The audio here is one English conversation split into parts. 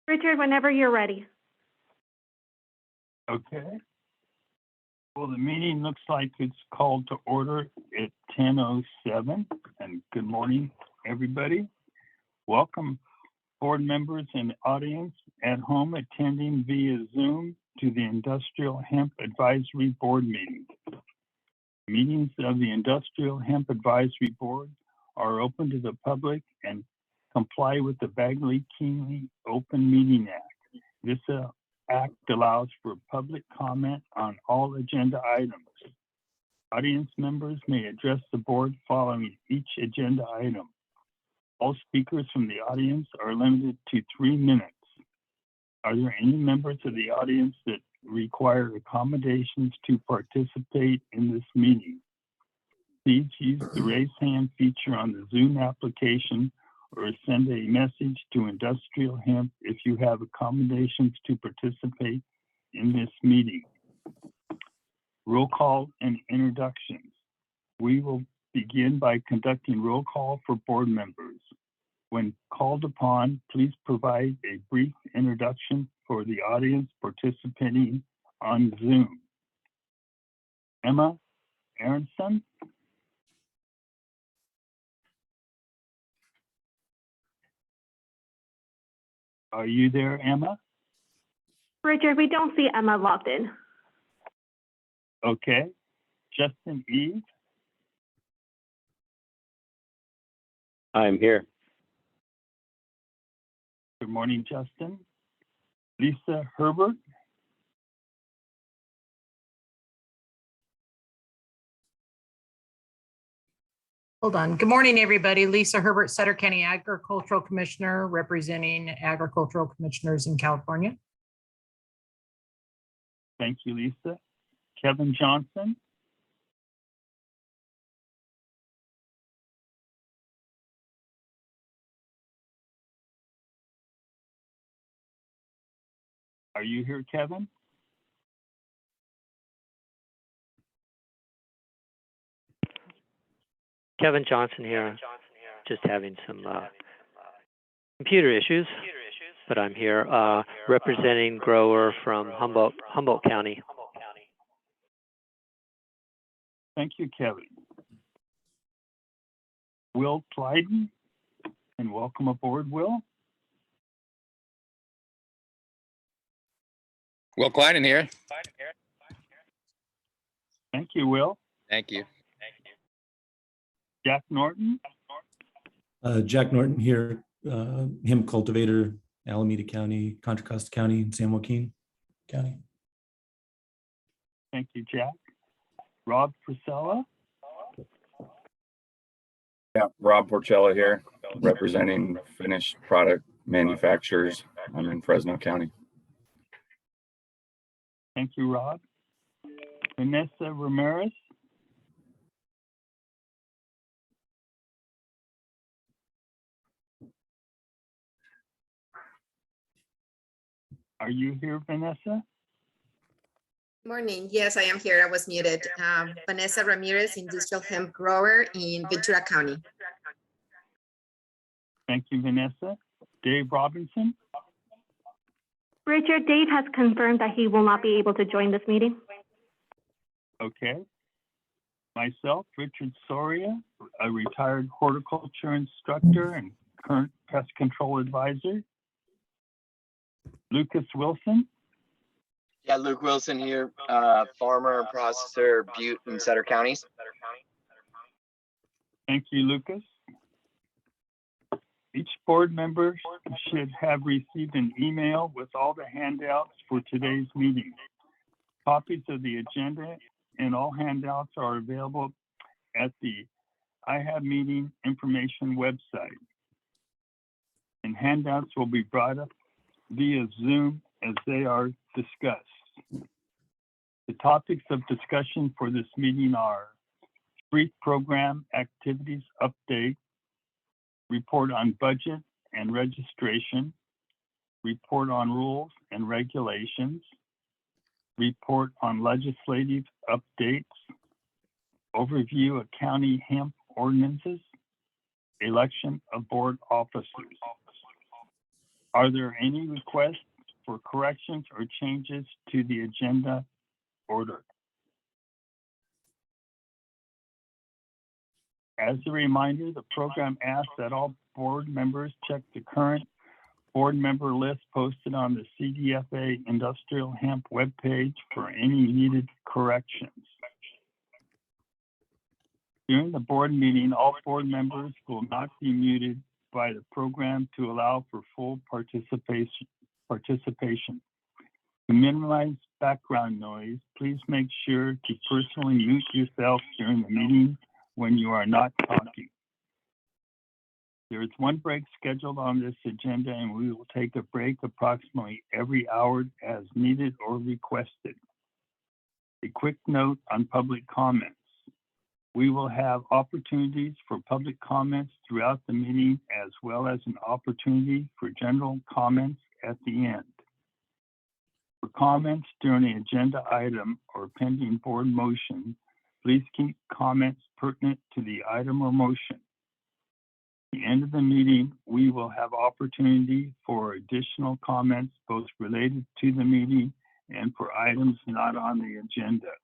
Richard, whenever you're ready. Okay. Well, the meeting looks like it's called to order at 10:07. And good morning, everybody. Welcome, board members and audience at home attending via Zoom to the Industrial Hemp Advisory Board meeting. Meetings of the Industrial Hemp Advisory Board are open to the public and comply with the Bagley-Keenly Open Meeting Act. This act allows for public comment on all agenda items. Audience members may address the board following each agenda item. All speakers from the audience are limited to 3 minutes. Are there any members of the audience that require accommodations to participate in this meeting? Please use the raise hand feature on the Zoom application or send a message to Industrial Hemp if you have accommodations to participate in this meeting. Roll call and introductions. We will begin by conducting roll call for board members. When called upon, please provide a brief introduction for the audience participating on Zoom. Emma Aronson. Are you there, Emma? Richard, we don't see Emma logged in. Okay. Justin Eve. I'm here. Good morning, Justin. Lisa Herbert. Hold on. Good morning, everybody. Lisa Herbert, Sutter County Agricultural Commissioner, representing agricultural commissioners in California. Thank you, Lisa. Kevin Johnson. Are you here, Kevin? Kevin Johnson here. Just having some computer issues, but I'm here representing grower from Humboldt County. Thank you, Kevin. Will Plyden, and welcome aboard, Will. Will Kleiden here. Thank you, Will. Thank you. Jack Norton. Jack Norton here, hemp cultivator, Alameda County, Contra Costa County, and San Joaquin County. Thank you, Jack. Rob Priscilla. Yeah, Rob Porcello here, representing finished product manufacturers. I'm in Fresno County. Thank you, Rob. Vanessa Ramirez. Are you here, Vanessa? Morning. Yes, I am here. I was muted. Vanessa Ramirez, industrial hemp grower in Ventura County. Thank you, Vanessa. Dave Robinson. Richard, Dave has confirmed that he will not be able to join this meeting. Okay. Myself, Richard Soria, a retired horticulture instructor and current pest control advisor. Lucas Wilson. Yeah, Luke Wilson here, farmer, processor, Butte and Sutter counties. Thank you, Lucas. Each board member should have received an email with all the handouts for today's meeting. Copies of the agenda and all handouts are available at the I Have Meeting information website. And handouts will be brought up via Zoom as they are discussed. The topics of discussion for this meeting are street program activities update, report on budget and registration, report on rules and regulations, report on legislative updates, overview of county hemp ordinances, election of board officers. Are there any requests for corrections or changes to the agenda order? As a reminder, the program asks that all board members check the current board member list posted on the CDFA Industrial Hemp webpage for any needed corrections. During the board meeting, all board members will not be muted by the program to allow for full participation. To minimize background noise, please make sure to personally mute yourself during the meeting when you are not talking. There is one break scheduled on this agenda, and we will take a break approximately every hour as needed or requested. A quick note on public comments. We will have opportunities for public comments throughout the meeting, as well as an opportunity for general comments at the end. For comments during an agenda item or pending board motion, please keep comments pertinent to the item or motion. At the end of the meeting, we will have opportunity for additional comments, both related to the meeting and for items not on the agenda.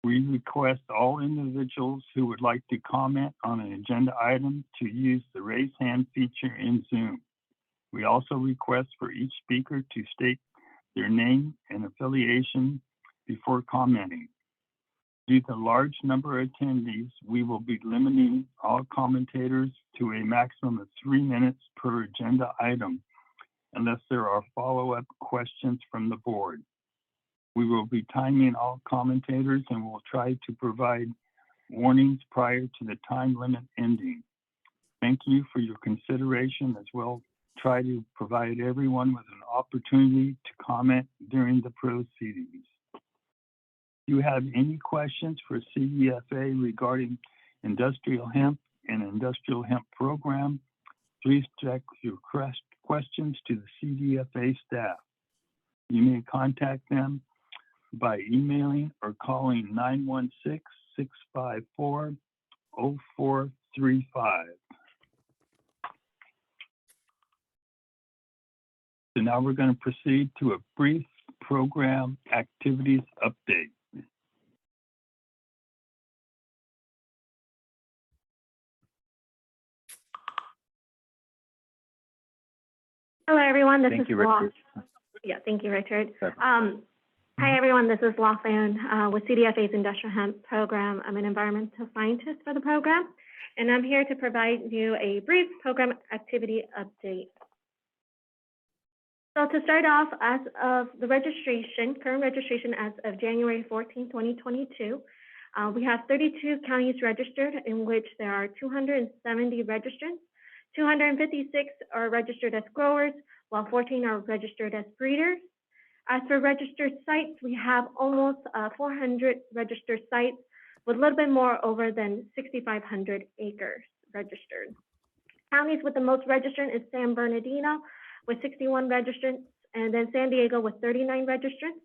We request all individuals who would like to comment on an agenda item to use the raise hand feature in Zoom. We also request for each speaker to state their name and affiliation before commenting. Due to the large number of attendees, we will be limiting all commentators to a maximum of 3 minutes per agenda item, unless there are follow-up questions from the board. We will be timing all commentators and will try to provide warnings prior to the time limit ending. Thank you for your consideration, as well. Try to provide everyone with an opportunity to comment during the proceedings. If you have any questions for CDFA regarding industrial hemp and industrial hemp program, please direct your questions to the CDFA staff. You may contact them by emailing or calling 916-654-0435. So now we're going to proceed to a brief program activities update. Hello, everyone. This Thank is you, Richard. Yeah, thank you, Richard. Sure. Hi, everyone. This is Lafayette with CDFA's Industrial Hemp Program. I'm an environmental scientist for the program, and I'm here to provide you a brief program activity update. So to start off, as of the current registration as of January 14, 2022, we have 32 counties registered, in which there are 270 registrants. 256 are registered as growers, while 14 are registered as breeders. As for registered sites, we have almost 400 registered sites, with a little bit more over than 6,500 acres registered. Counties with the most registrants is San Bernardino with 61 registrants, and then San Diego with 39 registrants.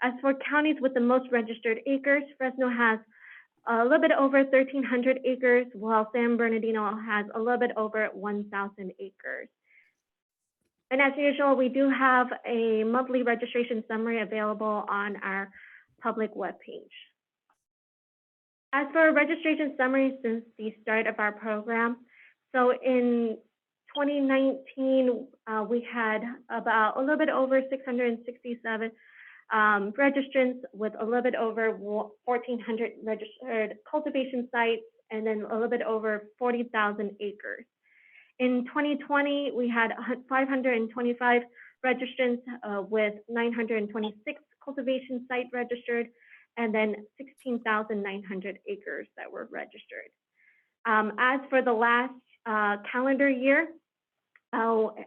As for counties with the most registered acres, Fresno has a little bit over 1,300 acres, while San Bernardino has a little bit over 1,000 acres. And as usual, we do have a monthly registration summary available on our public webpage. As for registration summary since the start of our program, so in 2019, we had about a little bit over 667 registrants, with a little bit over 1,400 registered cultivation sites, and then a little bit over 40,000 acres. In 2020, we had 525 registrants with 926 cultivation sites registered, and then 16,900 acres that were registered. As for the last calendar year,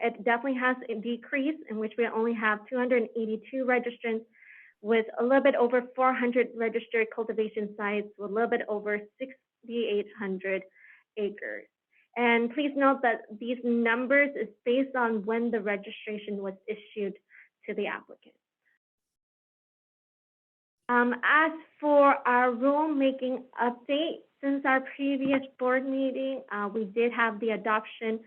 it definitely has a decrease, in which we only have 282 registrants with a little bit over 400 registered cultivation sites with a little bit over 6,800 acres. And please note that these numbers is based on when the registration was issued to the applicant. As for our rulemaking update, since our previous board meeting, we did have the adoption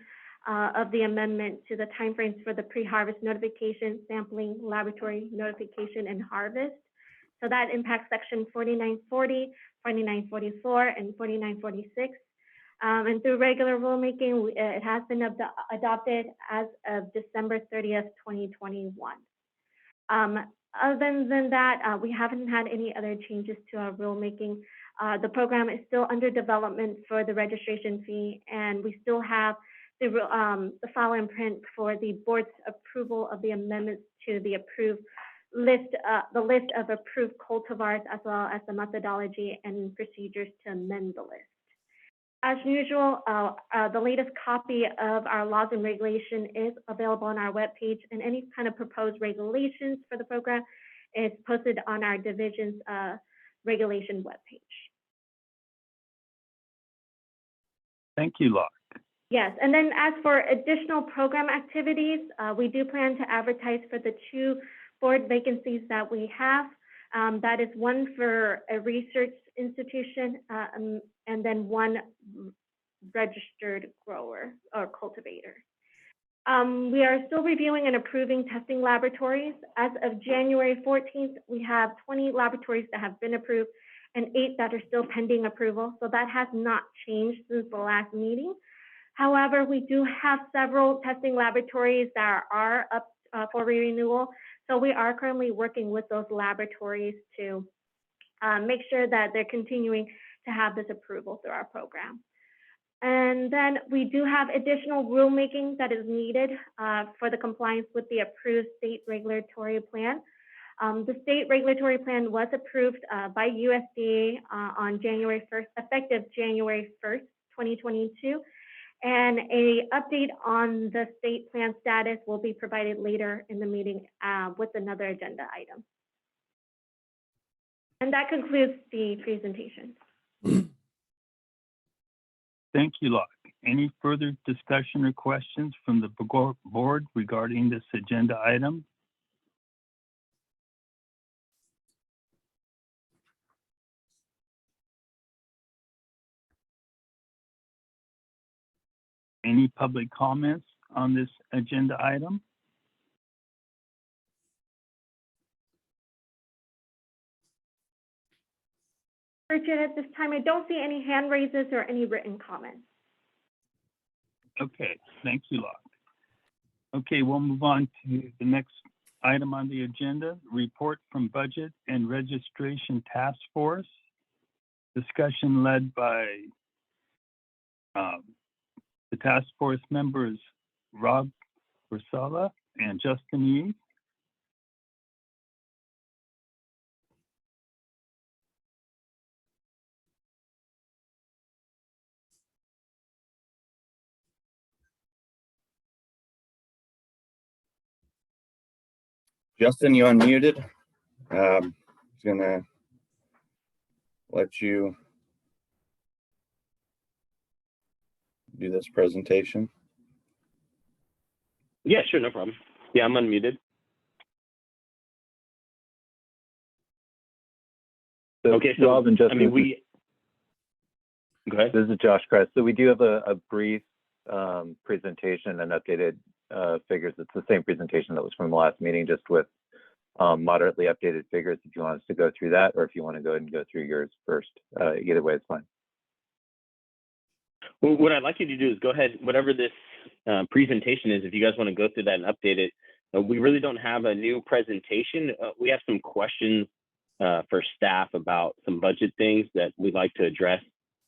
of the amendment to the timeframes for the pre-harvest notification, sampling, laboratory notification, and harvest. So that impacts section 4940, 4944, and 4946. And through regular rulemaking, it has been adopted as of December 30th, 2021. Other than that, we haven't had any other changes to our rulemaking. The program is still under development for the registration fee, and we still have the file and print for the board's approval of the amendments to the approved list, the list of approved cultivars, as well as the methodology and procedures to amend the list. As usual, the latest copy of our laws and regulation is available on our webpage, and any kind of proposed regulations for the program is posted on our division's regulation webpage. Thank you, Locke. Yes, and then as for additional program activities, we do plan to advertise for the 2 board vacancies that we have. That is one for a research institution and then one registered grower or cultivator. We are still reviewing and approving testing laboratories. As of January 14th, we have 20 laboratories that have been approved and 8 that are still pending approval. So that has not changed since the last meeting. However, we do have several testing laboratories that are up for renewal. So we are currently working with those laboratories to make sure that they're continuing to have this approval through our program. And then we do have additional rulemaking that is needed for the compliance with the approved state regulatory plan. The state regulatory plan was approved by USDA on January 1st, effective January 1st, 2022. And an update on the state plan status will be provided later in the meeting with another agenda item. And that concludes the presentation. Thank you, Locke. Any further discussion or questions from the board regarding this agenda item? Any public comments on this agenda item? Richard, at this time, I don't see any hand raises or any written comments. Okay, thank you, Locke. Okay, we'll move on to the next item on the agenda, report from Budget and Registration Task Force. Discussion led by the task force members, Rob Ursula and Justin Yee. Justin, you unmuted. I'm gonna let you do this presentation. Yeah, sure, no problem. Yeah, I'm unmuted. So okay, so Rob and Justin, I mean, go ahead. This is Josh Kress. So we do have a brief presentation and updated figures. It's the same presentation that was from the last meeting, just with moderately updated figures. If you want us to go through that, or if you want to go ahead and go through yours first, either way, it's fine. Well, what I'd like you to do is go ahead, whatever this presentation is, if you guys want to go through that and update it. We really don't have a new presentation. We have some questions for staff about some budget things that we'd like to address,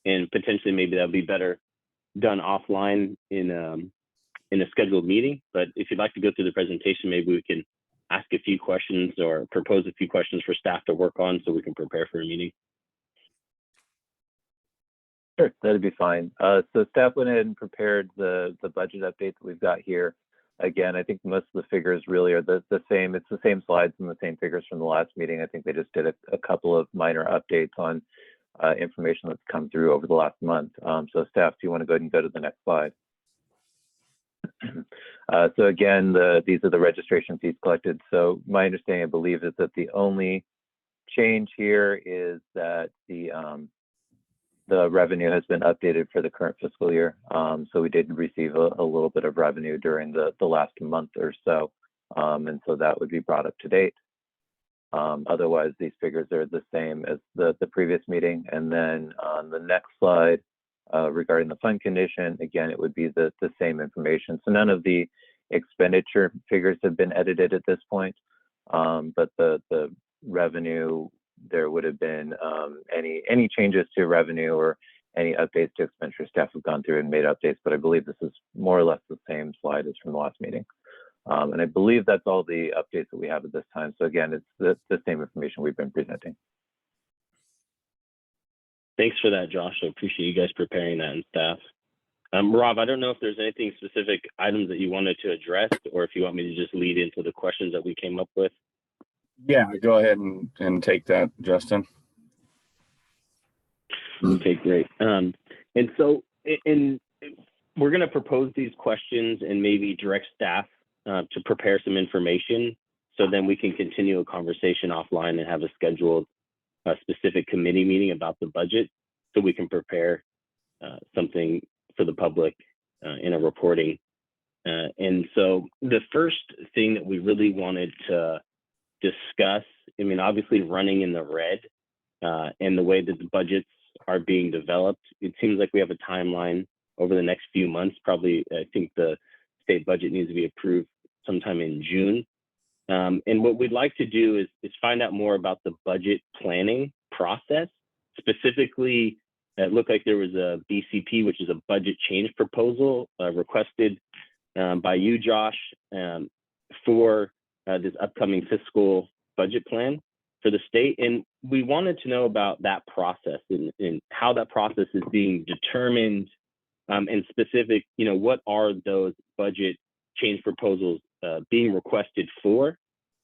and potentially maybe that'll be better done offline in a scheduled meeting. But if you'd like to go through the presentation, maybe we can ask a few questions or propose a few questions for staff to work on so we can prepare for a meeting. Sure, that'd be fine. So staff went ahead and prepared the budget update that we've got here. Again, I think most of the figures really are the same. It's the same slides and the same figures from the last meeting. I think they just did a couple of minor updates on information that's come through over the last month. So staff, if you want to go ahead and go to the next slide. So again, these are the registration fees collected. So my understanding, I believe, is that the only change here is that the the revenue has been updated for the current fiscal year. So we did receive a little bit of revenue during the last month or so. And so that would be brought up to date. Otherwise, these figures are the same as the previous meeting. And then on the next slide, regarding the fund condition, again, it would be the same information. So none of the expenditure figures have been edited at this point, but the revenue, there would have been any changes to revenue or any updates to expenditure. Staff have gone through and made updates, but I believe this is more or less the same slide as from the last meeting. And I believe that's all the updates that we have at this time. So again, it's the same information we've been presenting. Thanks for that, Josh. I appreciate you guys preparing that and staff. Rob, I don't know if there's anything specific items that you wanted to address, or if you want me to just lead into the questions that we came up with. Yeah, go ahead and take that, Justin. Okay, great. And so we're going to propose these questions and maybe direct staff to prepare some information, so then we can continue a conversation offline and have a scheduled specific committee meeting about the budget, so we can prepare something for the public in a reporting. And so the first thing that we really wanted to discuss, I mean, obviously running in the red and the way that the budgets are being developed, it seems like we have a timeline over the next few months. Probably, I think the state budget needs to be approved sometime in June. And what we'd like to do is find out more about the budget planning process. Specifically, it looked like there was a BCP, which is a budget change proposal requested by you, Josh, for this upcoming fiscal budget plan for the state. And we wanted to know about that process and how that process is being determined, and specific, you know, what are those budget change proposals being requested for?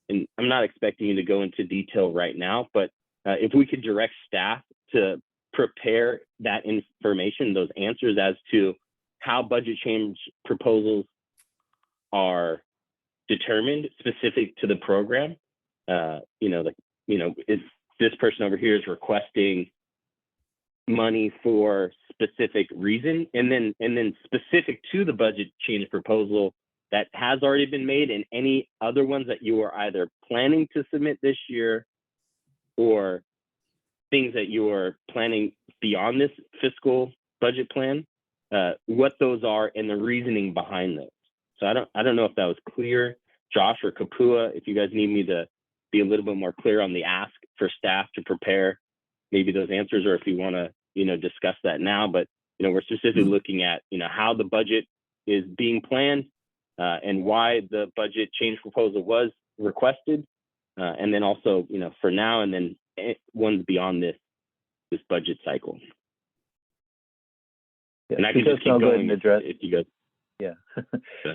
And I'm not expecting you to go into detail right now, but if we could direct staff to prepare that information, those answers as to how budget change proposals are determined specific to the program. Is this person over here is requesting money for specific reason, and then specific to the budget change proposal that has already been made, and any other ones that you are either planning to submit this year, or things that you are planning beyond this fiscal budget plan, what those are and the reasoning behind those. So I don't know if that was clear, Josh or Kapua, if you guys need me to be a little bit more clear on the ask for staff to prepare maybe those answers, or if you want to, discuss that now. But, we're specifically looking at, how the budget is being planned, and why the budget change proposal was requested. And then also, for now, and then ones beyond this budget cycle. Yeah, and I can just keep going and address, if you guys. Yeah.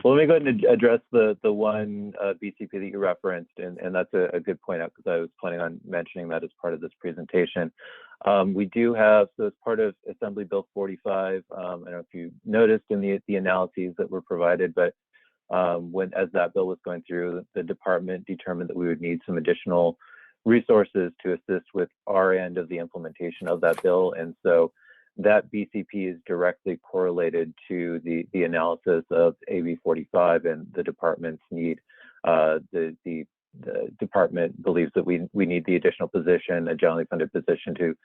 Well, let me go ahead and address the one BCP that you referenced, and that's a good point out, because I was planning on mentioning that as part of this presentation. We do have, so as part of Assembly Bill 45, I don't know if you noticed in the analyses that were provided, but as that bill was going through, the department determined that we would need some additional resources to assist with our end of the implementation of that bill. And so that BCP is directly correlated to the analysis of AB 45 and the department's need. The department believes that we need the additional position, a generally funded position, to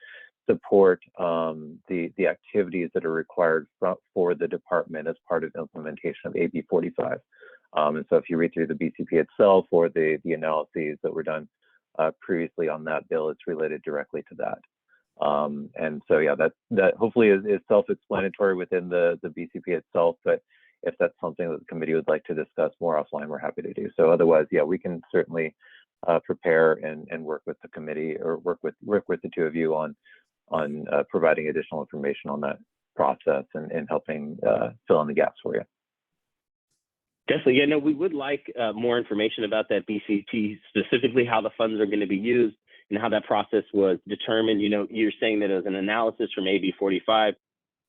support the activities that are required for the department as part of implementation of AB 45. And so if you read through the BCP itself, or the analyses that were done previously on that bill, it's related directly to that. And so, yeah, that hopefully is self-explanatory within the BCP itself, but if that's something that the committee would like to discuss more offline, we're happy to do so. Otherwise, yeah, we can certainly prepare and work with the committee, or work with the two of you on providing additional information on that process and helping fill in the gaps for you. Definitely. Yeah, no, we would like more information about that BCP, specifically how the funds are going to be used and how that process was determined. You're saying that it was an analysis from AB 45.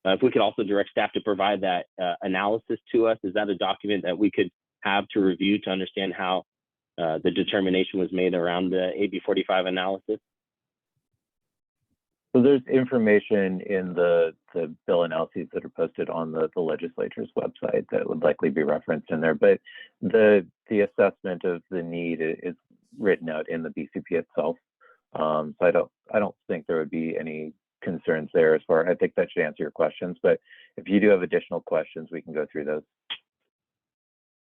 If we could also direct staff to provide that analysis to us, is that a document that we could have to review to understand how the determination was made around the AB 45 analysis? So there's information in the bill analyses that are posted on the legislature's website that would likely be referenced in there, but the assessment of the need is written out in the BCP itself. So I don't think there would be any concerns there as far. I think that should answer your questions, but if you do have additional questions, we can go through those.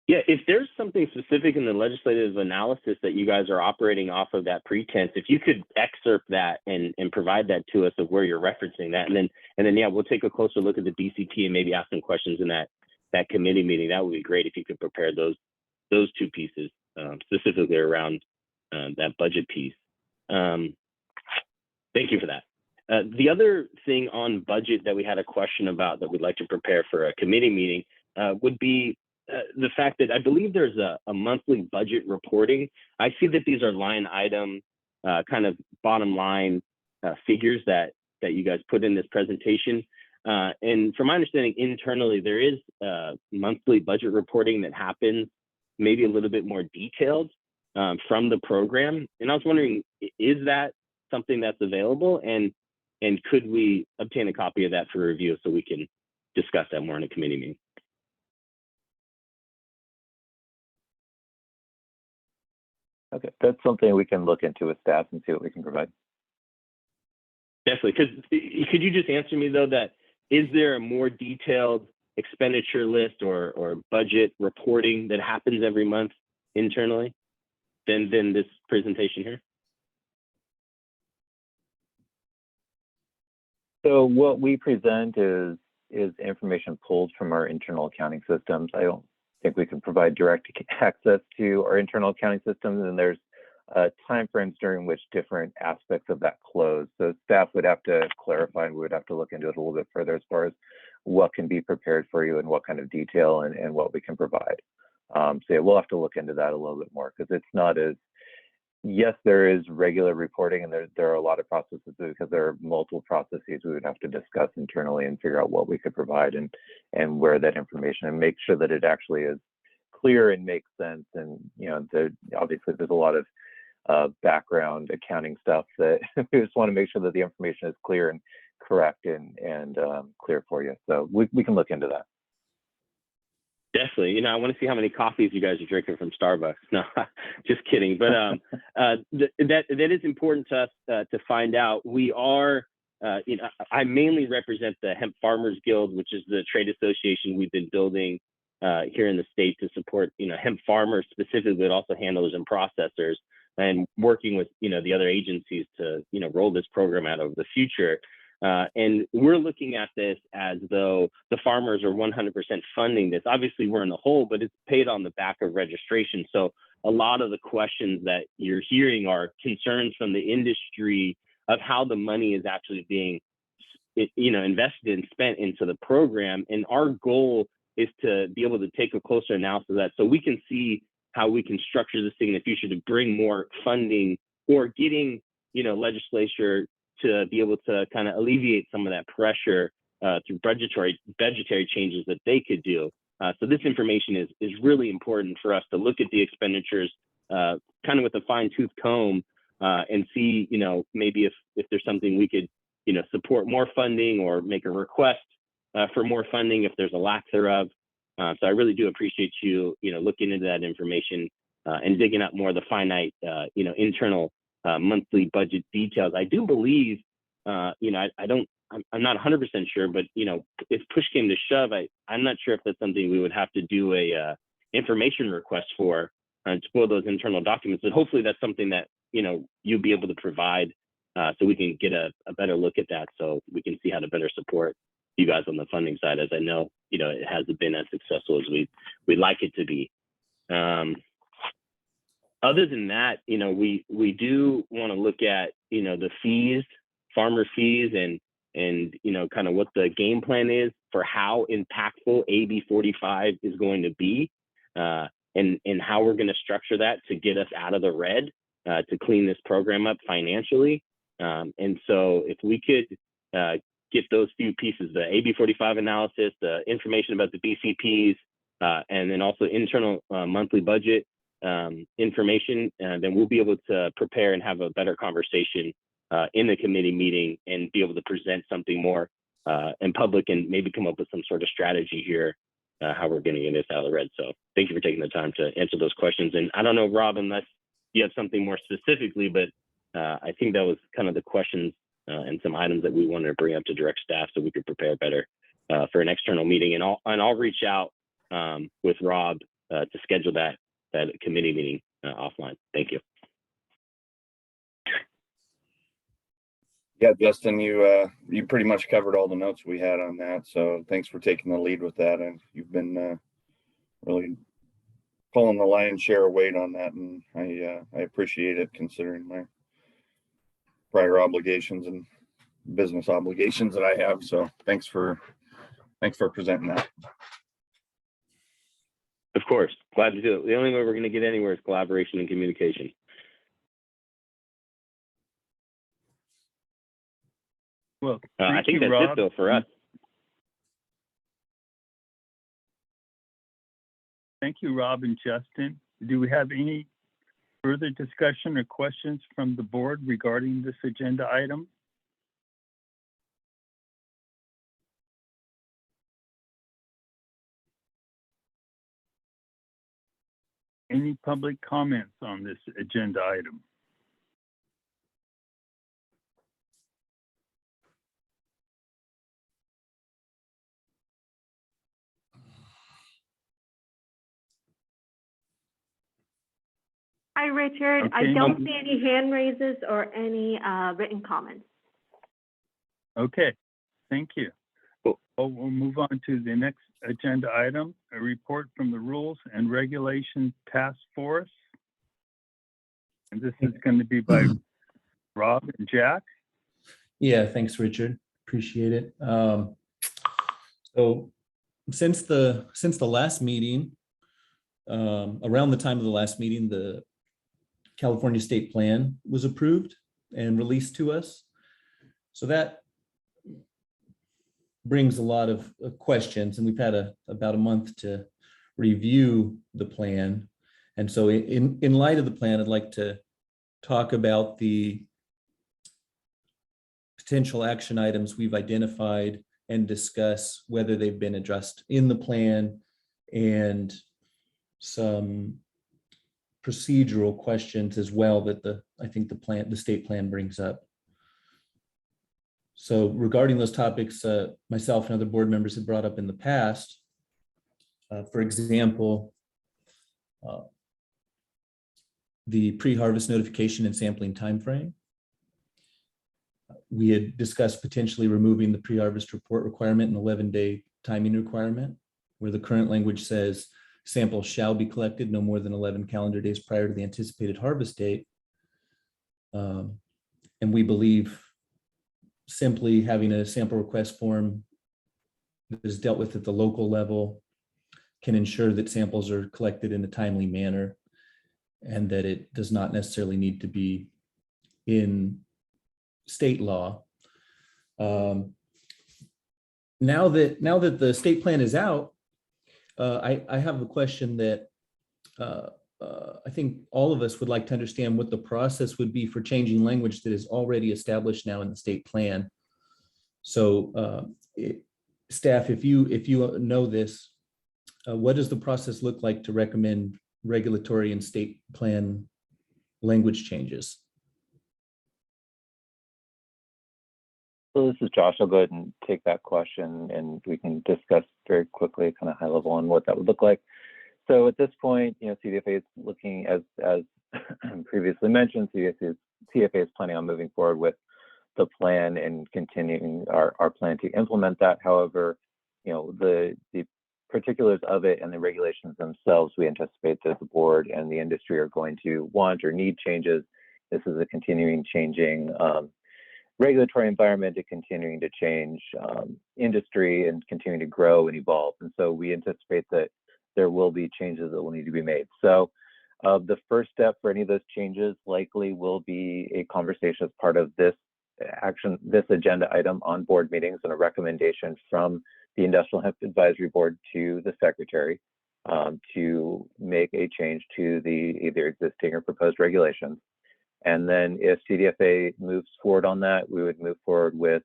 Yeah, if there's something specific in the legislative analysis that you guys are operating off of that pretense, if you could excerpt that and provide that to us of where you're referencing that, and then yeah, we'll take a closer look at the BCP and maybe ask some questions in that committee meeting. That would be great if you could prepare those two pieces specifically around that budget piece. Thank you for that. The other thing on budget that we had a question about that we'd like to prepare for a committee meeting would be the fact that I believe there's a monthly budget reporting. I see that these are line item, kind of bottom line figures that you guys put in this presentation. And from my understanding, internally, there is monthly budget reporting that happens, maybe a little bit more detailed from the program. And I was wondering, is that something that's available? And could we obtain a copy of that for review so we can discuss that more in a committee meeting? Okay, that's something we can look into with staff and see what we can provide. Definitely, because could you just answer me though that is there a more detailed expenditure list or budget reporting that happens every month internally than this presentation here? So what we present is information pulled from our internal accounting systems. I don't think we can provide direct access to our internal accounting systems, and there's timeframes during which different aspects of that close. So staff would have to clarify, and we would have to look into it a little bit further as far as what can be prepared for you and what kind of detail and what we can provide. So yeah, we'll have to look into that a little bit more because it's not as, yes, there is regular reporting and there are a lot of processes because there are multiple processes we would have to discuss internally and figure out what we could provide and where that information and make sure that it actually is clear and makes sense. And, you know, obviously there's a lot of background accounting stuff that we just want to make sure that the information is clear and correct and clear for you. So we can look into that. Definitely. You know, I want to see how many coffees you guys are drinking from Starbucks. No, just kidding. But that is important to us to find out. We are, you know, I mainly represent the Hemp Farmers Guild, which is the trade association we've been building here in the state to support, you know, hemp farmers specifically, but also handlers and processors, and working with, you know, the other agencies to, you know, roll this program out over the future. And we're looking at this as though the farmers are 100% funding this. Obviously, we're in the hole, but it's paid on the back of registration. So a lot of the questions that you're hearing are concerns from the industry of how the money is actually being, you know, invested and spent into the program. And our goal is to be able to take a closer analysis of that so we can see how we can structure this thing in the future to bring more funding or getting, you know, legislature to be able to kind of alleviate some of that pressure through budgetary changes that they could do. So this information is really important for us to look at the expenditures kind of with a fine tooth comb and see, you know, maybe if there's something we could, you know, support more funding or make a request for more funding if there's a lack thereof. So I really do appreciate you, you know, looking into that information and digging out more of the finite, you know, internal monthly budget details. I do believe, you know, I'm not 100% sure, but, you know, if push came to shove, I'm not sure if that's something we would have to do a information request for to pull those internal documents. But hopefully that's something that, you know, you'll be able to provide so we can get a better look at that so we can see how to better support you guys on the funding side, as I know, you know, it hasn't been as successful as we'd like it to be. Other than that, you know, we do want to look at, you know, the fees, farmer fees, and you know, kind of what the game plan is for how impactful AB 45 is going to be, and how we're going to structure that to get us out of the red, to clean this program up financially. And so if we could get those few pieces, the AB 45 analysis, the information about the BCPs, and then also internal monthly budget information, then we'll be able to prepare and have a better conversation in the committee meeting and be able to present something more in public and maybe come up with some sort of strategy here, how we're getting this out of the red. So thank you for taking the time to answer those questions. And I don't know, Rob, unless you have something more specifically, but I think that was kind of the questions and some items that we wanted to bring up to direct staff so we could prepare better for an external meeting. And I'll reach out with Rob to schedule that committee meeting offline. Thank you. Yeah, Justin, you pretty much covered all the notes we had on that. So thanks for taking the lead with that. And you've been really pulling the lion's share of weight on that. And I appreciate it considering my prior obligations and business obligations that I have. So thanks for presenting that. Of course, glad to do it. The only way we're going to get anywhere is collaboration and communication. Well, I think that's Rob. it though for us. Thank you, Rob and Justin. Do we have any further discussion or questions from the board regarding this agenda item? Any public comments on this agenda item? Hi, Richard. I Okay. don't see any hand raises or any written comments. Okay, thank you. Cool. Well, we'll move on to the next agenda item, a report from the Rules and Regulation Task Force. And this is going to be by Rob and Jack. Yeah, thanks, Richard. Appreciate it. So since the last meeting, around the time of the last meeting, the California State Plan was approved and released to us. So that brings a lot of questions, and we've had about a month to review the plan. And so in light of the plan, I'd like to talk about the potential action items we've identified and discuss whether they've been addressed in the plan and some procedural questions as well that I think the state plan brings up. So regarding those topics, myself and other board members have brought up in the past. For example, the pre-harvest notification and sampling timeframe. We had discussed potentially removing the pre-harvest report requirement and 11-day timing requirement, where the current language says samples shall be collected no more than 11 calendar days prior to the anticipated harvest date. And we believe simply having a sample request form that is dealt with at the local level can ensure that samples are collected in a timely manner and that it does not necessarily need to be in state law. Now that the state plan is out, I have a question that I think all of us would like to understand what the process would be for changing language that is already established now in the state plan. So staff, if you know this, what does the process look like to recommend regulatory and state plan language changes? So this is Josh. I'll go ahead and take that question and we can discuss very quickly, kind of high level on what that would look like. So at this point, CDFA is looking, as previously mentioned, CDFA is planning on moving forward with the plan and continuing our plan to implement that. However, the particulars of it and the regulations themselves, we anticipate that the board and the industry are going to want or need changes. This is a continuing changing regulatory environment, to continuing to change industry and continuing to grow and evolve. And so we anticipate that there will be changes that will need to be made. So the first step for any of those changes likely will be a conversation as part of this agenda item on board meetings and a recommendation from the Industrial Hemp Advisory Board to the Secretary to make a change to the either existing or proposed regulations. And then if CDFA moves forward on that, we would move forward with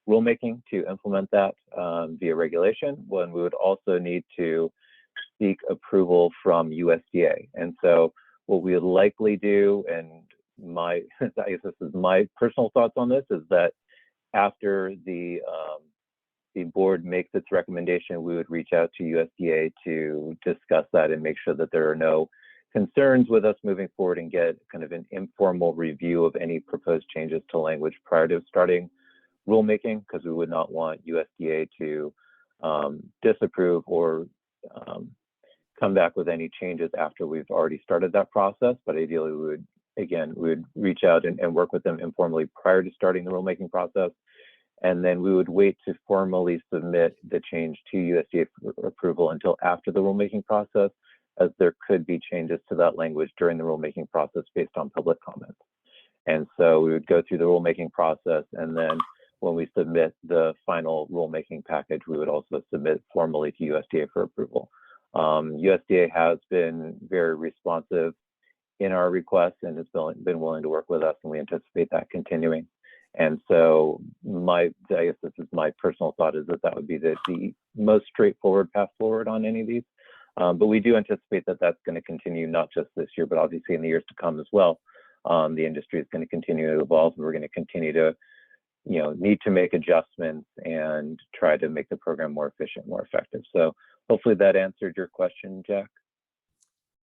rulemaking to implement that via regulation, when we would also need to seek approval from USDA. And so what we would likely do, and I guess this is my personal thoughts on this, is that after the board makes its recommendation, we would reach out to USDA to discuss that and make sure that there are no concerns with us moving forward, and get kind of an informal review of any proposed changes to language prior to starting rulemaking, because we would not want USDA to disapprove or come back with any changes after we've already started that process. But ideally, we would reach out and work with them informally prior to starting the rulemaking process. And then we would wait to formally submit the change to USDA for approval until after the rulemaking process, as there could be changes to that language during the rulemaking process based on public comments. And so we would go through the rulemaking process, and then when we submit the final rulemaking package, we would also submit formally to USDA for approval. USDA has been very responsive in our requests and has been willing to work with us, and we anticipate that continuing. And so I guess this is my personal thought, is that would be the most straightforward path forward on any of these. But we do anticipate that that's going to continue, not just this year, but obviously in the years to come as well. The industry is going to continue to evolve, and we're going to continue to, need to make adjustments and try to make the program more efficient, more effective. So hopefully that answered your question, Jack.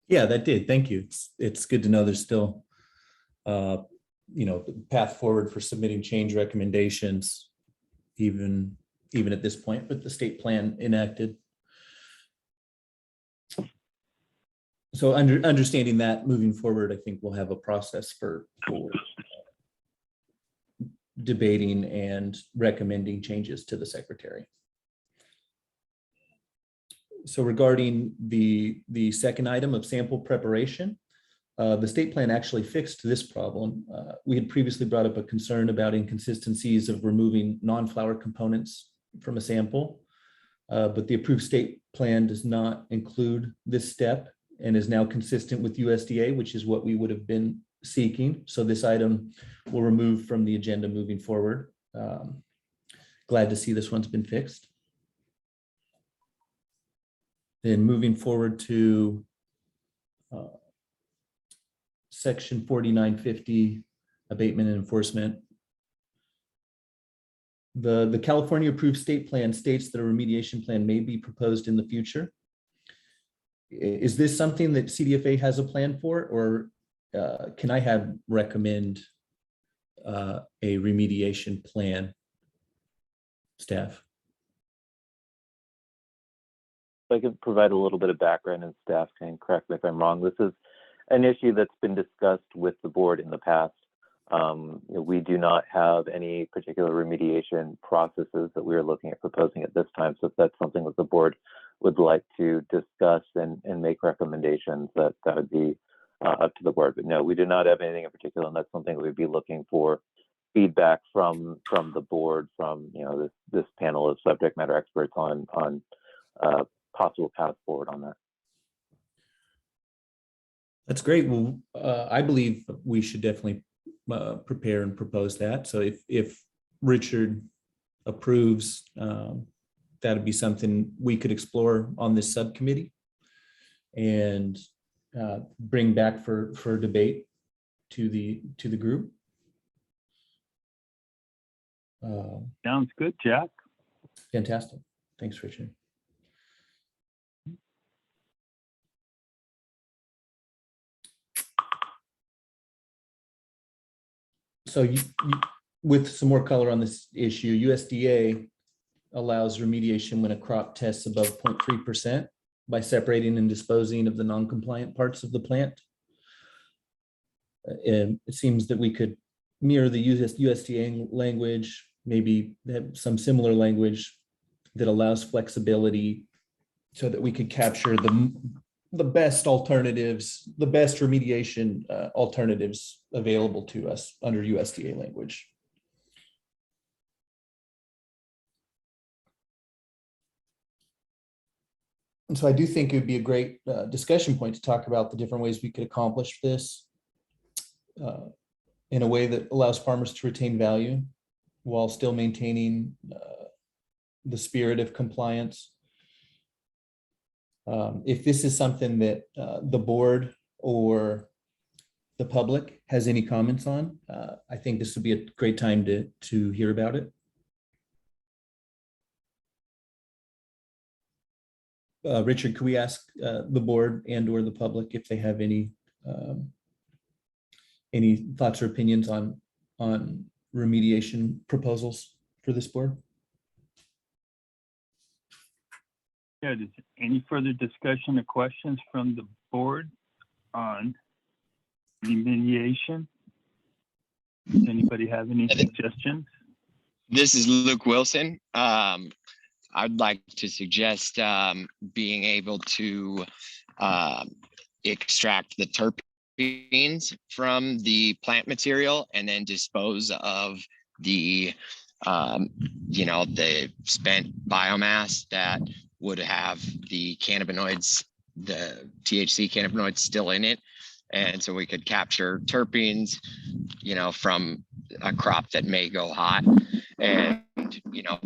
Yeah, that did. Thank you. It's good to know there's still, path forward for submitting change recommendations, even at this point with the state plan enacted. So understanding that moving forward, I think we'll have a process for debating and recommending changes to the secretary. So regarding the second item of sample preparation, the state plan actually fixed this problem. We had previously brought up a concern about inconsistencies of removing non-flower components from a sample, but the approved state plan does not include this step and is now consistent with USDA, which is what we would have been seeking. So this item will remove from the agenda moving forward. Glad to see this one's been fixed. Then moving forward to section 4950, abatement and enforcement. The California approved state plan states that a remediation plan may be proposed in the future. Is this something that CDFA has a plan for, or can I recommend a remediation plan, staff? I could provide a little bit of background, and staff can correct me if I'm wrong. This is an issue that's been discussed with the board in the past. We do not have any particular remediation processes that we are looking at proposing at this time. So if that's something that the board would like to discuss and make recommendations, that would be up to the board. But no, we do not have anything in particular, and that's something that we'd be looking for feedback from the board, from this panel of subject matter experts on possible path forward on that. That's great. Well, I believe we should definitely prepare and propose that. So if Richard approves, that'd be something we could explore on this subcommittee and bring back for debate to the group. Sounds good, Jack. Fantastic. Thanks, Richard. So with some more color on this issue, USDA allows remediation when a crop tests above 0.3% by separating and disposing of the non-compliant parts of the plant. And it seems that we could mirror the USDA language, maybe have some similar language that allows flexibility so that we could capture the best alternatives, the best remediation alternatives available to us under USDA language. And so I do think it would be a great discussion point to talk about the different ways we could accomplish this. in a way that allows farmers to retain value while still maintaining the spirit of compliance. If this is something that the board or the public has any comments on, I think this would be a great time to hear about it. Richard, could we ask the board and or the public if they have any thoughts or opinions on remediation proposals for this board? Yeah, does any further discussion or questions from the board on remediation? Does anybody have any suggestions? This is Luke Wilson. I'd like to suggest being able to extract the terpenes from the plant material and then dispose of the the spent biomass that would have the cannabinoids, the THC cannabinoids still in it. And so we could capture terpenes, from a crop that may go hot. And,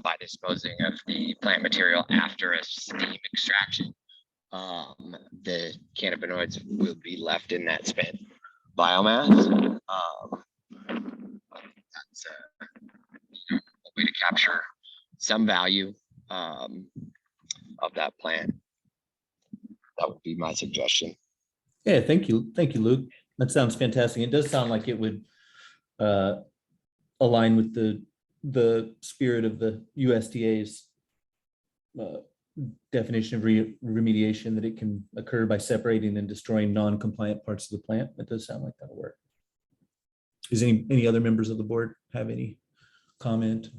by disposing of the plant material after a steam extraction, the cannabinoids will be left in that spent biomass. That's a way to capture some value of that plant. That would be my suggestion. Yeah, thank you, Luke. That sounds fantastic. It does sound like it would align with the spirit of the USDA's definition of remediation, that it can occur by separating and destroying non-compliant parts of the plant. That does sound like that'll work. Does any other members of the board have any comment?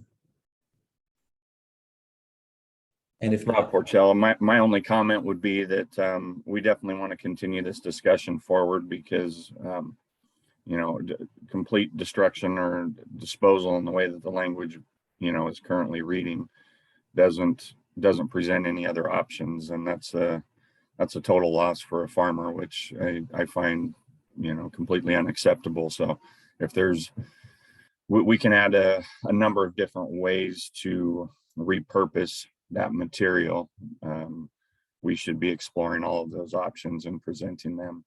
And if Rob Porcello, my only comment would be that we definitely want to continue this discussion forward because complete destruction or disposal in the way that the language is currently reading doesn't present any other options, and that's a total loss for a farmer, which I find completely unacceptable. So if we can add a number of different ways to repurpose that material, we should be exploring all of those options and presenting them.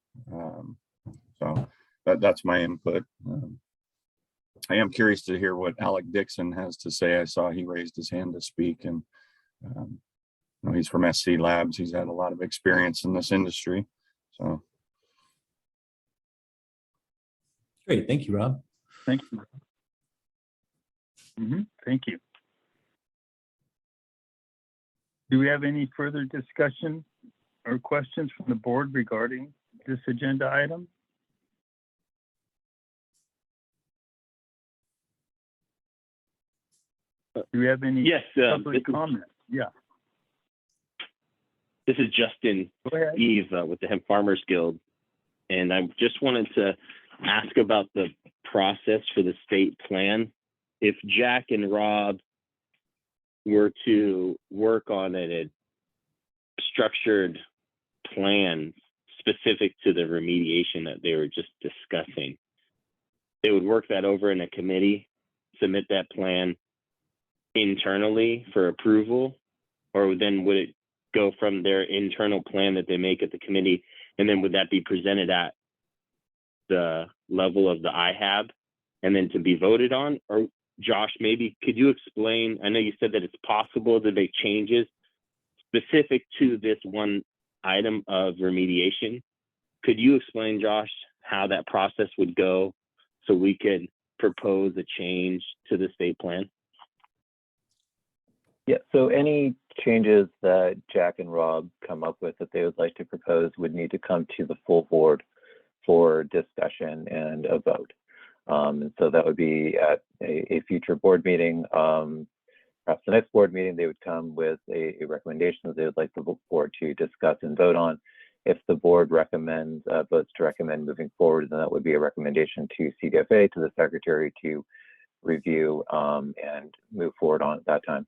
So that's my input. I am curious to hear what Alec Dixon has to say. I saw he raised his hand to speak, and he's from SC Labs. He's had a lot of experience in this industry. So great, thank you, Rob. Thank you. Thank you. Do we have any further discussion or questions from the board regarding this agenda item? Do we have any public comment? Yeah. This is Justin Eve with the Hemp Farmers Guild. And I just wanted to ask about the process for the state plan. If Jack and Rob were to work on a structured plan specific to the remediation that they were just discussing, they would work that over in a committee, submit that plan internally for approval, or then would it go from their internal plan that they make at the committee, and then would that be presented at the level of the IHAB and then to be voted on? Or Josh, maybe could you explain, I know you said that it's possible to make changes specific to this one item of remediation. Could you explain, Josh, how that process would go so we could propose a change to the state plan? Yeah, so any changes that Jack and Rob come up with that they would like to propose would need to come to the full board for discussion and a vote. And so that would be at a future board meeting. Perhaps the next board meeting, they would come with a recommendation that they would like the board to discuss and vote on. If the board recommends, votes to recommend moving forward, then that would be a recommendation to CDFA, to the secretary, to review and move forward on at that time.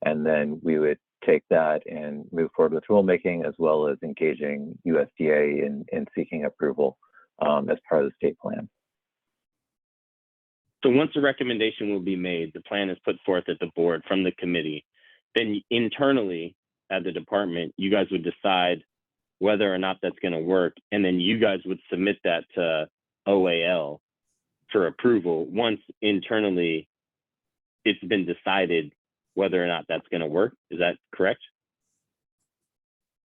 And then we would take that and move forward with rulemaking, as well as engaging USDA in seeking approval as part of the state plan. So once a recommendation will be made, the plan is put forth at the board from the committee, then internally at the department, you guys would decide whether or not that's going to work. And then you guys would submit that to OAL for approval once internally it's been decided whether or not that's going to work. Is that correct?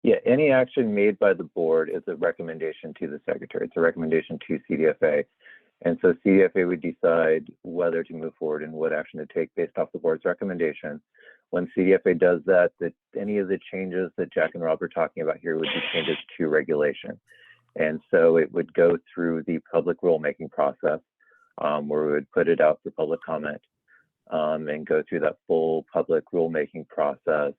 Yeah, any action made by the board is a recommendation to the secretary. It's a recommendation to CDFA. And so CDFA would decide whether to move forward and what action to take based off the board's recommendation. When CDFA does that, any of the changes that Jack and Rob are talking about here would be changes to regulation. And so it would go through the public rulemaking process where we would put it out for public comment and go through that full public rulemaking process.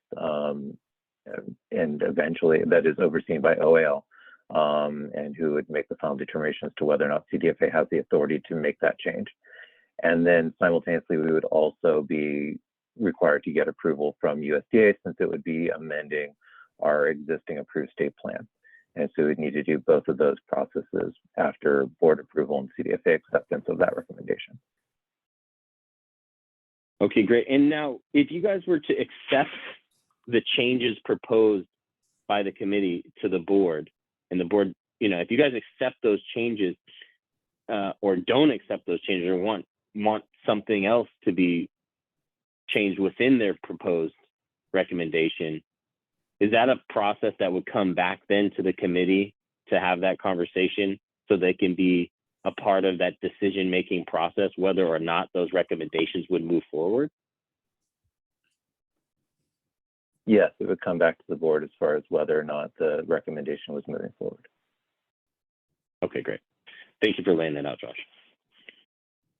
And eventually that is overseen by OAL and who would make the final determination as to whether or not CDFA has the authority to make that change. And then simultaneously, we would also be required to get approval from USDA since it would be amending our existing approved state plan. And so we'd need to do both of those processes after board approval and CDFA acceptance of that recommendation. Okay, great. And now if you guys were to accept the changes proposed by the committee to the board, and the board, you know, if you guys accept those changes or don't accept those changes or want something else to be changed within their proposed recommendation, is that a process that would come back then to the committee to have that conversation so they can be a part of that decision-making process, whether or not those recommendations would move forward? Yes, it would come back to the board as far as whether or not the recommendation was moving forward. Okay, great. Thank you for laying that out, Josh.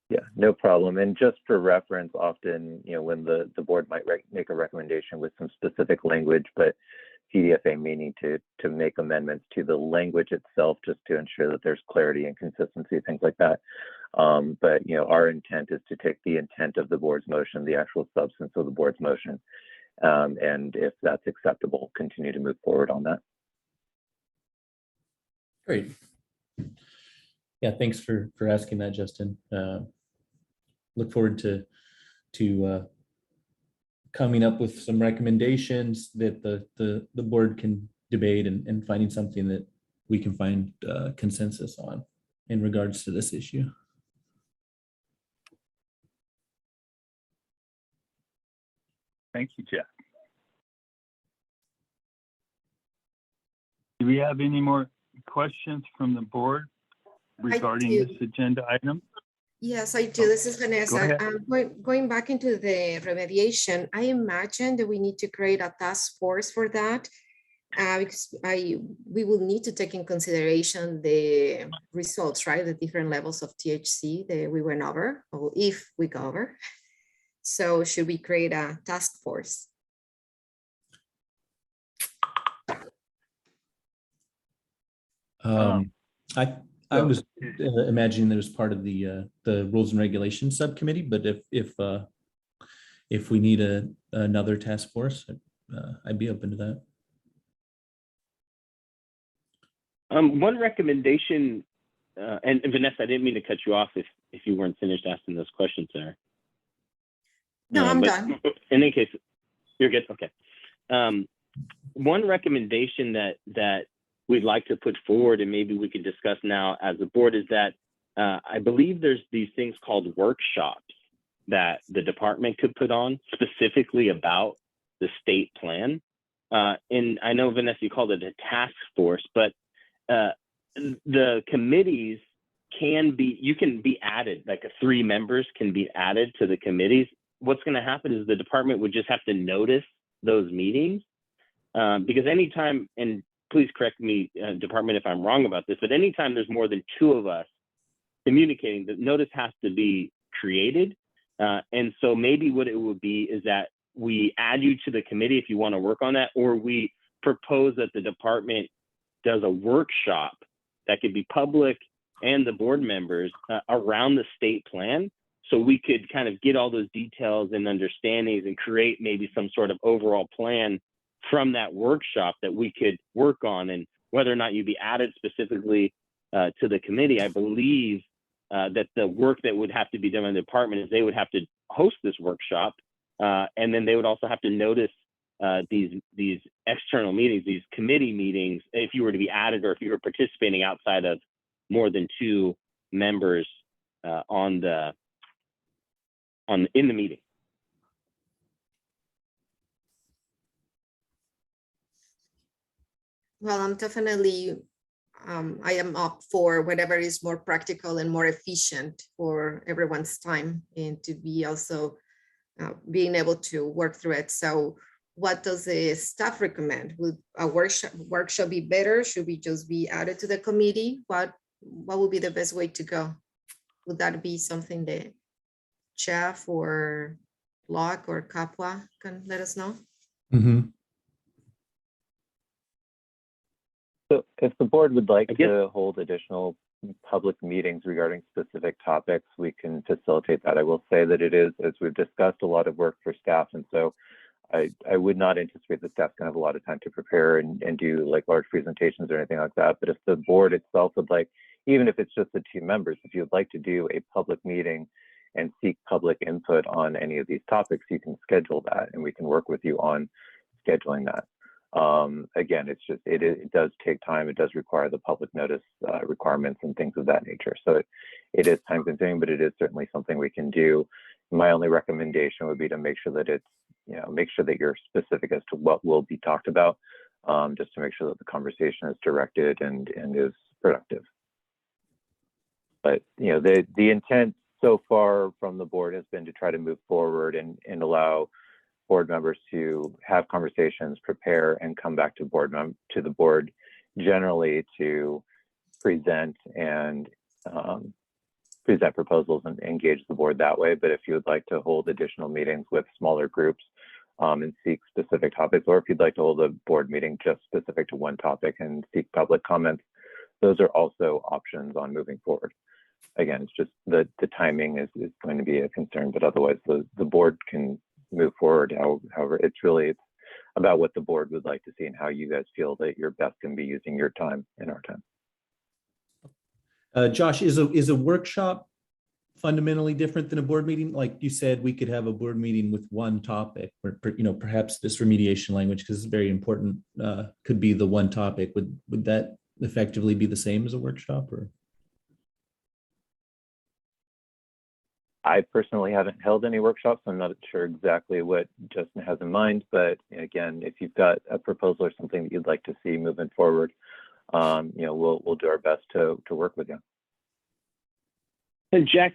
Yeah, no problem. And just for reference, often, you know, when the board might make a recommendation with some specific language, but CDFA may need to make amendments to the language itself just to ensure that there's clarity and consistency, things like that. But, you know, our intent is to take the intent of the board's motion, the actual substance of the board's motion, and if that's acceptable, continue to move forward on that. Great. Yeah, thanks for asking that, Justin. Look forward to coming up with some recommendations that the board can debate and finding something that we can find consensus on in regards to this issue. Thank you, Jeff. Do we have any more questions from the board regarding this agenda item? Yes, I do. This is Vanessa. Going back into the remediation, I imagine that we need to create a task force for that because we will need to take in consideration the results, right? The different levels of THC that we went over, or if we go over. So should we create a task force? I was imagining that was part of the Rules and Regulations Subcommittee, but if we need another task force, I'd be open to that. One recommendation, and Vanessa, I didn't mean to cut you off if you weren't finished asking those questions there. No, I'm done. In any case, you're good. Okay. One recommendation that we'd like to put forward, and maybe we could discuss now as a board, is that I believe there's these things called workshops that the department could put on specifically about the state plan. And I know, Vanessa, you called it a task force, but the committees can be added, like 3 members can be added to the committees. What's going to happen is the department would just have to notice those meetings because anytime, and please correct me, department, if I'm wrong about this, but anytime there's more than 2 of us communicating, the notice has to be created. And so maybe what it would be is that we add you to the committee if you want to work on that, or we propose that the department does a workshop that could be public and the board members around the state plan. So we could kind of get all those details and understandings and create maybe some sort of overall plan from that workshop that we could work on. And whether or not you'd be added specifically to the committee, I believe that the work that would have to be done in the department is they would have to host this workshop, and then they would also have to notice these external meetings, these committee meetings, if you were to be added or if you were participating outside of more than 2 members in the meeting. Well, I'm definitely, I am up for whatever is more practical and more efficient for everyone's time and to be also being able to work through it. So what does the staff recommend? Would a workshop be better? Should we just be added to the committee? What would be the best way to go? Would that be something that Jeff or Locke or Capua can let us know? Mhm. So if the board would like to hold additional public meetings regarding specific topics, we can facilitate that. I will say that it is, as we've discussed, a lot of work for staff. And so I would not anticipate that staff's gonna have a lot of time to prepare and do like large presentations or anything like that. But if the board itself would like, even if it's just the 2 members, if you'd like to do a public meeting and seek public input on any of these topics, you can schedule that and we can work with you on scheduling that. Again, it's just, it does take time. It does require the public notice requirements and things of that nature. So it is time consuming, but it is certainly something we can do. My only recommendation would be to make sure that it's, make sure that you're specific as to what will be talked about, just to make sure that the conversation is directed and is productive. But, the intent so far from the board has been to try to move forward and allow board members to have conversations, prepare, and come back to the board generally to present and present proposals and engage the board that way. But if you would like to hold additional meetings with smaller groups and seek specific topics, or if you'd like to hold a board meeting just specific to one topic and seek public comments, those are also options on moving forward. Again, it's just the timing is going to be a concern, but otherwise the board can move forward. However, it's about what the board would like to see and how you guys feel that you're best going to be using your time and our time. Josh, is a workshop fundamentally different than a board meeting? Like you said, we could have a board meeting with one topic, or perhaps this remediation language, because it's very important, could be the one topic. Would that effectively be the same as a workshop, or? I personally haven't held any workshops. I'm not sure exactly what Justin has in mind, but again, if you've got a proposal or something that you'd like to see moving forward, we'll do our best to work with you. And Jack,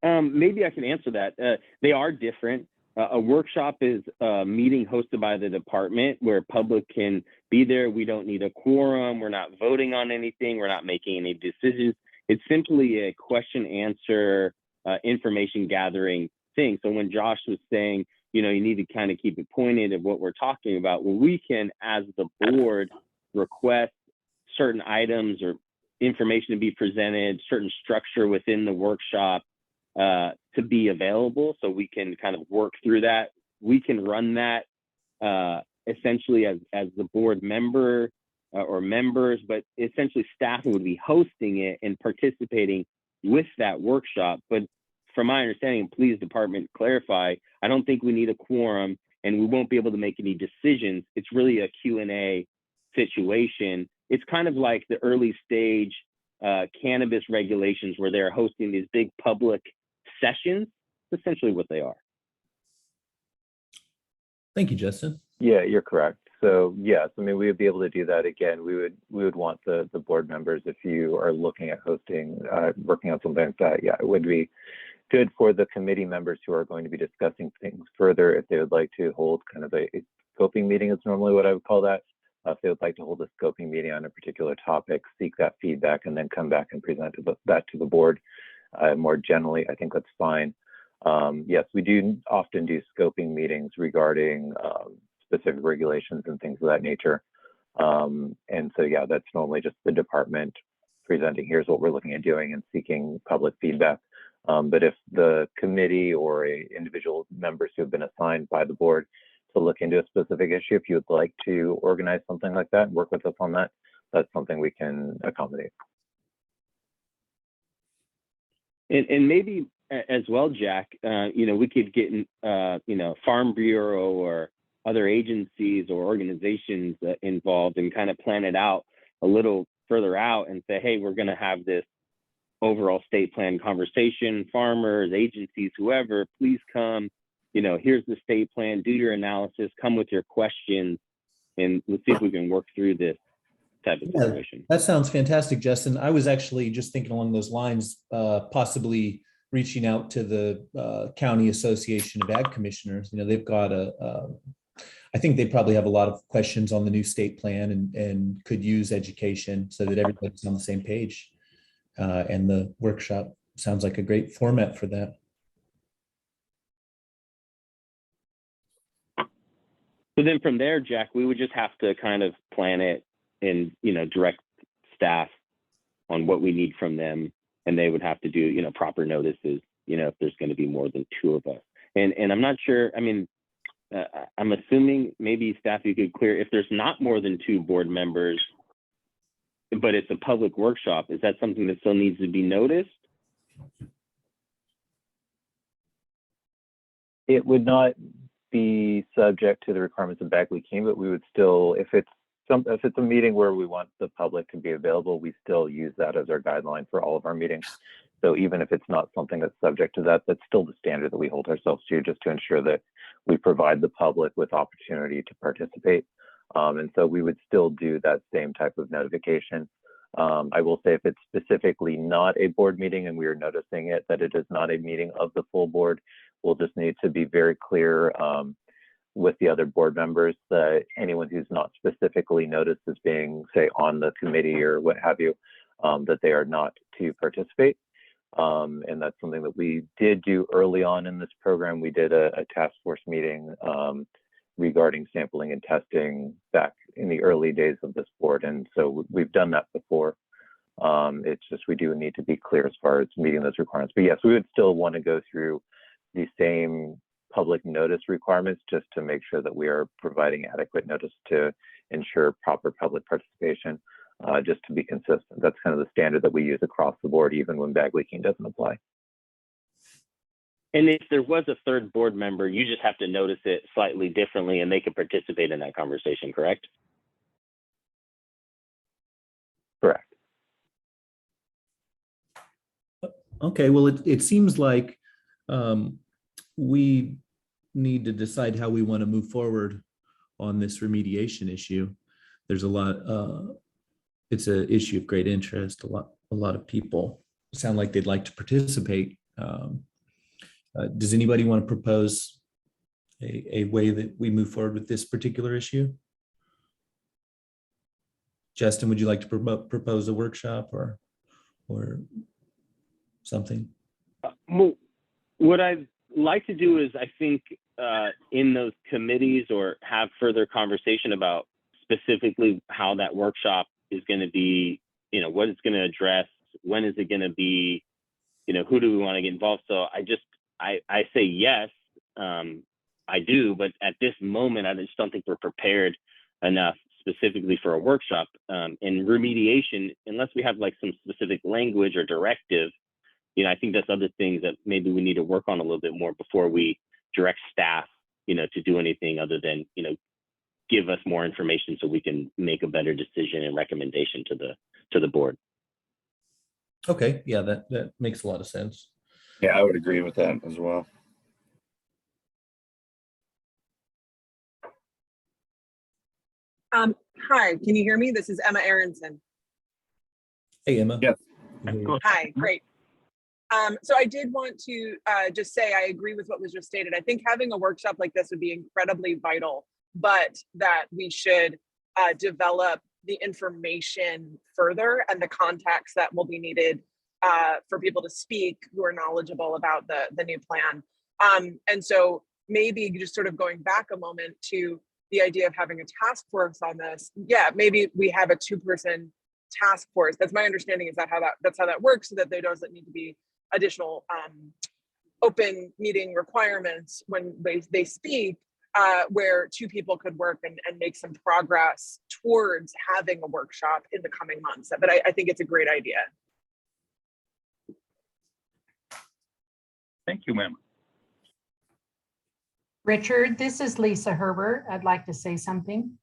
maybe I can answer that. They are different. A workshop is a meeting hosted by the department where public can be there. We don't need a quorum. We're not voting on anything. We're not making any decisions. It's simply a question answer, information gathering thing. So when Josh was saying, you need to kind of keep it pointed at what we're talking about, well, we can, as the board, request certain items or information to be presented, certain structure within the workshop to be available, so we can kind of work through that. We can run that essentially as the board member or members, but essentially staff would be hosting it and participating with that workshop. But from my understanding, please department clarify, I don't think we need a quorum and we won't be able to make any decisions. It's really a Q&A situation. It's kind of like the early stage cannabis regulations where they're hosting these big public sessions. That's essentially what they are. Thank you, Justin. Yeah, you're correct. So yes, we would be able to do that. Again, we would want the board members, if you are looking at hosting, working on something like that, yeah, it would be good for the committee members who are going to be discussing things further, if they would like to hold kind of a scoping meeting, is normally what I would call that. If they would like to hold a scoping meeting on a particular topic, seek that feedback, and then come back and present that to the board. More generally, I think that's fine. Yes, we do often do scoping meetings regarding specific regulations and things of that nature. And so, yeah, that's normally just the department presenting, here's what we're looking at doing, and seeking public feedback. But if the committee or individual members who have been assigned by the board to look into a specific issue, if you would like to organize something like that and work with us on that, that's something we can accommodate. And maybe as well, Jack, we could get, Farm Bureau or other agencies or organizations involved and kind of plan it out a little further out and say, hey, we're going to have this overall state plan conversation, farmers, agencies, whoever, please come, here's the state plan, do your analysis, come with your questions, and let's see if we can work through this type of situation. That sounds fantastic, Justin. I was actually just thinking along those lines, possibly reaching out to the County Association of Ag Commissioners. They've got I think they probably have a lot of questions on the new state plan and could use education so that everybody's on the same page. And the workshop sounds like a great format for that. So then from there, Jack, we would just have to kind of plan it and, direct staff on what we need from them. And they would have to do, proper notices, if there's going to be more than 2 of us. And I'm not sure, I'm assuming maybe staff, you could clear if there's not more than 2 board members, but it's a public workshop. Is that something that still needs to be noticed? It would not be subject to the requirements of Bagley Keene, but we would still, if it's a meeting where we want the public to be available, we still use that as our guideline for all of our meetings. So even if it's not something that's subject to that, that's still the standard that we hold ourselves to, just to ensure that we provide the public with opportunity to participate. And so we would still do that same type of notification. I will say if it's specifically not a board meeting and we are noticing it, that it is not a meeting of the full board, we'll just need to be very clear with the other board members that anyone who's not specifically noticed as being, say, on the committee or what have you, that they are not to participate. And that's something that we did do early on in this program. We did a task force meeting regarding sampling and testing back in the early days of this board. And so we've done that before. It's just we do need to be clear as far as meeting those requirements. But yes, we would still want to go through the same public notice requirements just to make sure that we are providing adequate notice to ensure proper public participation, just to be consistent. That's kind of the standard that we use across the board, even when Bagley Keene doesn't apply. And if there was a 3rd board member, you just have to notice it slightly differently and they could participate in that conversation, correct? Correct. Okay, well, it seems like we need to decide how we want to move forward on this remediation issue. There's a lot, it's an issue of great interest. A lot of people sound like they'd like to participate. Does anybody want to propose a way that we move forward with this particular issue? Justin, would you like to propose a workshop or something? Well, what I'd like to do is, I think, in those committees or have further conversation about specifically how that workshop is going to be, what it's going to address, when is it going to be, who do we want to get involved? So I say yes, I do, but at this moment, I just don't think we're prepared enough specifically for a workshop. In remediation, unless we have like some specific language or directive, I think that's other things that maybe we need to work on a little bit more before we direct staff, to do anything other than, give us more information so we can make a better decision and recommendation to the board. Okay, yeah, that makes a lot of sense. Yeah, I would agree with that as well. Hi, can you hear me? This is Emma Aronson. Hey, Emma. Yes. Hi, great. So I did want to just say I agree with what was just stated. I think having a workshop like this would be incredibly vital, but that we should develop the information further and the context that will be needed for people to speak who are knowledgeable about the new plan. And so maybe just sort of going back a moment to the idea of having a task force on this. Yeah, maybe we have a 2-person task force. That's my understanding. Is that's how that works, so that there doesn't need to be additional open meeting requirements when they speak, where 2 people could work and make some progress towards having a workshop in the coming months. But I think it's a great idea. Thank you, Emma. Richard, this is Lisa Herbert. I'd like to say something.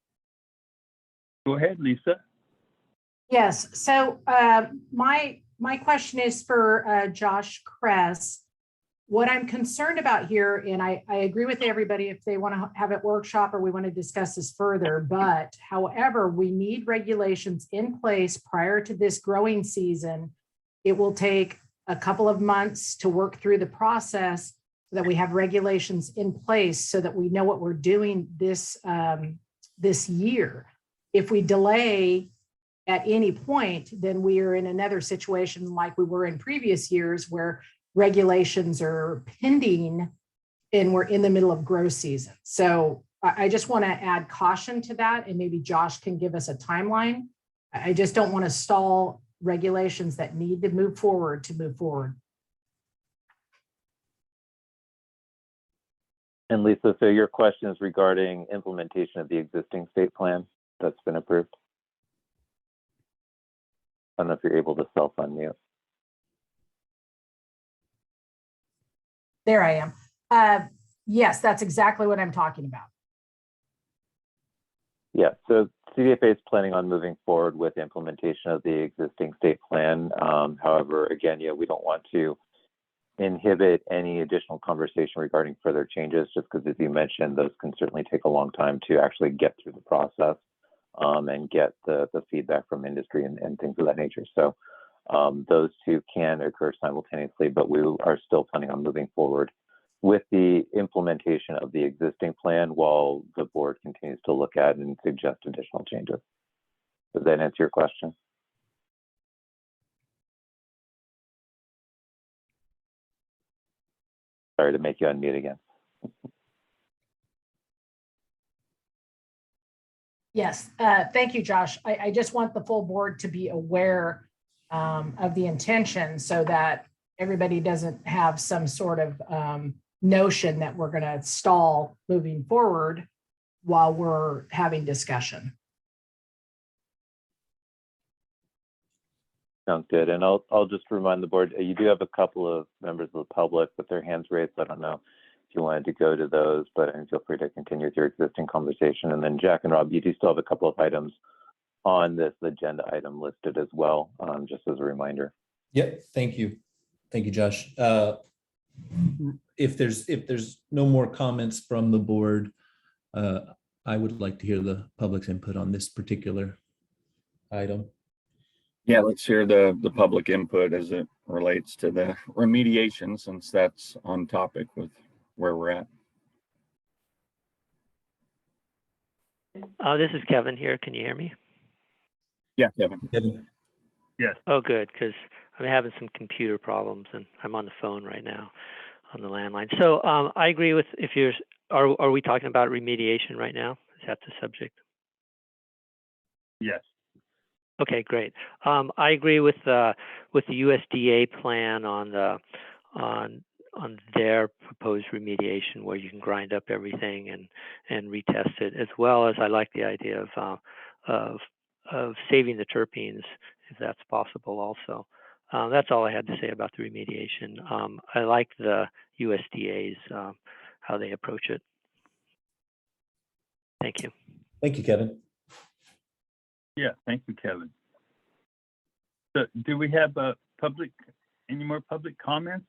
Go ahead, Lisa. Yes, so my question is for Josh Kress. What I'm concerned about here, and I agree with everybody if they want to have it workshop or we want to discuss this further, but however, we need regulations in place prior to this growing season. It will take a couple of months to work through the process so that we have regulations in place so that we know what we're doing this year. If we delay at any point, then we are in another situation like we were in previous years where regulations are pending and we're in the middle of grow season. So I just want to add caution to that, and maybe Josh can give us a timeline. I just don't want to stall regulations that need to move forward. And Lisa, so your question is regarding implementation of the existing state plan that's been approved? I don't know if you're able to self-unmute. There I am. Yes, that's exactly what I'm talking about. Yeah, so CDFA is planning on moving forward with implementation of the existing state plan. However, again, we don't want to inhibit any additional conversation regarding further changes, just because, as you mentioned, those can certainly take a long time to actually get through the process and get the feedback from industry and things of that nature. So those two can occur simultaneously, but we are still planning on moving forward with the implementation of the existing plan while the board continues to look at and suggest additional changes. Does that answer your question? Sorry to make you unmute again. Yes, thank you, Josh. I just want the full board to be aware of the intention so that everybody doesn't have some sort of notion that we're going to stall moving forward while we're having discussion. Sounds good. And I'll just remind the board, you do have a couple of members of the public with their hands raised. I don't know if you wanted to go to those, but feel free to continue with your existing conversation. And then Jack and Rob, you do still have a couple of items on this agenda item listed as well, just as a reminder. Yep, thank you. Thank you, Josh. If there's no more comments from the board, I would like to hear the public's input on this particular item. Yeah, let's hear the public input as it relates to the remediation, since that's on topic with where we're at. This is Kevin here. Can you hear me? Yeah, Kevin. Yes. Oh, good, because I'm having some computer problems and I'm on the phone right now on the landline. So I agree with, are we talking about remediation right now? Is that the subject? Yes. Okay, great. I agree with the USDA plan on their proposed remediation, where you can grind up everything and retest it, as well as I like the idea of saving the terpenes if that's possible also. That's all I had to say about the remediation. I like the USDA's how they approach it. Thank you. Thank you, Kevin. Yeah, thank you, Kevin. So do we have any more public comments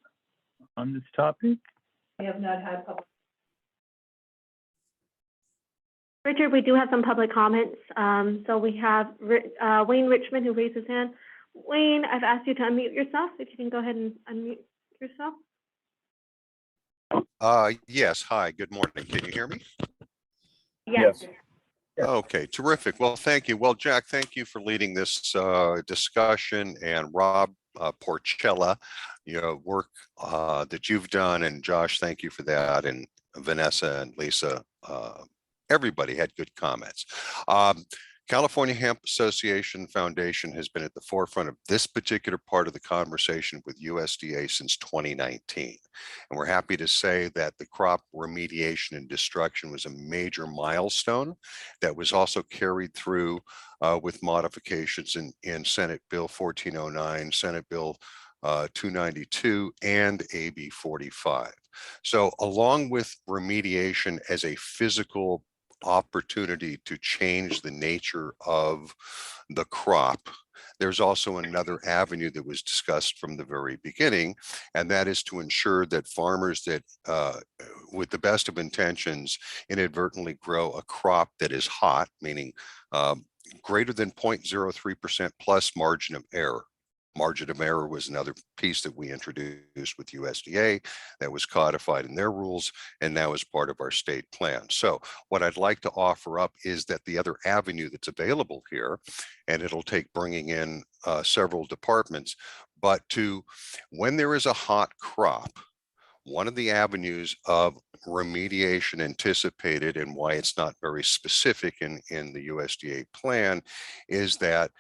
on this topic? I have not had public. Richard, we do have some public comments. So we have Wayne Richmond, who raised his hand. Wayne, I've asked you to unmute yourself. If you can go ahead and unmute yourself. Yes. Hi, good morning. Can you hear me? Yes. Okay, terrific. Well, thank you. Well, Jack, thank you for leading this discussion, and Rob Porchella, work that you've done, and Josh, thank you for that, and Vanessa and Lisa, everybody had good comments. California Hemp Association Foundation has been at the forefront of this particular part of the conversation with USDA since 2019. And we're happy to say that the crop remediation and destruction was a major milestone that was also carried through with modifications in Senate Bill 1409, Senate Bill 292 and AB 45. So along with remediation as a physical opportunity to change the nature of the crop, there's also another avenue that was discussed from the very beginning, and that is to ensure that farmers that, with the best of intentions, inadvertently grow a crop that is hot, meaning greater than 0.03% plus margin of error. Margin of error was another piece that we introduced with USDA that was codified in their rules and now is part of our state plan. So what I'd like to offer up is that the other avenue that's available here, and it'll take bringing in several departments, but when there is a hot crop, one of the avenues of remediation anticipated, and why it's not very specific in the USDA plan, is that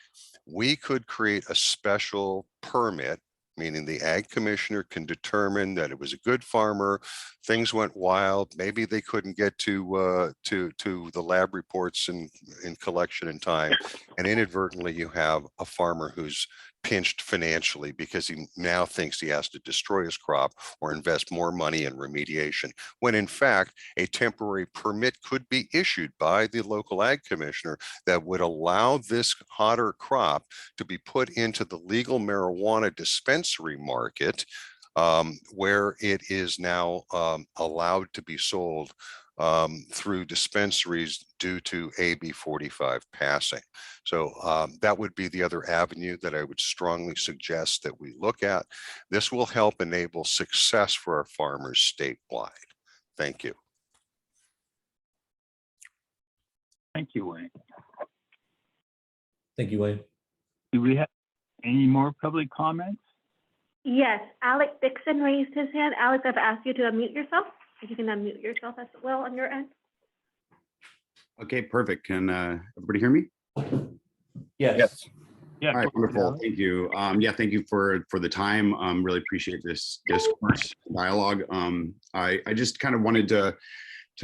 we could create a special permit, meaning the ag commissioner can determine that it was a good farmer, things went wild, maybe they couldn't get to the lab reports in collection in time, and inadvertently you have a farmer who's pinched financially because he now thinks he has to destroy his crop or invest more money in remediation, when in fact a temporary permit could be issued by the local ag commissioner that would allow this hotter crop to be put into the legal marijuana dispensary market, where it is now allowed to be sold through dispensaries due to AB 45 passing. So that would be the other avenue that I would strongly suggest that we look at. This will help enable success for our farmers statewide. Thank you. Thank you, Wayne. Thank you, Wayne. Do we have any more public comments? Yes, Alec Dixon raised his hand. Alex, I've asked you to unmute yourself. If you can unmute yourself as well on your end. Okay, perfect. Can everybody hear me? Yes. Yeah. All right, wonderful. Thank you. Yeah, thank you for the time. Really appreciate this discourse dialogue. I just kind of wanted to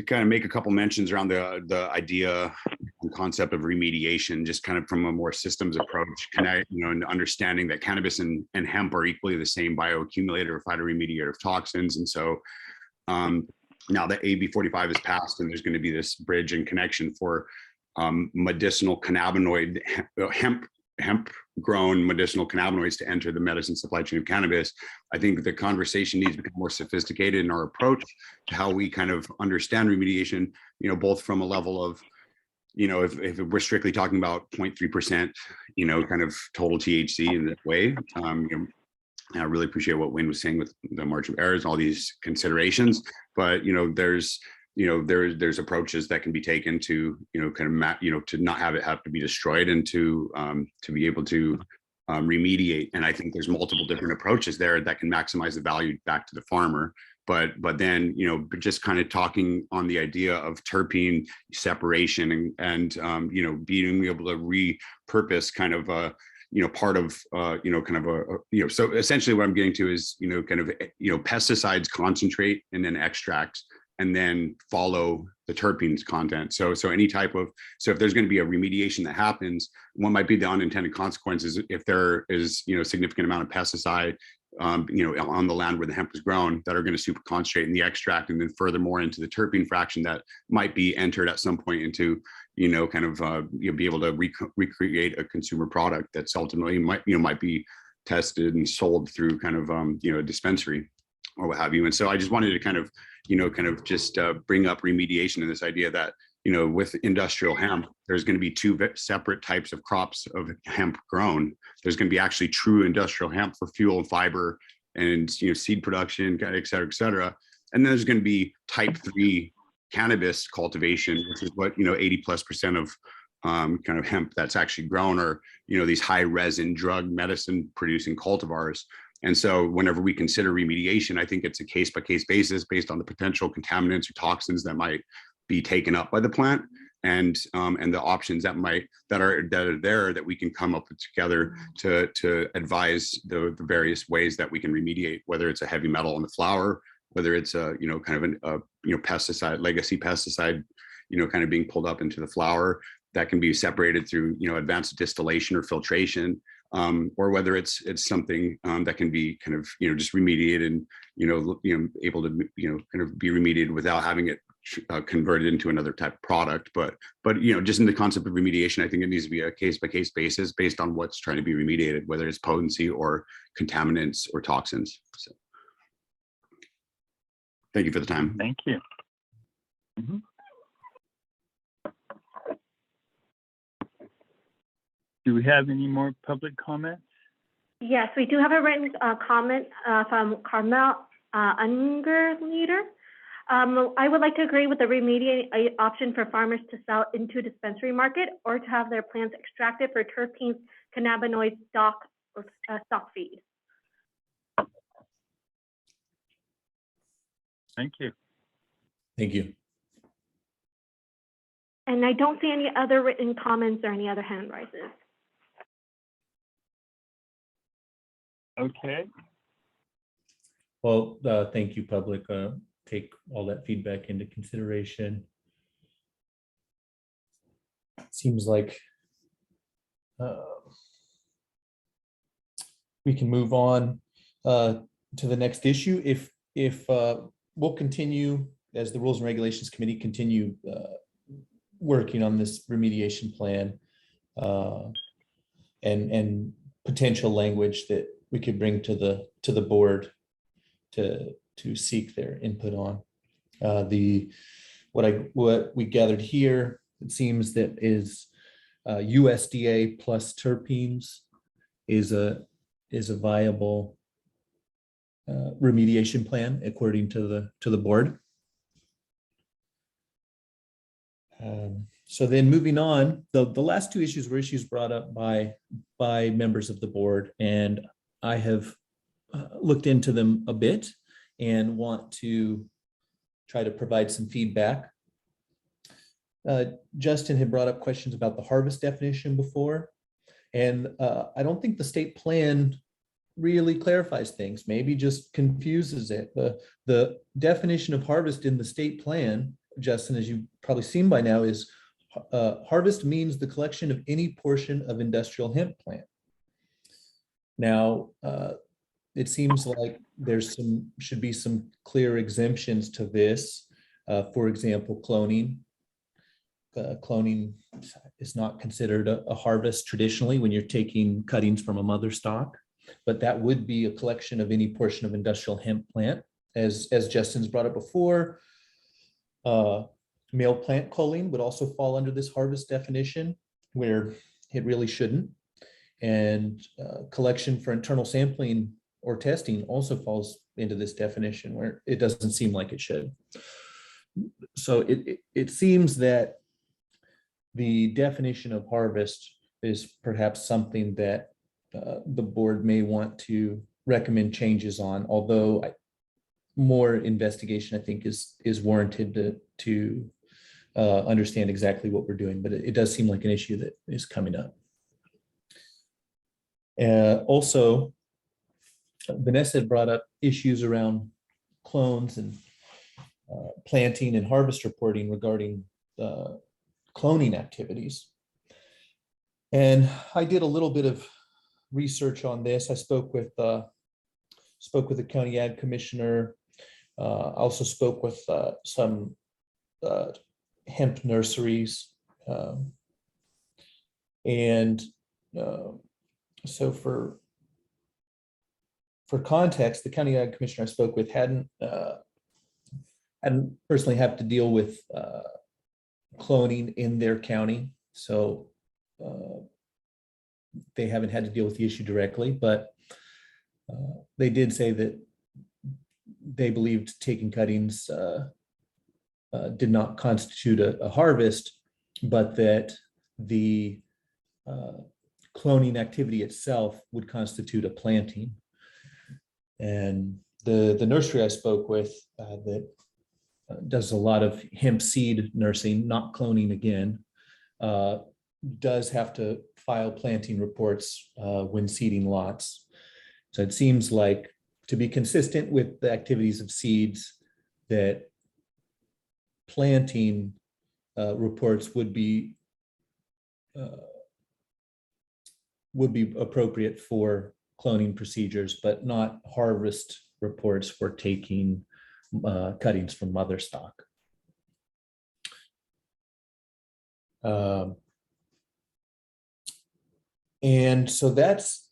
kind of make a couple mentions around the idea and concept of remediation, just kind of from a more systems approach, and understanding that cannabis and hemp are equally the same bioaccumulator or phytoremediator of toxins. And so now that AB 45 is passed and there's going to be this bridge and connection for medicinal cannabinoid, hemp grown medicinal cannabinoids to enter the medicine supply chain of cannabis, I think the conversation needs to become more sophisticated in our approach to how we kind of understand remediation, both from a level of, if we're strictly talking about 0.3%, kind of total THC in that way. I really appreciate what Wayne was saying with the margin of errors, all these considerations, but there's approaches that can be taken to to not have it have to be destroyed and to be able to remediate. And I think there's multiple different approaches there that can maximize the value back to the farmer. But then just kind of talking on the idea of terpene separation and being able to repurpose kind of part of so essentially what I'm getting to is pesticides concentrate and then extract and then follow the terpenes content. So any type of, so if there's going to be a remediation that happens, what might be the unintended consequences if there is significant amount of pesticide on the land where the hemp is grown that are going to super concentrate in the extract, and then furthermore into the terpene fraction that might be entered at some point into be able to recreate a consumer product that's ultimately might be tested and sold through kind of a dispensary or what have you. And so I just wanted to kind of just bring up remediation and this idea that with industrial hemp, there's going to be two separate types of crops of hemp grown. There's going to be actually true industrial hemp for fuel and fiber and seed production, et cetera, et cetera. And then there's going to be type 3 cannabis cultivation, which is what 80+% of kind of hemp that's actually grown are these high resin drug medicine producing cultivars. And so whenever we consider remediation, I think it's a case by case basis based on the potential contaminants or toxins that might be taken up by the plant and the options that are there that we can come up with together to advise the various ways that we can remediate, whether it's a heavy metal in the flower, whether it's a kind of a pesticide, legacy pesticide kind of being pulled up into the flower that can be separated through advanced distillation or filtration, or whether it's something that can be kind of, just remediated and, able to, kind of be remediated without having it converted into another type of product. But just in the concept of remediation, I think it needs to be a case by case basis based on what's trying to be remediated, whether it's potency or contaminants or toxins. So thank you for the time. Thank you. Do we have any more public comments? Yes, we do have a written comment from Carmel Ungerleader. I would like to agree with the remediate option for farmers to sell into dispensary market or to have their plants extracted for terpenes, cannabinoid stock or stock feed. Thank you. Thank you. And I don't see any other written comments or any other hand raises. Okay. Well, thank you, public. Take all that feedback into consideration. Seems like we can move on to the next issue. If we'll continue, as the Rules and Regulations Committee continue working on this remediation plan and potential language that we could bring to the board to seek their input on. What we gathered here, it seems that is USDA plus terpenes is a viable remediation plan according to the board. So then moving on, the last two issues were issues brought up by members of the board, and I have looked into them a bit and want to try to provide some feedback. Justin had brought up questions about the harvest definition before, and I don't think the state plan really clarifies things, maybe just confuses it. The definition of harvest in the state plan, Justin, as you've probably seen by now, is harvest means the collection of any portion of industrial hemp plant. Now, it seems like should be some clear exemptions to this. For example, cloning. Cloning is not considered a harvest traditionally when you're taking cuttings from a mother stock, but that would be a collection of any portion of industrial hemp plant. As Justin's brought up before, male plant culling would also fall under this harvest definition, where it really shouldn't. And collection for internal sampling or testing also falls into this definition, where it doesn't seem like it should. So it seems that the definition of harvest is perhaps something that the board may want to recommend changes on, although more investigation I think is warranted to understand exactly what we're doing, but it does seem like an issue that is coming up. Also, Vanessa had brought up issues around clones and planting and harvest reporting regarding cloning activities. And I did a little bit of research on this. I spoke with the county ag commissioner. I also spoke with some hemp nurseries. So for context, the county ag commissioner I spoke with hadn't personally had to deal with cloning in their county. So they haven't had to deal with the issue directly, but they did say that they believed taking cuttings did not constitute a harvest, but that the cloning activity itself would constitute a planting. And the nursery I spoke with that does a lot of hemp seed nursing, not cloning again, does have to file planting reports when seeding lots. So it seems like, to be consistent with the activities of seeds, that planting reports would be would be appropriate for cloning procedures, but not harvest reports for taking cuttings from mother stock. And so that's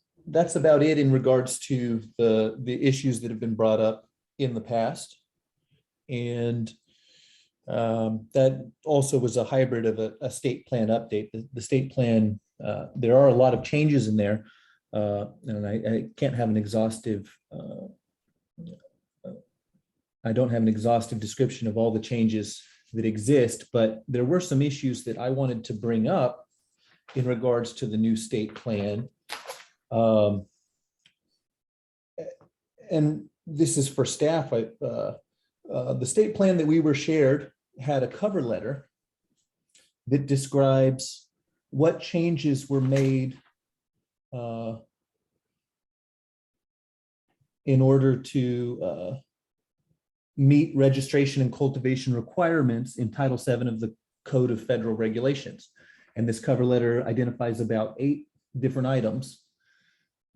about it in regards to the issues that have been brought up in the past. And that also was a hybrid of a state plan update. The state plan, there are a lot of changes in there, and I can't have an exhaustive, I don't have an exhaustive description of all the changes that exist, but there were some issues that I wanted to bring up in regards to the new state plan. And this is for staff. The state plan that we were shared had a cover letter that describes what changes were made in order to meet registration and cultivation requirements in Title VII of the Code of Federal Regulations. And this cover letter identifies about 8 different items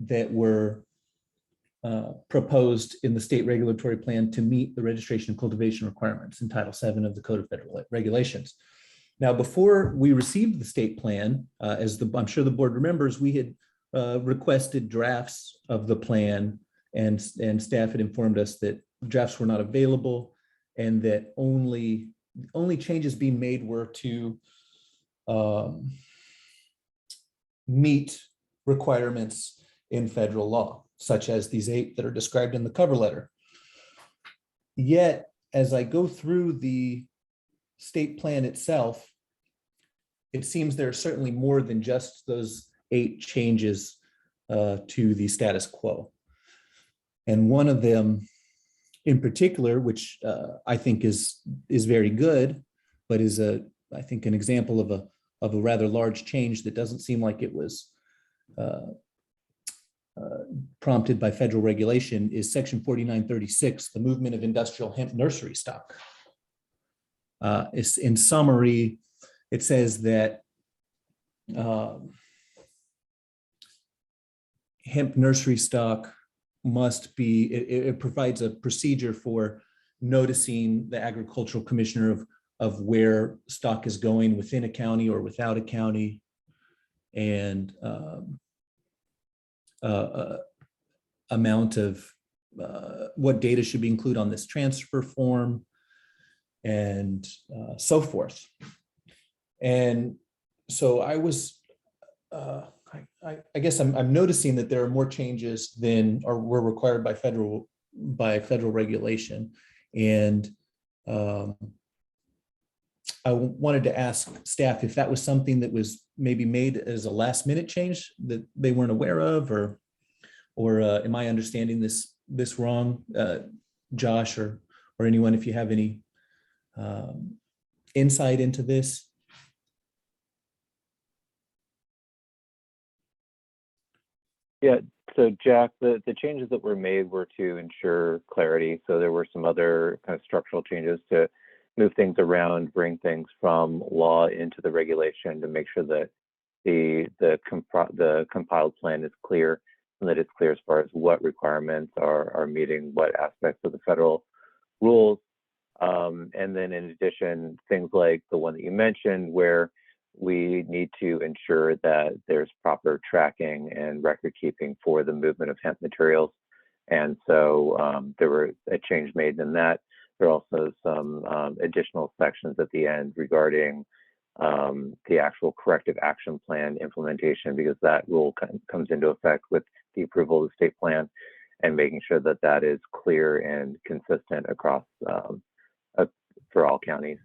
that were proposed in the state regulatory plan to meet the registration and cultivation requirements in Title VII of the Code of Federal Regulations. Now, before we received the state plan, I'm sure the board remembers, we had requested drafts of the plan, and staff had informed us that drafts were not available, and that only changes being made were to meet requirements in federal law, such as these 8 that are described in the cover letter. Yet, as I go through the state plan itself, it seems there are certainly more than just those 8 changes to the status quo. And one of them in particular, which I think is very good, but is I think an example of a rather large change that doesn't seem like it was prompted by federal regulation, is Section 4936, the movement of industrial hemp nursery stock. In summary, it says that hemp nursery stock must be, it provides a procedure for noticing the agricultural commissioner of where stock is going within a county or without a county, and amount of what data should be included on this transfer form, and so forth. And so I was, I guess I'm noticing that there are more changes than were required by federal regulation. And I wanted to ask staff if that was something that was maybe made as a last minute change that they weren't aware of, or am I understanding this wrong? Josh or anyone, if you have any insight into this. Yeah, so Jack, the changes that were made were to ensure clarity. So there were some other kind of structural changes to move things around, bring things from law into the regulation to make sure that the compiled plan is clear, and that it's clear as far as what requirements are meeting what aspects of the federal rules. And then in addition, things like the one that you mentioned, where we need to ensure that there's proper tracking and record keeping for the movement of hemp materials. And so there were a change made in that. There are also some additional sections at the end regarding the actual corrective action plan implementation, because that rule comes into effect with the approval of the state plan, and making sure that that is clear and consistent across for all counties.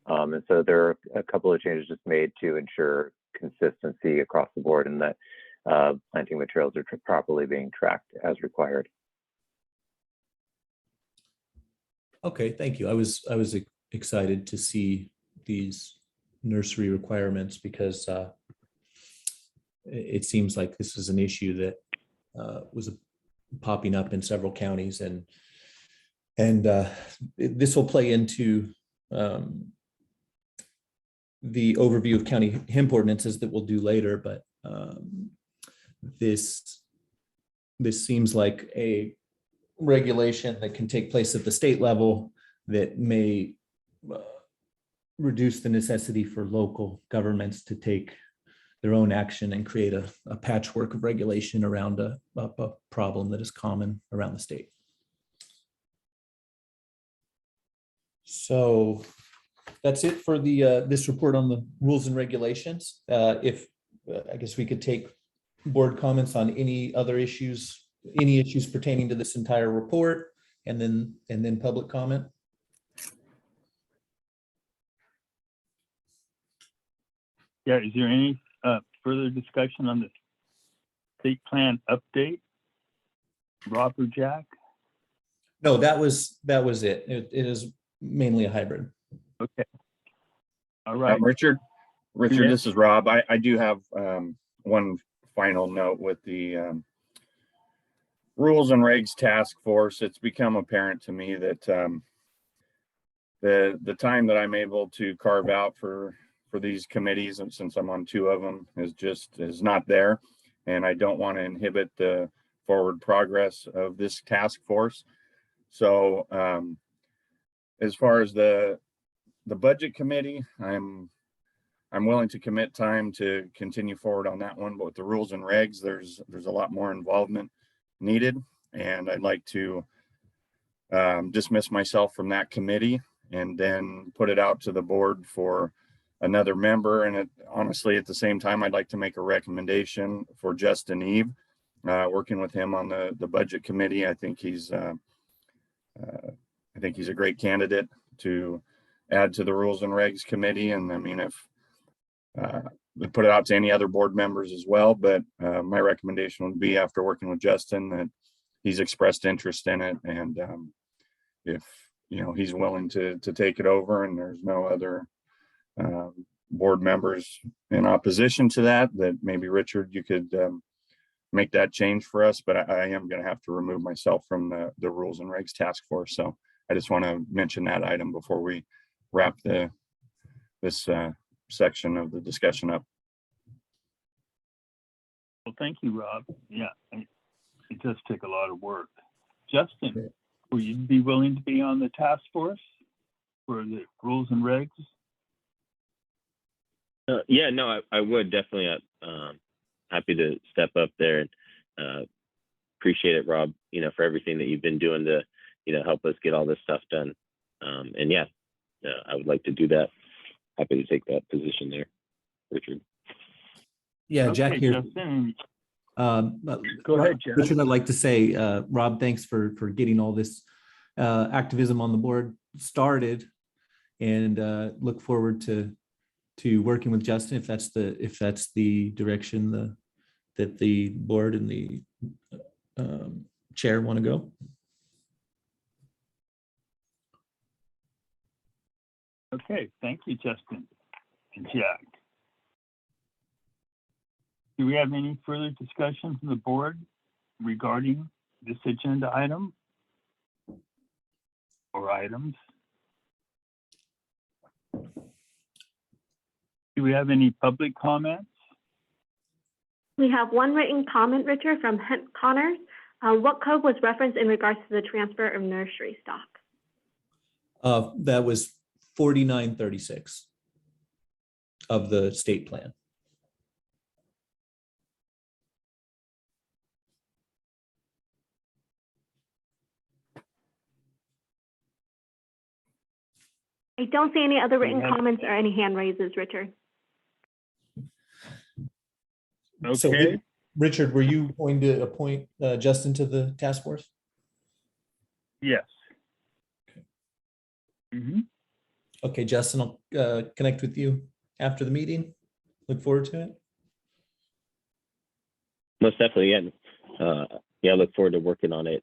And so there are a couple of changes just made to ensure consistency across the board, and that planting materials are properly being tracked as required. Okay, thank you. I was excited to see these nursery requirements, because it seems like this is an issue that was popping up in several counties, and this will play into the overview of county hemp ordinances that we'll do later. But this seems like a regulation that can take place at the state level that may reduce the necessity for local governments to take their own action and create a patchwork of regulation around a problem that is common around the state. So that's it for the this report on the rules and regulations. If I guess we could take board comments on any other issues, any issues pertaining to this entire report, and then public comment. Yeah, is there any further discussion on the state plan update? Rob or Jack? No, that was it. It is mainly a hybrid. Okay. All right. Richard, Yes. this is Rob. I do have one final note with the Rules and Regs Task Force. It's become apparent to me that the time that I'm able to carve out for these committees, and since I'm on two of them, is not there, and I don't want to inhibit the forward progress of this task force. So as far as the budget committee, I'm willing to commit time to continue forward on that one, but with the rules and regs, there's a lot more involvement needed, and I'd like to dismiss myself from that committee and then put it out to the board for another member. And honestly, at the same time, I'd like to make a recommendation for Justin Eve, working with him on the budget committee. I think he's a great candidate to add to the Rules and Regs Committee. And I mean, if we put it out to any other board members as well, but my recommendation would be, after working with Justin, that he's expressed interest in it. And if, he's willing to take it over and there's no other board members in opposition to that maybe Richard, you could make that change for us. But I am going to have to remove myself from the Rules and Regs Task Force. So I just want to mention that item before we wrap this section of the discussion up. Well, thank you, Rob. Yeah, it does take a lot of work. Justin, will you be willing to be on the task force for the rules and regs? Yeah, no, I would definitely. Happy to step up there, and appreciate it, Rob. For everything that you've been doing to, help us get all this stuff done. And yeah, I would like to do that. Happy to take that position there, Richard. Yeah, Okay, Jack here. Justin. Go ahead, Jack. Richard, I'd like to say, Rob, thanks for getting all this activism on the board started, and look forward to working with Justin if that's the direction that the board and the chair want to go. Okay, thank you, Justin and Jack. Do we have any further discussion from the board regarding this agenda item or items? Do we have any public comments? We have one written comment, Richard, from Hemp Connors. What code was referenced in regards to the transfer of nursery stock? That was 4936 of the state plan. I don't see any other written comments or any hand raises, Richard. Okay. So, Richard, were you going to appoint Justin to the task force? Yes. Mm-hmm. Okay, Justin, I'll connect with you after the meeting. Look forward to it. Most definitely, yeah. I look forward to working on it.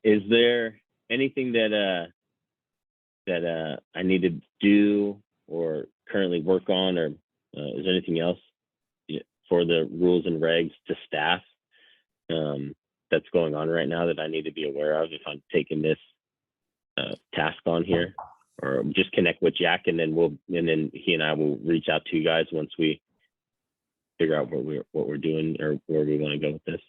Is there anything that I need to do or currently work on, or is there anything else for the rules and regs to staff that's going on right now that I need to be aware of if I'm taking this task on here? Or just connect with Jack, and then he and I will reach out to you guys once we figure out what we're doing or where we want to go with this.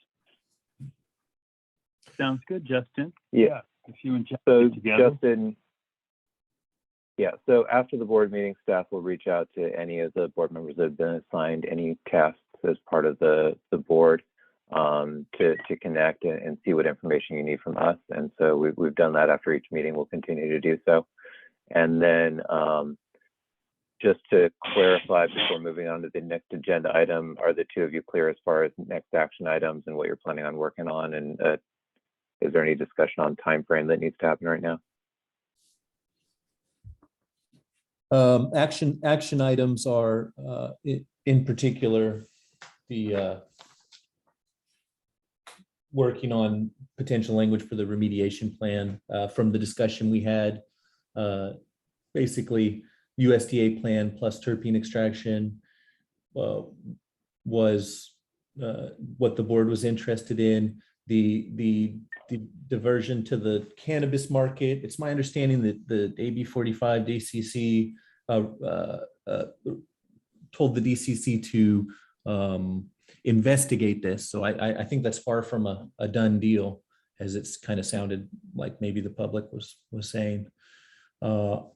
Sounds good, Justin. Yeah. If you and Jack So get together. Justin, yeah, so after the board meeting, staff will reach out to any of the board members that have been assigned any tasks as part of the board to connect and see what information you need from us. And so we've done that after each meeting. We'll continue to do so. And then just to clarify before moving on to the next agenda item, are the two of you clear as far as next action items and what you're planning on working on? And is there any discussion on time frame that needs to happen right now? Action items are in particular the working on potential language for the remediation plan. From the discussion we had, basically USDA plan plus terpene extraction was what the board was interested in. The diversion to the cannabis market. It's my understanding that the AB 45 DCC told the DCC to investigate this. So I think that's far from a done deal, as it's kind of sounded like maybe the public was saying. So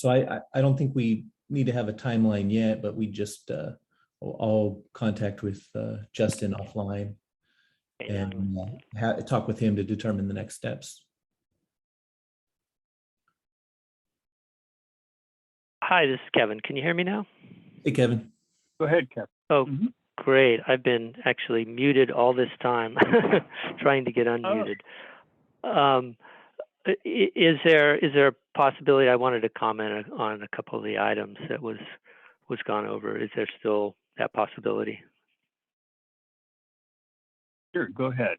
I don't think we need to have a timeline yet, but we just I'll contact with Justin offline and talk with him to determine the next steps. Hi, this is Kevin. Can you hear me now? Hey, Kevin. Go ahead, Kevin. Oh, great. I've been actually muted all this time, trying to get unmuted. Is there a possibility? I wanted to comment on a couple of the items that was gone over. Is there still that possibility? Sure, go ahead.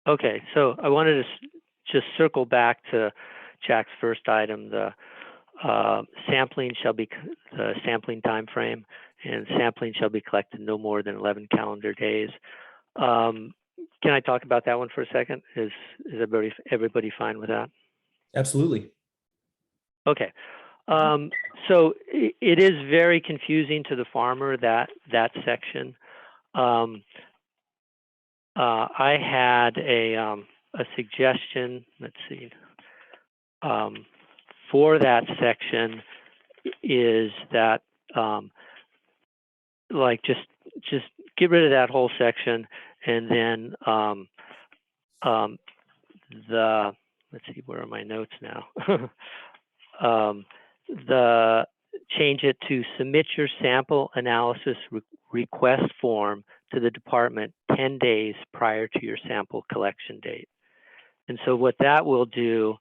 Okay, so I wanted to just circle back to Jack's first item. The sampling shall be the sampling time frame, and sampling shall be collected no more than 11 calendar days. Can I talk about that one for a second? Is everybody fine with that? Absolutely. Okay. So it is very confusing to the farmer, that section. I had a suggestion. Let's see. For that section is that like just get rid of that whole section, and then let's see, where are my notes now? The change it to submit your sample analysis request form to the department 10 days prior to your sample collection date. And so what that will do,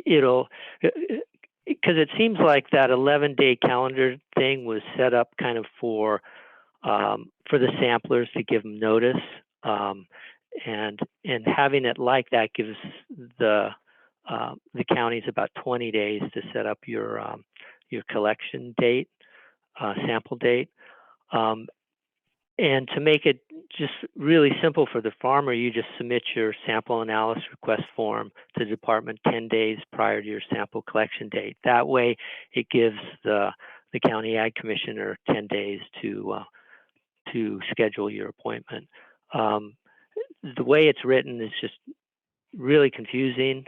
it'll, because it seems like that 11-day calendar thing was set up kind of for the samplers to give them notice, and having it like that gives the counties about 20 days to set up your collection date, sample date. And to make it just really simple for the farmer, you just submit your sample analysis request form to the department 10 days prior to your sample collection date. That way it gives the county ag commissioner 10 days to schedule your appointment. The way it's written is just really confusing.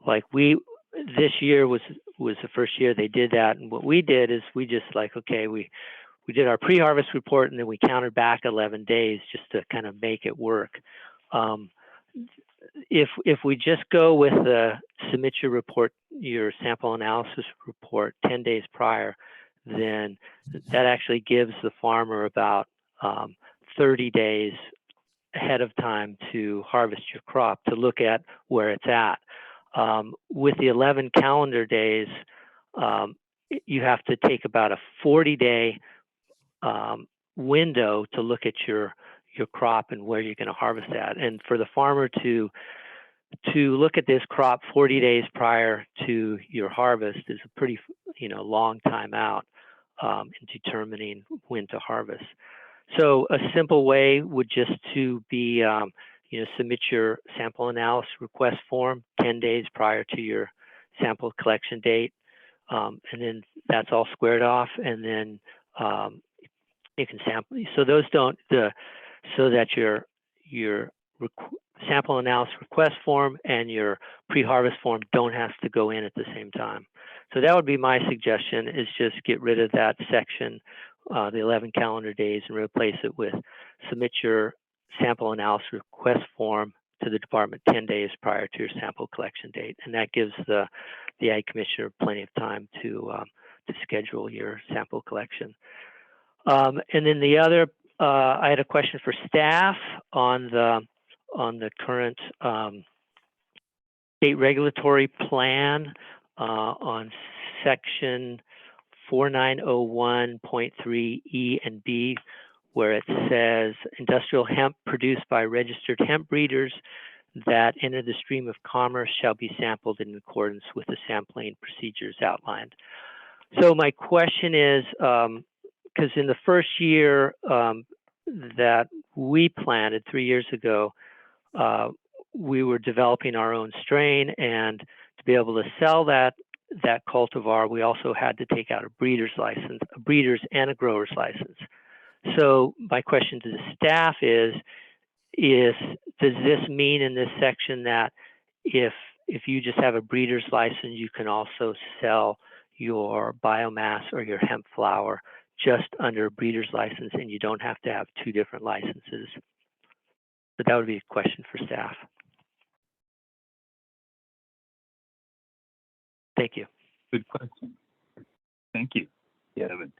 Like this year was the first year they did that, and what we did is we just like, okay, we did our pre-harvest report, and then we counted back 11 days just to kind of make it work. If we just go with the submit your report, your sample analysis report 10 days prior, then that actually gives the farmer about 30 days ahead of time to harvest your crop, to look at where it's at. With the 11 calendar days, you have to take about a 40-day window to look at your crop and where you're going to harvest at. And for the farmer to look at this crop 40 days prior to your harvest is a pretty long time out in determining when to harvest. So a simple way would just to be submit your sample analysis request form 10 days prior to your sample collection date. and then that's all squared off, and then you can sample. So those don't so that your sample analysis request form and your pre-harvest form don't have to go in at the same time. So that would be my suggestion, is just get rid of that section, the 11 calendar days, and replace it with submit your sample analysis request form to the department 10 days prior to your sample collection date. And that gives the Ag Commissioner plenty of time to schedule your sample collection. And then the other, I had a question for staff on the current state regulatory plan on section 4901.3 E and B, where it says industrial hemp produced by registered hemp breeders that enter the stream of commerce shall be sampled in accordance with the sampling procedures outlined. So my question is, because in the first year that we planted 3 years ago, we were developing our own strain, and to be able to sell that cultivar, we also had to take out a breeder's license, a breeder's and a grower's license. So my question to the staff is does this mean in this section that if you just have a breeder's license, you can also sell your biomass or your hemp flower just under a breeder's license, and you don't have to have two different licenses? But that would be a question for staff. Thank you. Good question. Thank you. Yeah, Kevin.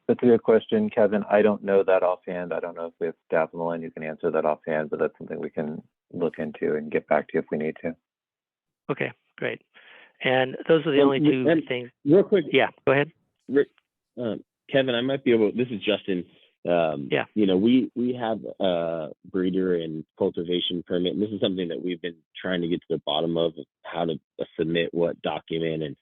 that's a good question, Kevin. I don't know that offhand. I don't know if we have staff on the line who can answer that offhand, but that's something we can look into and get back to you if we need to. Okay, great. And those are the only two things. Real quick. Yeah, go ahead. Kevin, I might be able, this is Justin. Yeah. You know, we have a breeder and cultivation permit, and this is something that we've been trying to get to the bottom of how to submit what document and,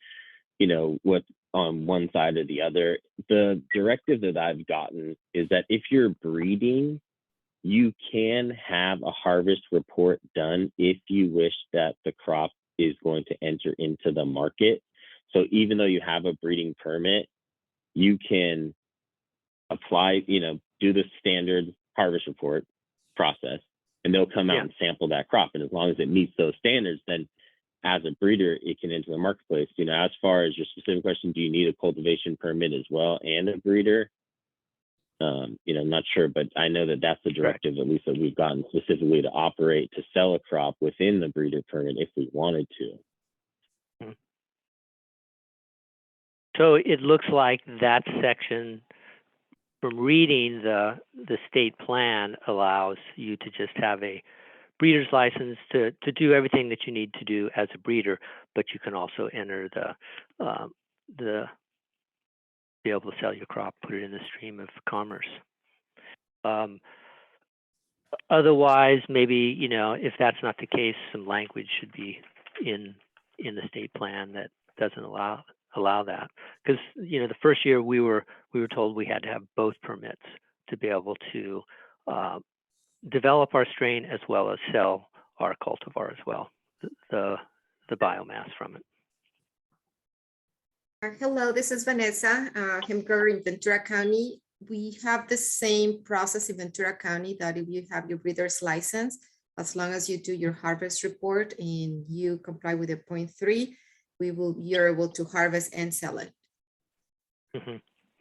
you know, what on one side or the other. The directive that I've gotten is that if you're breeding, you can have a harvest report done if you wish that the crop is going to enter into the market. So even though you have a breeding permit, you can apply, you know, do the standard harvest report process, and they'll come out and sample that crop. And as long as it meets those standards, then as a breeder, it can enter the marketplace. You know, as far as your specific question, do you need a cultivation permit as well and a breeder? You know, I'm not sure, but I know that that's the directive, at least that we've gotten, specifically to operate, to sell a crop within the breeder permit if we wanted to. So it looks like that section, from reading the state plan, allows you to just have a breeder's license to do everything that you need to do as a breeder, but you can also enter be able to sell your crop, put it in the stream of commerce. Otherwise, maybe, you know, if that's not the case, some language should be in the state plan that doesn't allow that. Because, you know, the first year we were told we had to have both permits to be able to develop our strain as well as sell our cultivar as well, the biomass from it. Hello, this is Vanessa, hemp grower in Ventura County. We have the same process in Ventura County that if you have your breeder's license, as long as you do your harvest report and you comply with the point 3, you're able to harvest and sell it.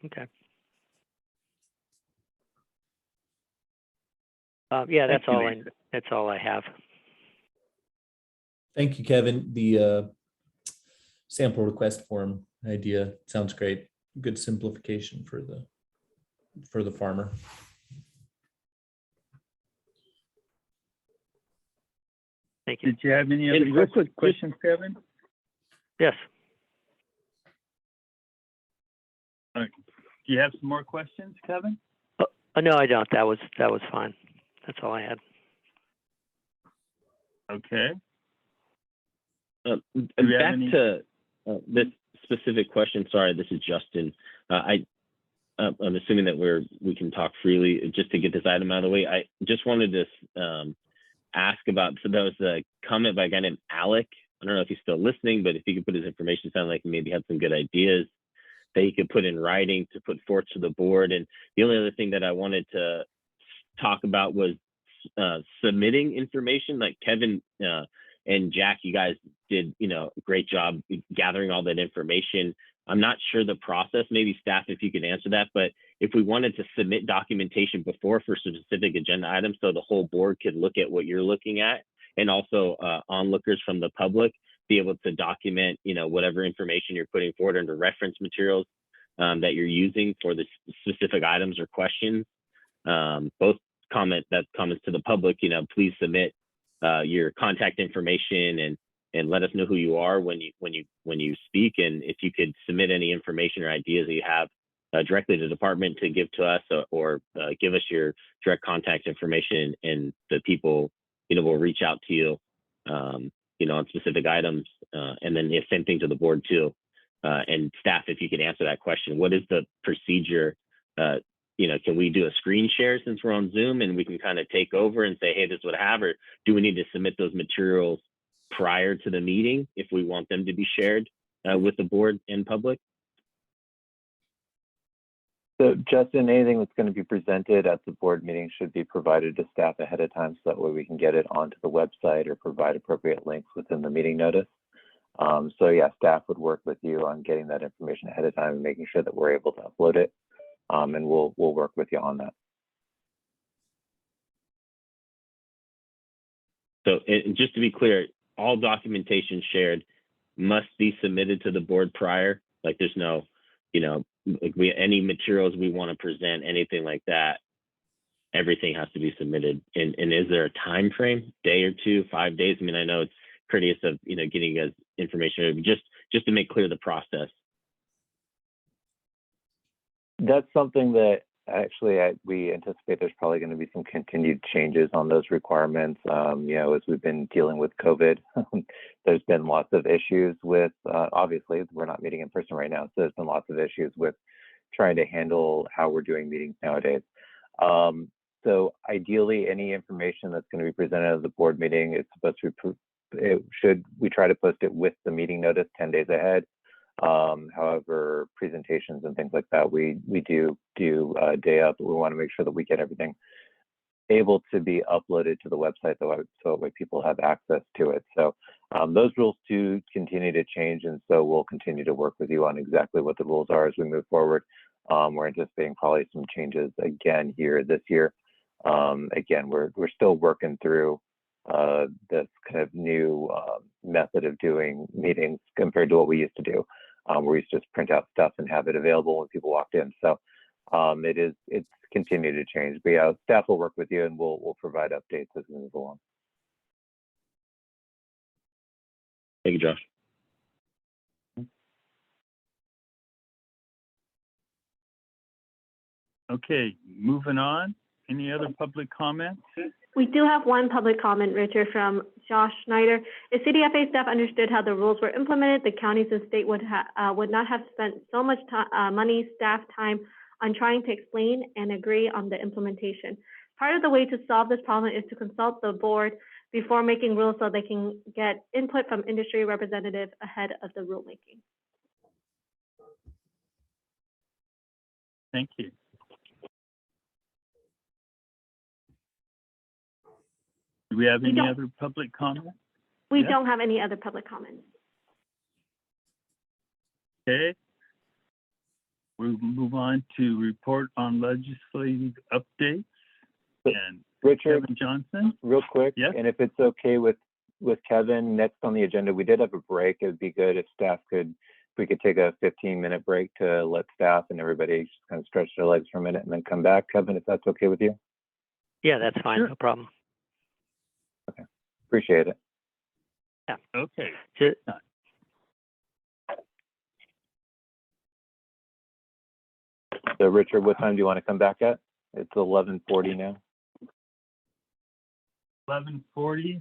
Okay. Yeah, that's all I have. Thank you, Kevin. The sample request form idea sounds great. Good simplification for the farmer. Thank you. Did you have any other questions, Kevin? Yes. All right. Do you have some more questions, Kevin? No, I don't. That was fine. That's all I had. Okay. Back to this specific question. Sorry, this is Justin. I'm assuming that we can talk freely just to get this item out of the way. I just wanted to ask about, so there was a comment by a guy named Alec I don't know if he's still listening, but if he could put his information, sound like he maybe had some good ideas that he could put in writing to put forth to the board. And the only other thing that I wanted to talk about was submitting information. Like Kevin and Jack, you guys did, a great job gathering all that information. I'm not sure the process, maybe staff, if you could answer that, but if we wanted to submit documentation before for specific agenda items, so the whole board could look at what you're looking at, and also onlookers from the public be able to document, whatever information you're putting forward under reference materials that you're using for the specific items or questions. Both comments to the public, please submit your contact information and let us know who you are when you speak. And if you could submit any information or ideas that you have directly to the department to give to us, or give us your direct contact information, and the people, will reach out to you, on specific items. And then the same thing to the board too. And staff, if you could answer that question, what is the procedure? Can we do a screen share since we're on Zoom and we can kind of take over and say, hey, this is what I have, or do we need to submit those materials prior to the meeting if we want them to be shared with the board and public? So Justin, anything that's going to be presented at the board meeting should be provided to staff ahead of time, so that way we can get it onto the website or provide appropriate links within the meeting notice. So yeah, staff would work with you on getting that information ahead of time and making sure that we're able to upload it. And we'll work with you on that. So just to be clear, all documentation shared must be submitted to the board prior. Like there's no, any materials we want to present, anything like that, everything has to be submitted. And is there a time frame, day or two, 5 days? I mean, I know it's courteous of, getting you guys information, just to make clear the process. That's something that actually we anticipate there's probably going to be some continued changes on those requirements. As we've been dealing with COVID, there's been lots of issues with, obviously, we're not meeting in person right now, so there's been lots of issues with trying to handle how we're doing meetings nowadays. So ideally, any information that's going to be presented at the board meeting is supposed to we try to post it with the meeting notice 10 days ahead. However, presentations and things like that, we do day up. We want to make sure that we get everything able to be uploaded to the website so that way people have access to it. So those rules do continue to change, and so we'll continue to work with you on exactly what the rules are as we move forward. We're anticipating probably some changes again here this year. Again, we're still working through this kind of new method of doing meetings compared to what we used to do. We used to just print out stuff and have it available when people walked in. So it's continued to change. But yeah, staff will work with you, and we'll provide updates as we move along. Thank you, Josh. Okay, moving on. Any other public comments? We do have one public comment, Richard, from Josh Schneider. If CDFA staff understood how the rules were implemented, the counties and state would not have spent so much money, staff time on trying to explain and agree on the implementation. Part of the way to solve this problem is to consult the board before making rules so they can get input from industry representatives ahead of the rulemaking. Thank you. Do we have any other public comment? We don't have any other public comments. Okay. We'll move on to report on legislative updates. And Richard, Kevin Johnson, real quick, yes? And if it's okay with Kevin, next on the agenda, we did have a break. It would be good if we could take a 15-minute break to let staff and everybody just kind of stretch their legs for a minute and then come back. Kevin, if that's okay with you? Yeah, that's fine. Sure. No problem. Okay, appreciate it. Yeah. Okay. So Richard, what time do you want to come back at? It's 11:40 now. 11:40,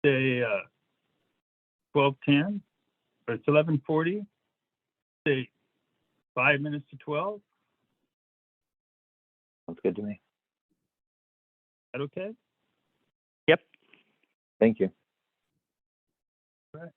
say 12:10, but it's 11:40, say 5 minutes to 12. Sounds good to me. Is that okay? Yep. Thank you. Right.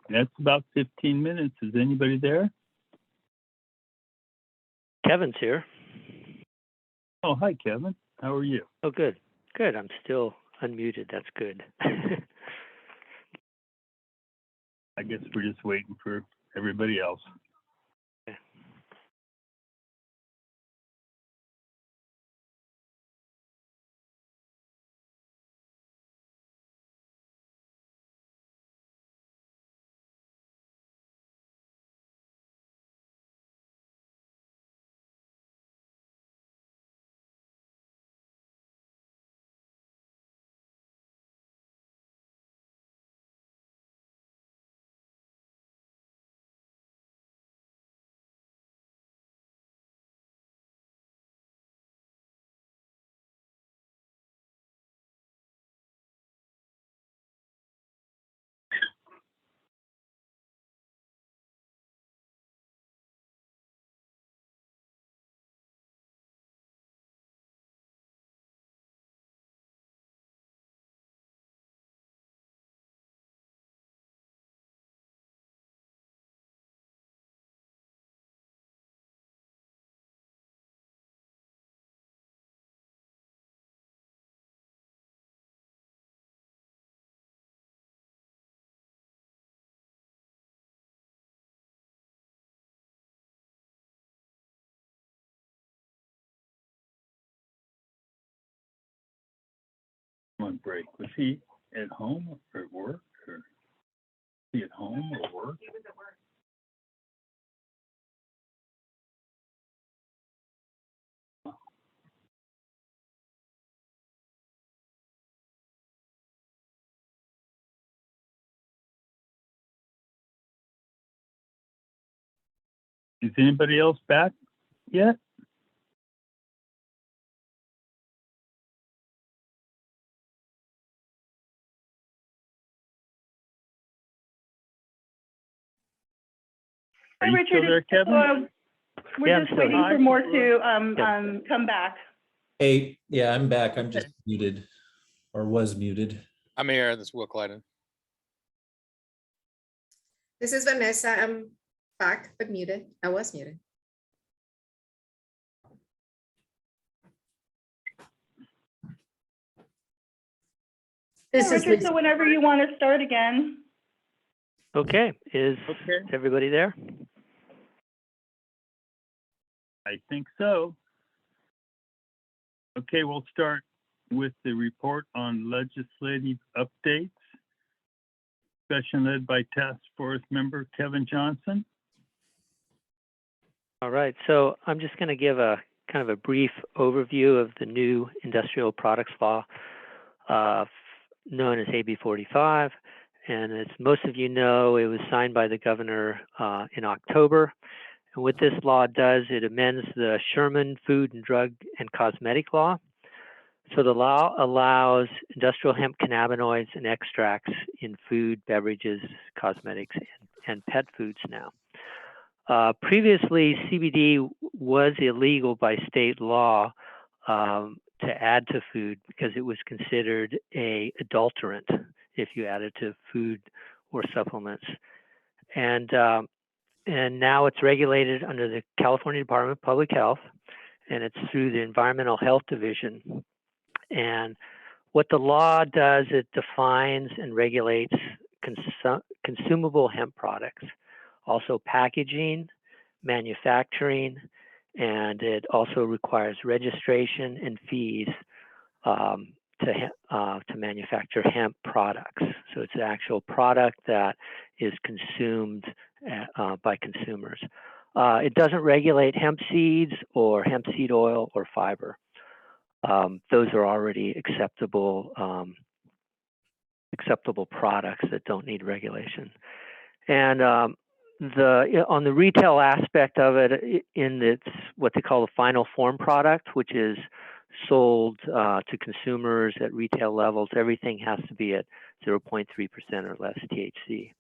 That's about 15 minutes. Is anybody there? Kevin's here. Oh, hi, Kevin. How are you? Oh, good. Good. I'm still unmuted. That's good. I guess we're just waiting for everybody else. On break. Was he at home or at work? Or was he at home or work? He was at work. Is anybody else back yet? Are Hi, you Richard. still there, Kevin? We're Yeah, I'm just still waiting here. for more to come back. Hey, yeah, I'm back. I'm just muted or was muted. I'm here. This is Will Clyden. This is Vanessa. I'm back, but muted. I was muted. This is Richard, Lisa. so whenever you want to start again. Okay. Is everybody there? I think so. Okay, we'll start with the report on legislative updates. Discussion led by Task Force Member Kevin Johnson. All right. So I'm just going to give a kind of a brief overview of the new industrial products law known as AB 45. And as most of you know, it was signed by the governor in October. And what this law does, it amends the Sherman Food and Drug and Cosmetic Law. So the law allows industrial hemp cannabinoids and extracts in food, beverages, cosmetics, and pet foods now. Previously, CBD was illegal by state law to add to food because it was considered an adulterant if you add it to food or supplements. And now it's regulated under the California Department of Public Health, and it's through the Environmental Health Division. And what the law does, it defines and regulates consumable hemp products, also packaging, manufacturing, and it also requires registration and fees to manufacture hemp products. So it's an actual product that is consumed by consumers. It doesn't regulate hemp seeds or hemp seed oil or fiber. Those are already acceptable products that don't need regulation. And on the retail aspect of it, in its what they call the final form product, which is sold to consumers at retail levels, everything has to be at 0.3% or less THC.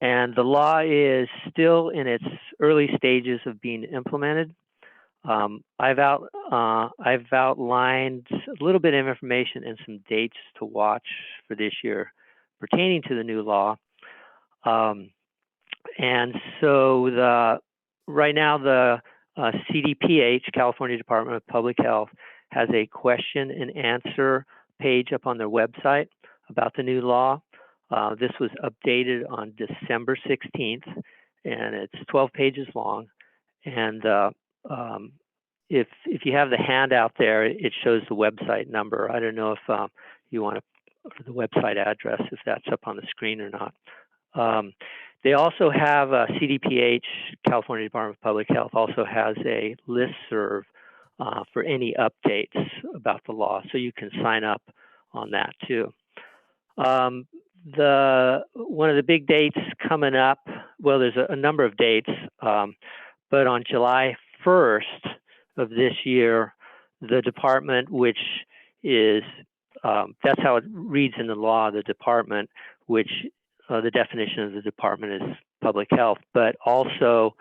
And the law is still in its early stages of being implemented. I've outlined a little bit of information and some dates to watch for this year pertaining to the new law. And so right now the CDPH, California Department of Public Health, has a question and answer page up on their website about the new law. This was updated on December 16th, and it's 12 pages long. And if you have the handout there, it shows the website number. I don't know if you want to, the website address, if that's up on the screen or not. They also have CDPH, California Department of Public Health, also has a listserv for any updates about the law, so you can sign up on that too. One of the big dates coming up, well, there's a number of dates, but on July 1st of this year, the department, which is, that's how it reads in the law, the department, which the definition of the department is public health, but also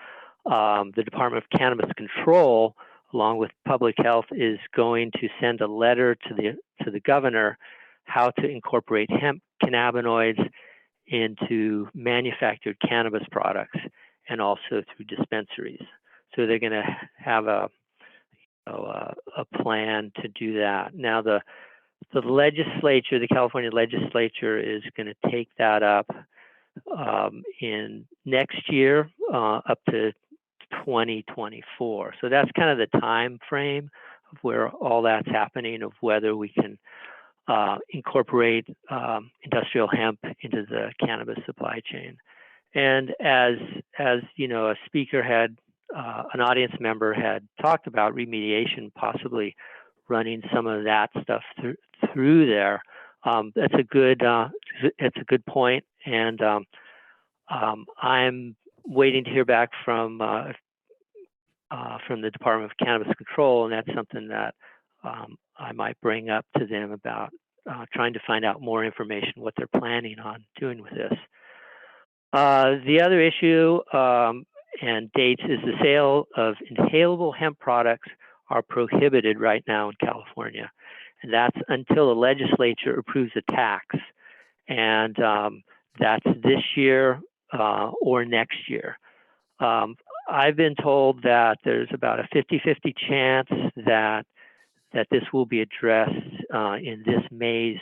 the Department of Cannabis Control, along with public health, is going to send a letter to the governor how to incorporate hemp cannabinoids into manufactured cannabis products and also through dispensaries. So they're going to have a plan to do that. Now the legislature, the California legislature, is going to take that up in next year up to 2024. So that's kind of the time frame of where all that's happening, of whether we can incorporate industrial hemp into the cannabis supply chain. And as you know, a speaker had, an audience member had talked about remediation, possibly running some of that stuff through there. That's a good point, and I'm waiting to hear back from the Department of Cannabis Control, and that's something that I might bring up to them about trying to find out more information, what they're planning on doing with this. The other issue and dates is the sale of inhalable hemp products are prohibited right now in California, and that's until the legislature approves a tax, and that's this year or next year. I've been told that there's about a 50-50 chance that this will be addressed in this May's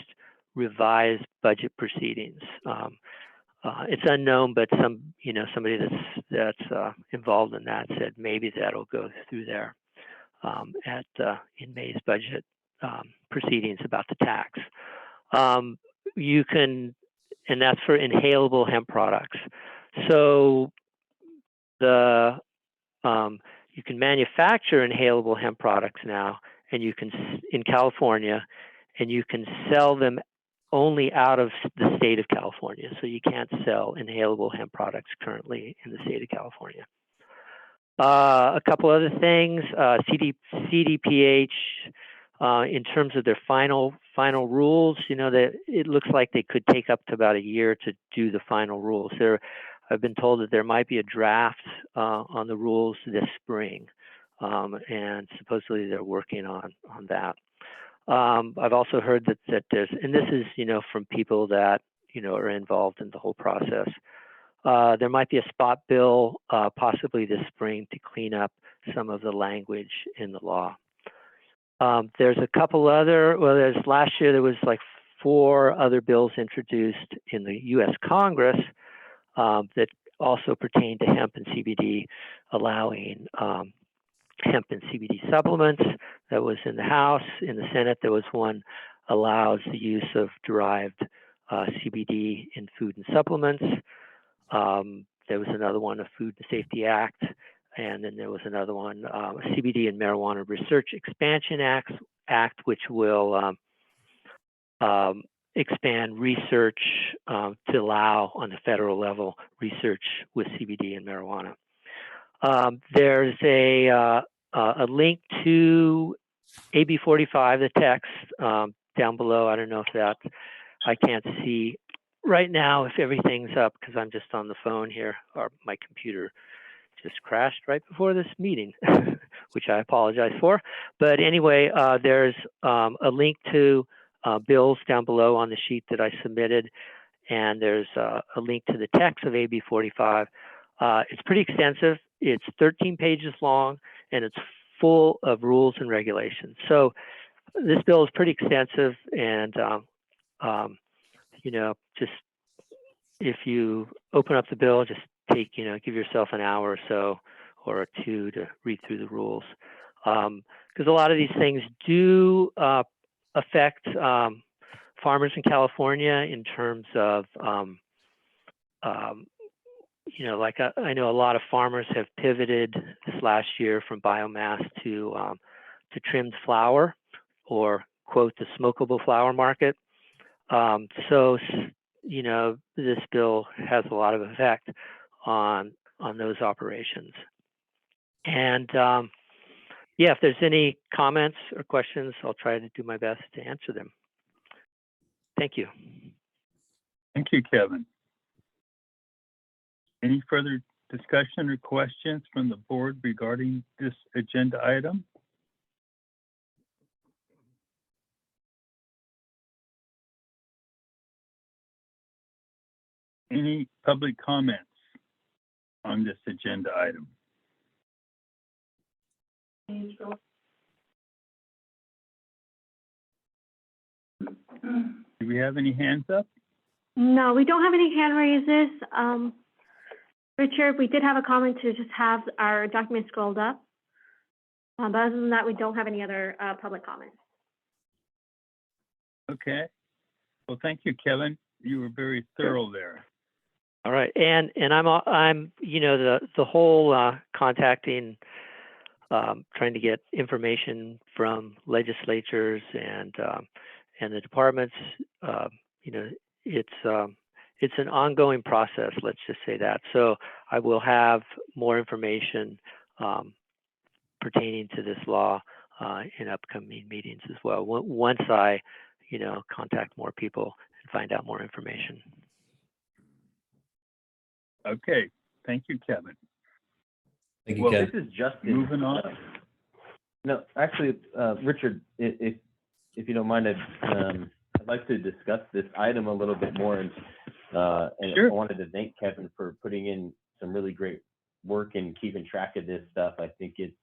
revised budget proceedings. It's unknown, but somebody that's involved in that said maybe that'll go through there in May's budget proceedings about the tax. You can, and that's for inhalable hemp products. So you can manufacture inhalable hemp products now, and you can in California, and you can sell them only out of the state of California. So you can't sell inhalable hemp products currently in the state of California. A couple other things, CDPH, in terms of their final rules, that it looks like they could take up to about a year to do the final rules. I've been told that there might be a draft on the rules this spring, and supposedly they're working on that. I've also heard that there's, and this is, from people that, are involved in the whole process. There might be a spot bill possibly this spring to clean up some of the language in the law. There's a couple other, last year there was like 4 other bills introduced in the US Congress that also pertain to hemp and CBD, allowing hemp and CBD supplements. That was in the House. In the Senate, there was one allows the use of derived CBD in food and supplements. There was another one, a Food and Safety Act, and then there was another one, a CBD and Marijuana Research Expansion Act, which will expand research to allow on the federal level research with CBD and marijuana. There's a link to AB 45, the text down below. I don't know if I can't see right now if everything's up because I'm just on the phone here, or my computer just crashed right before this meeting, which I apologize for. But anyway, there's a link to bills down below on the sheet that I submitted. and there's a link to the text of AB 45. It's pretty extensive. It's 13 pages long, and it's full of rules and regulations. So this bill is pretty extensive, and you know, just if you open up the bill, just take, you know, give yourself an hour or so or two to read through the rules, because a lot of these things do affect farmers in California in terms of you know, like I know a lot of farmers have pivoted this last year from biomass to trimmed flower, or quote, the smokable flower market. So, you know, this bill has a lot of effect on those operations. And yeah, if there's any comments or questions, I'll try to do my best to answer them. Thank you. Thank you, Kevin. Any further discussion or questions from the board regarding this agenda item? Any public comments on this agenda item? Do we have any hands up? No, we don't have any hand raises. Richard, we did have a comment to just have our document scrolled up. But other than that, we don't have any other public comments. Okay. Well, thank you, Kevin. You were very thorough there. All right, and I'm you know, the whole contacting, trying to get information from legislatures and the departments. You know, it's an ongoing process. Let's just say that. So I will have more information pertaining to this law in upcoming meetings as well. Once I, you know, contact more people and find out more information. Okay, thank you, Kevin. Thank you, Well, Ken. this is Justin. Moving on. No, actually, Richard, if you don't mind, I'd like to discuss this item a little bit more. And Sure. I wanted to thank Kevin for putting in some really great work and keeping track of this stuff. I think it's,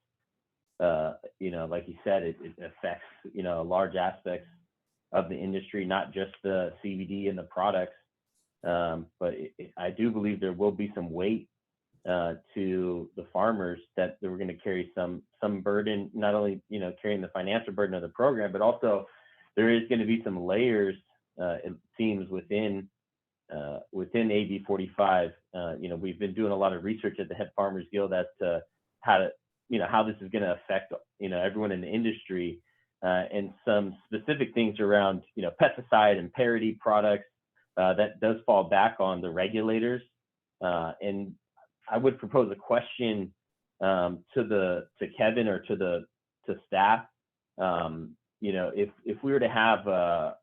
you know, like you said, it affects, you know, large aspects of the industry, not just the CBD and the products. But I do believe there will be some weight to the farmers that we're going to carry some burden, not only, you know, carrying the financial burden of the program, but also there is going to be some layers, it seems, within AB 45. You know, we've been doing a lot of research at the Hemp Farmers Guild as to how this is going to affect, you know, everyone in the industry, and some specific things around, you know, pesticide and parity products. That does fall back on the regulators, and I would propose a question to Kevin or to staff. You know, if we were to have a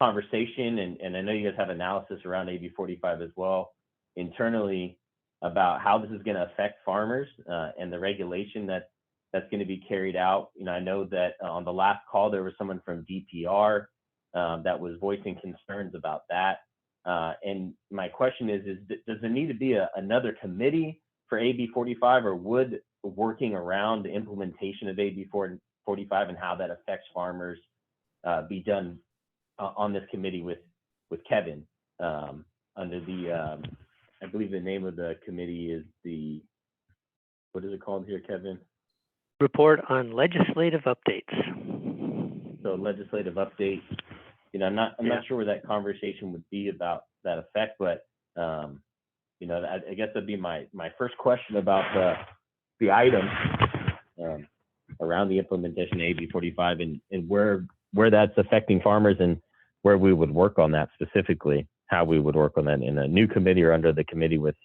conversation, and I know you guys have analysis around AB 45 as well internally about how this is going to affect farmers and the regulation that's going to be carried out. You know, I know that on the last call there was someone from DPR that was voicing concerns about that. And my question is does there need to be another committee for AB 45, or would working around the implementation of AB 45 and how that affects farmers be done on this committee with Kevin under the, I believe the name of the committee is what is it called here, Kevin? Report on legislative updates. So legislative updates. You know, I'm not sure where that conversation would be about that effect, but you know, I guess that'd be my first question about the item around the implementation of AB 45 and where that's affecting farmers and where we would work on that specifically, how we would work on that in a new committee or under the committee with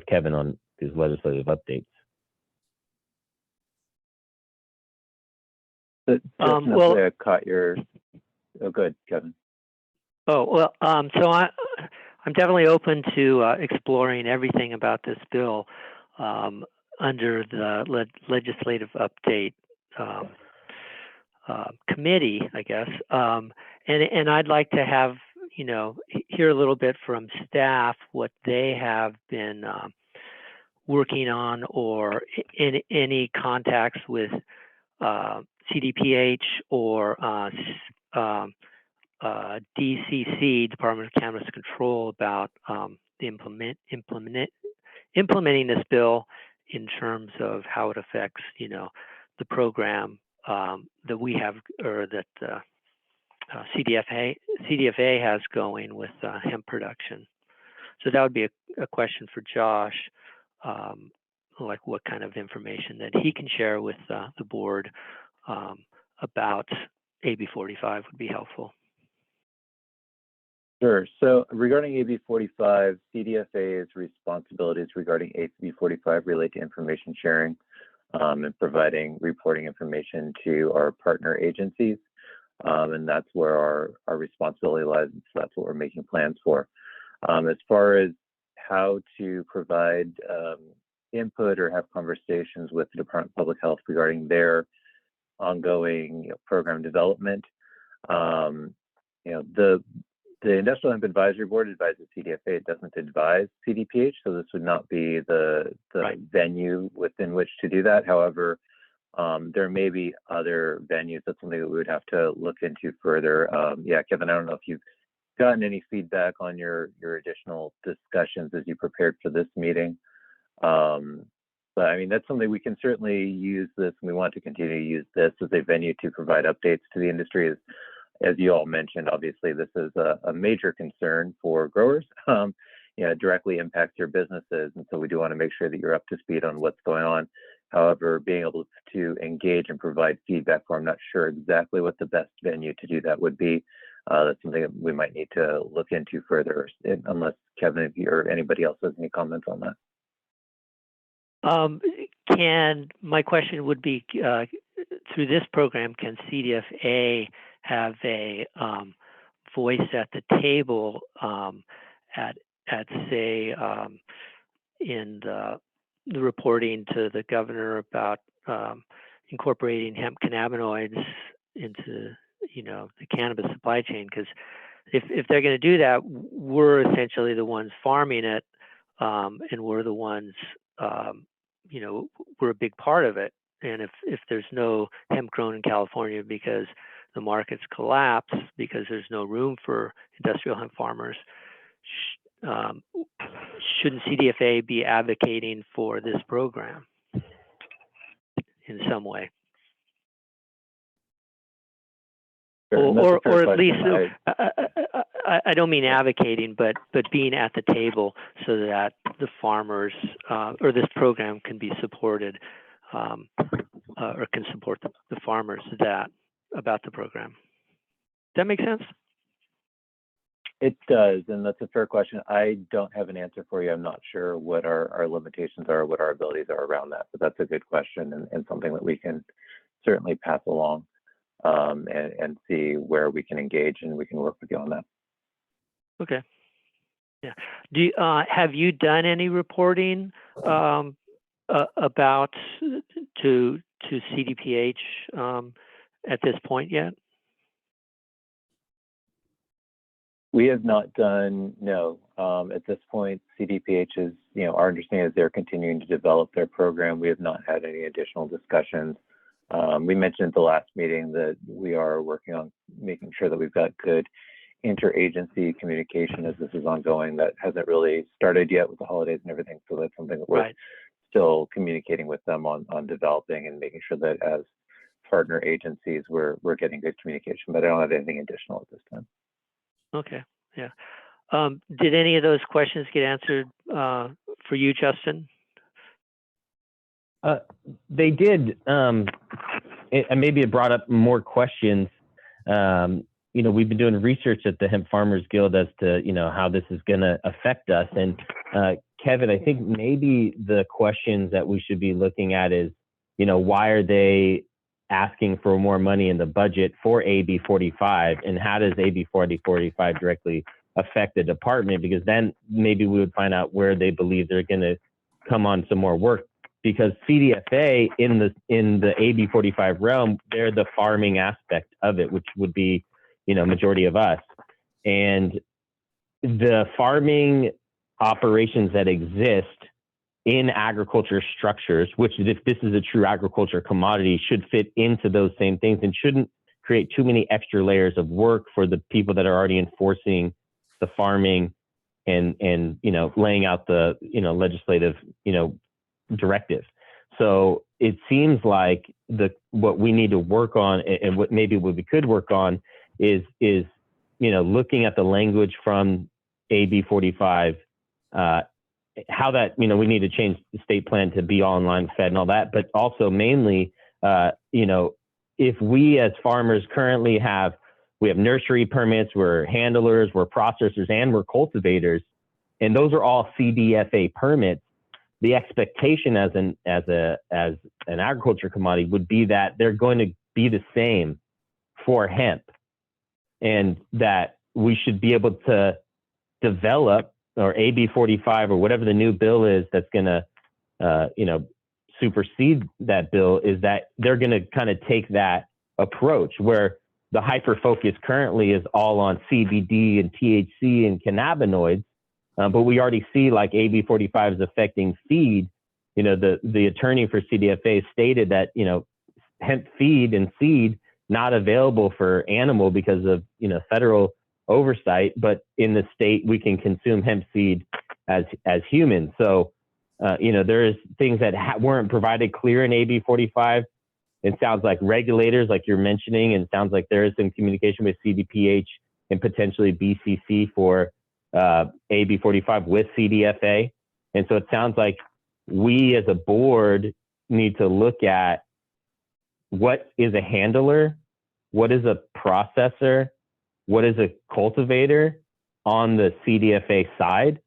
Kevin on these legislative updates. Well, I caught your. Oh, good, Kevin. Oh, well, so I'm definitely open to exploring everything about this bill under the legislative update committee, I guess. And I'd like to have, you know, hear a little bit from staff what they have been working on, or in any contacts with CDPH or DCC, Department of Cannabis Control, about implementing this bill in terms of how it affects, the program that we have, or that CDFA has going with hemp production. So that would be a question for Josh, like what kind of information that he can share with the board about AB 45 would be helpful. Sure. So regarding AB 45, CDFA's responsibilities regarding AB 45 relate to information sharing and providing reporting information to our partner agencies. And that's where our responsibility lies. So that's what we're making plans for. As far as how to provide input or have conversations with the Department of Public Health regarding their ongoing program development, the Industrial Hemp Advisory Board advises CDFA. It doesn't advise CDPH, so this would not be the Right. venue within which to do that. However, there may be other venues. That's something that we would have to look into further. Yeah, Kevin, I don't know if you've gotten any feedback on your additional discussions as you prepared for this meeting. But I mean, that's something we can certainly use this, and we want to continue to use this as a venue to provide updates to the industry. As you all mentioned, obviously, this is a major concern for growers. It directly impacts your businesses. And so we do want to make sure that you're up to speed on what's going on. However, being able to engage and provide feedback for, I'm not sure exactly what the best venue to do that would be. That's something that we might need to look into further, unless Kevin, if you or anybody else has any comments on that. My question would be, through this program, can CDFA have a voice at the table at say, in the reporting to the governor about incorporating hemp cannabinoids into, the cannabis supply chain? Because if they're going to do that, we're essentially the ones farming it, and we're the ones, we're a big part of it. And if there's no hemp grown in California because the markets collapse because there's no room for industrial hemp farmers, shouldn't CDFA be advocating for this program in some way? Sure, or at least, I don't mean advocating, but being at the table so that the farmers or this program can be supported, or can support the farmers about the program. Does that make sense? It does, and that's a fair question. I don't have an answer for you. I'm not sure what our limitations are, what our abilities are around that, but that's a good question and something that we can certainly pass along and see where we can engage, and we can work with you on that. Okay. Yeah. Have you done any reporting about to CDPH at this point yet? We have not done, no. At this point, CDPH is, our understanding is they're continuing to develop their program. We have not had any additional discussions. We mentioned at the last meeting that we are working on making sure that we've got good interagency communication as this is ongoing. That hasn't really started yet with the holidays and everything. So that's something that we're still communicating with them on developing and making sure that as partner agencies, we're getting good communication, but I don't have anything additional at this time. Okay, yeah. Did any of those questions get answered for you, Justin? They did. And maybe it brought up more questions. We've been doing research at the Hemp Farmers Guild as to, how this is going to affect us. And Kevin, I think maybe the questions that we should be looking at is, why are they asking for more money in the budget for AB 45, and how does AB 45 directly affect the department? Because then maybe we would find out where they believe they're going to come on some more work. Because CDFA in the AB 45 realm, they're the farming aspect of it, which would be, majority of us. And the farming operations that exist in agriculture structures, which if this is a true agriculture commodity, should fit into those same things and shouldn't create too many extra layers of work for the people that are already enforcing the farming and laying out the legislative directives. So it seems like what we need to work on, and what we could work on is looking at the language from AB 45, how that we need to change the state plan to be online fed and all that, but also mainly if we as farmers currently we have nursery permits, we're handlers, we're processors, and we're cultivators, and those are all CDFA permits. The expectation as an agriculture commodity would be that they're going to be the same for hemp, and that we should be able to develop, or AB 45 or whatever the new bill is that's going to supersede that bill, is that they're going to kind of take that approach where the hyper focus currently is all on CBD and THC and cannabinoids. But we already see like AB 45 is affecting feed. The attorney for CDFA stated that, hemp feed and seed not available for animal because of, federal oversight, but in the state we can consume hemp seed as humans. So, there's things that weren't provided clear in AB 45. It sounds like regulators, like you're mentioning, and it sounds like there is some communication with CDPH and potentially BCC for AB 45 with CDFA. And so it sounds like we as a board need to look at what is a handler, what is a processor, what is a cultivator on the CDFA side,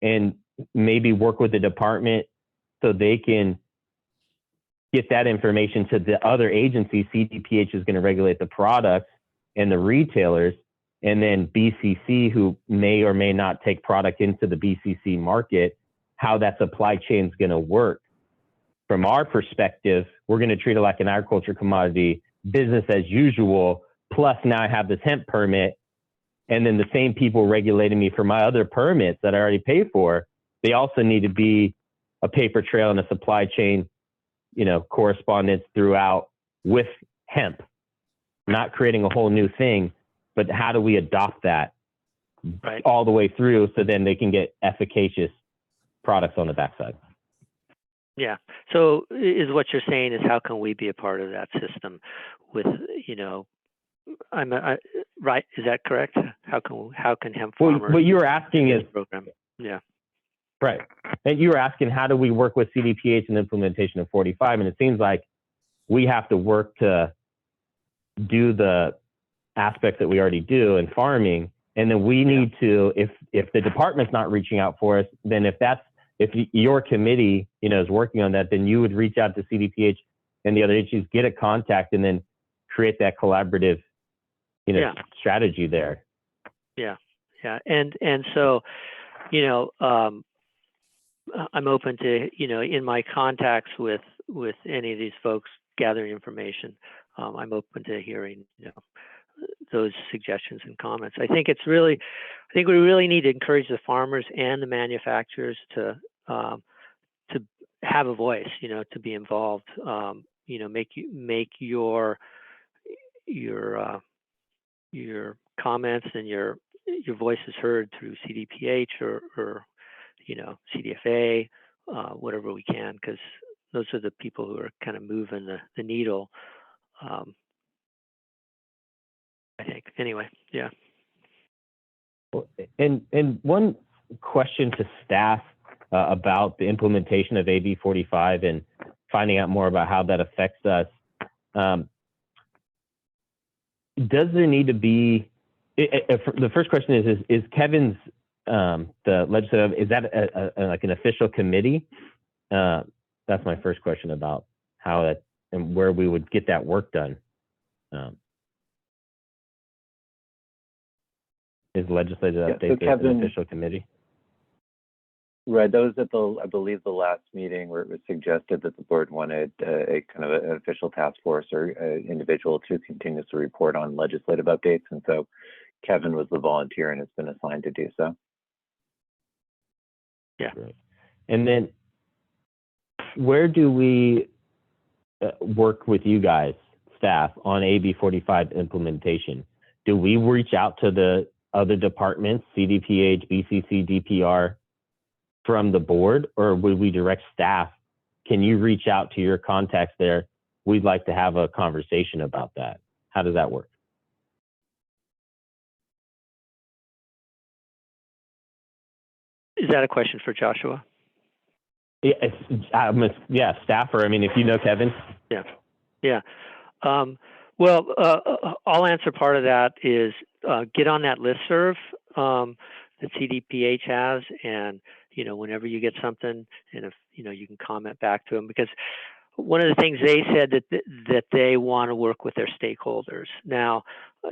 and maybe work with the department so they can get that information to the other agencies. CDPH is going to regulate the products and the retailers, and then BCC, who may or may not take product into the BCC market, how that supply chain is going to work. From our perspective, we're going to treat it like an agriculture commodity, business as usual, plus now I have this hemp permit, and then the same people regulating me for my other permits that I already paid for, they also need to be a paper trail and a supply chain, correspondence throughout with hemp, not creating a whole new thing, but how do we adopt that right all the way through so then they can get efficacious products on the backside? Yeah. So is what you're saying is how can we be a part of that system with, right? Is that correct? How can hemp farmers? What you were asking is program. Yeah. Right. And you were asking, how do we work with CDPH in the implementation of 45? And it seems like we have to work to do the aspects that we already do in farming. And then we need to, if the department's not reaching out for us, then if your committee, is working on that, then you would reach out to CDPH and the other agencies, get a contact, and then create that collaborative, strategy there. Yeah. Yeah. And so, I'm open to, in my contacts with any of these folks gathering information, I'm open to hearing, those suggestions and comments. I think we really need to encourage the farmers and the manufacturers to have a voice, to be involved, make your comments and your voices heard through CDPH or CDFA, whatever we can, because those are the people who are kind of moving the needle. I think anyway, yeah. And one question to staff about the implementation of AB 45 and finding out more about how that affects us. Does there need to be? The first question is Kevin's the legislative? Is that like an official committee? That's my first question about how that and where we would get that work done. Is legislative update an official committee? Right, that was at I believe the last meeting where it was suggested that the board wanted a kind of an official task force or individual to continuously report on legislative updates. And so Kevin was the volunteer and has been assigned to do so. Yeah. And then where do we work with you guys, staff, on AB 45 implementation? Do we reach out to the other departments, CDPH, BCC, DPR, from the board, or would we direct staff? Can you reach out to your contacts there? We'd like to have a conversation about that. How does that work? Is that a question for Joshua? Yeah, staffer. I mean, if you know Kevin. Yeah. Well, I'll answer part of that is get on that listserv that CDPH has, and whenever you get something, and if you can comment back to them, because one of the things they said that they want to work with their stakeholders. Now,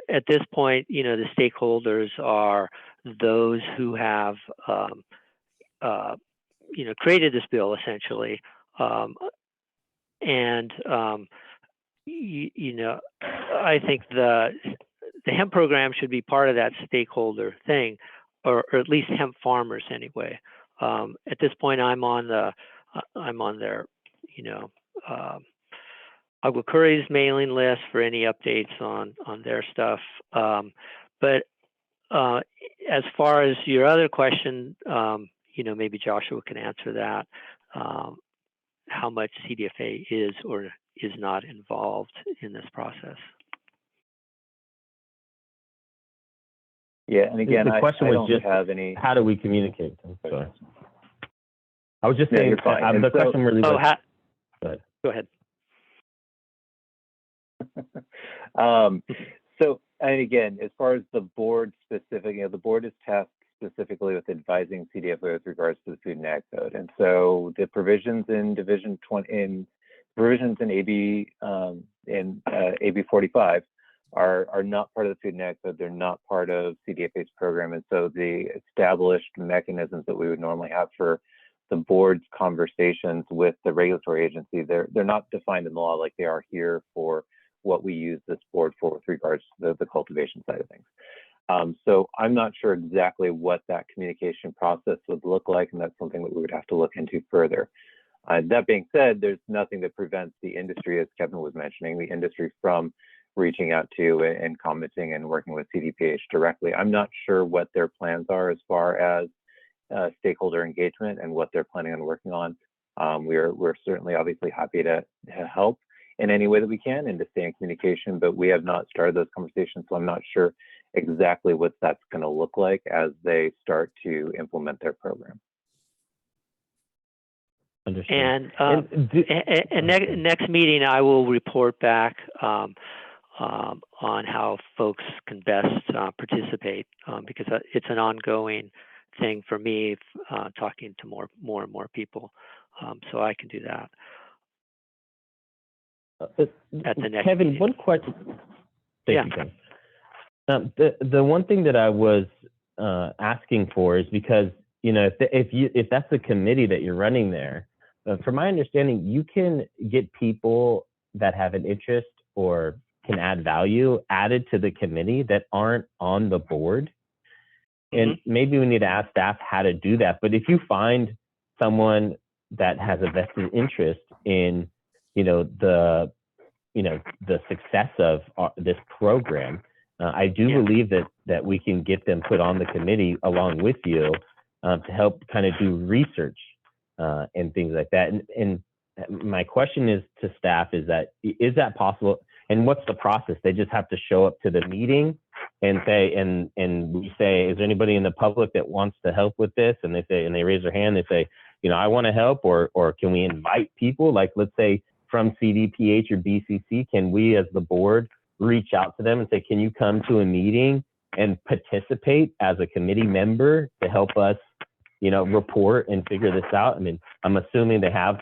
at this point, the stakeholders are those who have created this bill essentially, and I think the hemp program should be part of that stakeholder thing, or at least hemp farmers anyway. At this point, I'm on their Agua Curry's mailing list for any updates on their stuff. But as far as your other question, maybe Joshua can answer that. How much CDFA is or is not involved in this process? Yeah, and again, the question was don't just have any. How do we communicate? I'm sorry. I was just Yeah, saying. you're fine. The question really was. Go ahead. So, and again, as far as the board specific, the board is tasked specifically with advising CDFA with regards to the Food and Ag Code, and so the provisions in Division 20 provisions in AB AB 45 are not part of the Food and Ag Code. They're not part of CDFA's program, and so the established mechanisms that we would normally have for the board's conversations with the regulatory agency, they're not defined in the law like they are here for what we use this board for with regards to the cultivation side of things. So I'm not sure exactly what that communication process would look like, and that's something that we would have to look into further. That being said, there's nothing that prevents the industry, as Kevin was mentioning, the industry from reaching out to and commenting and working with CDPH directly. I'm not sure what their plans are as far as stakeholder engagement and what they're planning on working on. We're certainly obviously happy to help in any way that we can and to stay in communication, but we have not started those conversations, so I'm not sure exactly what that's going to look like as they start to implement their program. And next meeting, I will report back on how folks can best participate, because it's an ongoing thing for me, talking to more and more people, so I can do that. At the next Kevin, meeting. one question. Yeah. The one thing that I was asking for is because if that's the committee that you're running there, from my understanding, you can get people that have an interest or can add value added to the committee that aren't on the board. And maybe we need to ask staff how to do that. But if you find someone that has a vested interest in, the success of this program, I do believe that we can get them put on the committee along with you to help kind of do research and things like that. And my question is to staff is that possible? And what's the process? They just have to show up to the meeting and say, and we say, is there anybody in the public that wants to help with this? And they say, and they raise their hand, they say, I want to help, or can we invite people? Like, let's say from CDPH or BCC, can we as the board reach out to them and say, can you come to a meeting and participate as a committee member to help us, report and figure this out? I mean, I'm assuming they have,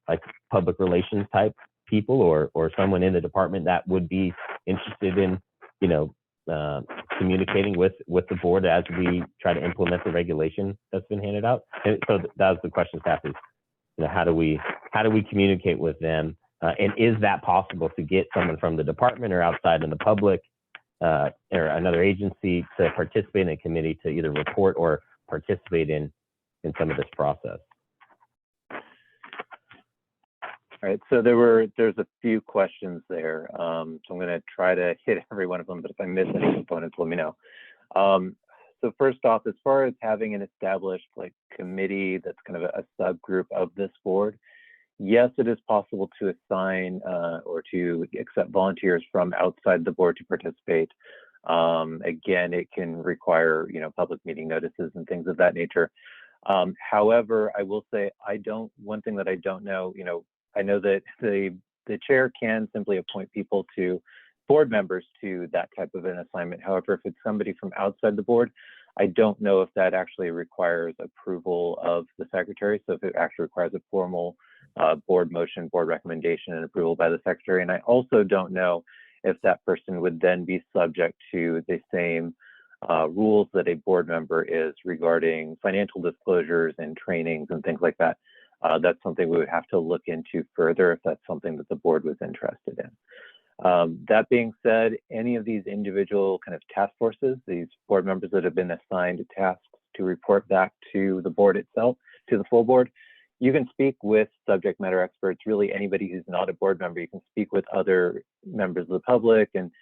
like public relations type people or someone in the department that would be interested in, communicating with the board as we try to implement the regulation that's been handed out. And so that was the question, staff, is, how do we communicate with them? And is that possible to get someone from the department or outside in the public or another agency to participate in a committee to either report or participate in some of this process. All right, so there's a few questions there. So I'm going to try to hit every one of them, but if I miss any components, let me know. So first off, as far as having an established like committee that's kind of a subgroup of this board, yes, it is possible to assign or to accept volunteers from outside the board to participate. Again, it can require, public meeting notices and things of that nature. However, I will say one thing that I don't know, I know that the chair can simply appoint people to board members to that type of an assignment. However, if it's somebody from outside the board, I don't know if that actually requires approval of the secretary. So if it actually requires a formal board motion, board recommendation, and approval by the secretary. And I also don't know if that person would then be subject to the same rules that a board member is regarding financial disclosures and trainings and things like that. That's something we would have to look into further if that's something that the board was interested in. That being said, any of these individual kind of task forces, these board members that have been assigned tasks to report back to the board itself, to the full board, you can speak with subject matter experts, really anybody who's not a board member. You can speak with other members of the public and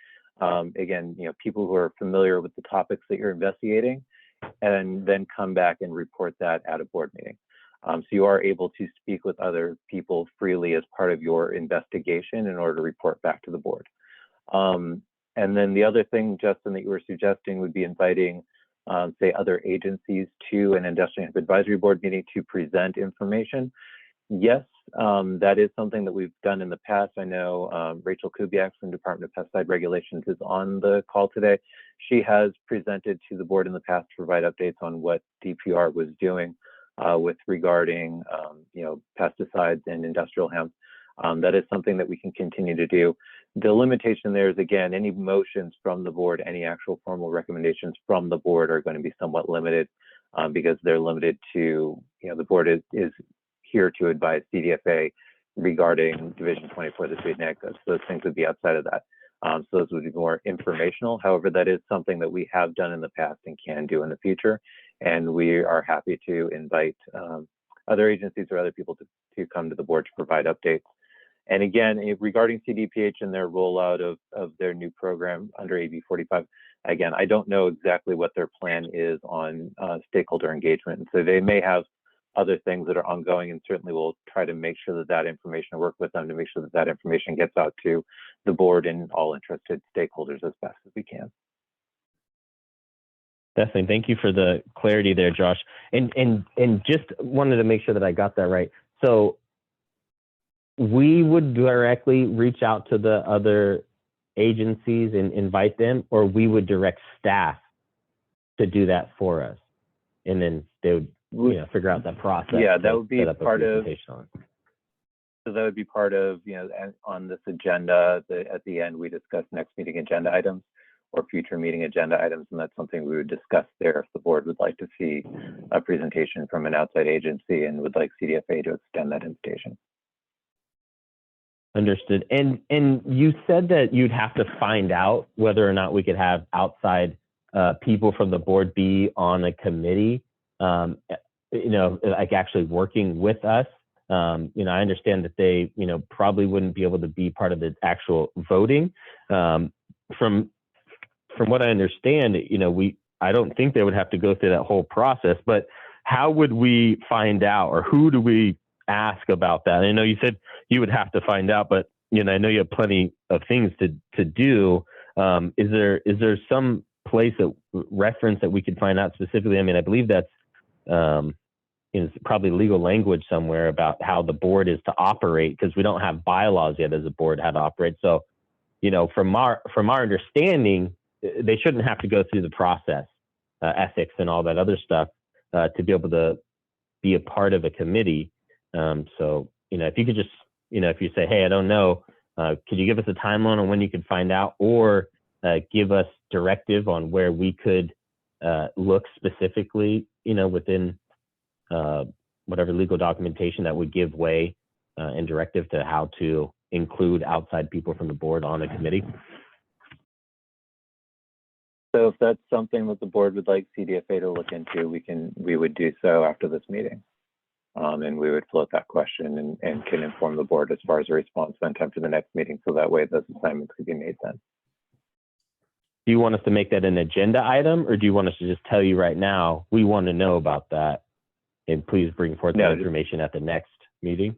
again, people who are familiar with the topics that you're investigating, and then come back and report that at a board meeting. So you are able to speak with other people freely as part of your investigation in order to report back to the board. And then the other thing, Justin, that you were suggesting would be inviting, say, other agencies to an industrial hemp advisory board meeting to present information. Yes, that is something that we've done in the past. I know Rachel Kubiak from Department of Pesticide Regulations is on the call today. She has presented to the board in the past to provide updates on what DPR was doing with regarding pesticides and industrial hemp. That is something that we can continue to do. The limitation there is, again, any motions from the board, any actual formal recommendations from the board are going to be somewhat limited because they're limited to, the board is here to advise CDFA regarding Division 24 of the Sweden Act. Those things would be outside of that. So those would be more informational. However, that is something that we have done in the past and can do in the future. And we are happy to invite other agencies or other people to come to the board to provide updates. And again, regarding CDPH and their rollout of their new program under AB 45, again, I don't know exactly what their plan is on stakeholder engagement. And so they may have other things that are ongoing, and certainly we'll try to make sure that that information, work with them to make sure that that information gets out to the board and all interested stakeholders as best as we can. Definitely. Thank you for the clarity there, Josh. And just wanted to make sure that I got that right. So we would directly reach out to the other agencies and invite them, or we would direct staff to do that for us, and then they would figure out that process. Yeah, that would be part of. So that would be part of, on this agenda. At the end, we discuss next meeting agenda items or future meeting agenda items, and that's something we would discuss there if the board would like to see a presentation from an outside agency and would like CDFA to extend that invitation. Understood. And you said that you'd have to find out whether or not we could have outside people from the board be on a committee, like actually working with us. I understand that they, probably wouldn't be able to be part of the actual voting. From what I understand, I don't think they would have to go through that whole process, but how would we find out, or who do we ask about that? I know you said you would have to find out, but I know you have plenty of things to do. Is there some place, a reference that we could find out specifically? I mean, I believe that's probably legal language somewhere about how the board is to operate, because we don't have bylaws yet as a board how to operate. So, from our understanding, they shouldn't have to go through the process, ethics and all that other stuff, to be able to be a part of a committee. So, if you could just, if you say, hey, I don't know, could you give us a timeline on when you could find out, or give us directive on where we could look specifically, within whatever legal documentation that would give way and directive to how to include outside people from the board on a committee? So if that's something that the board would like CDFA to look into, we would do so after this meeting. And we would float that question and can inform the board as far as a response then time for the next meeting. So that way those assignments could be made then. Do you want us to make that an agenda item, or do you want us to just tell you right now, we want to know about that, and please bring forth that information at the next meeting?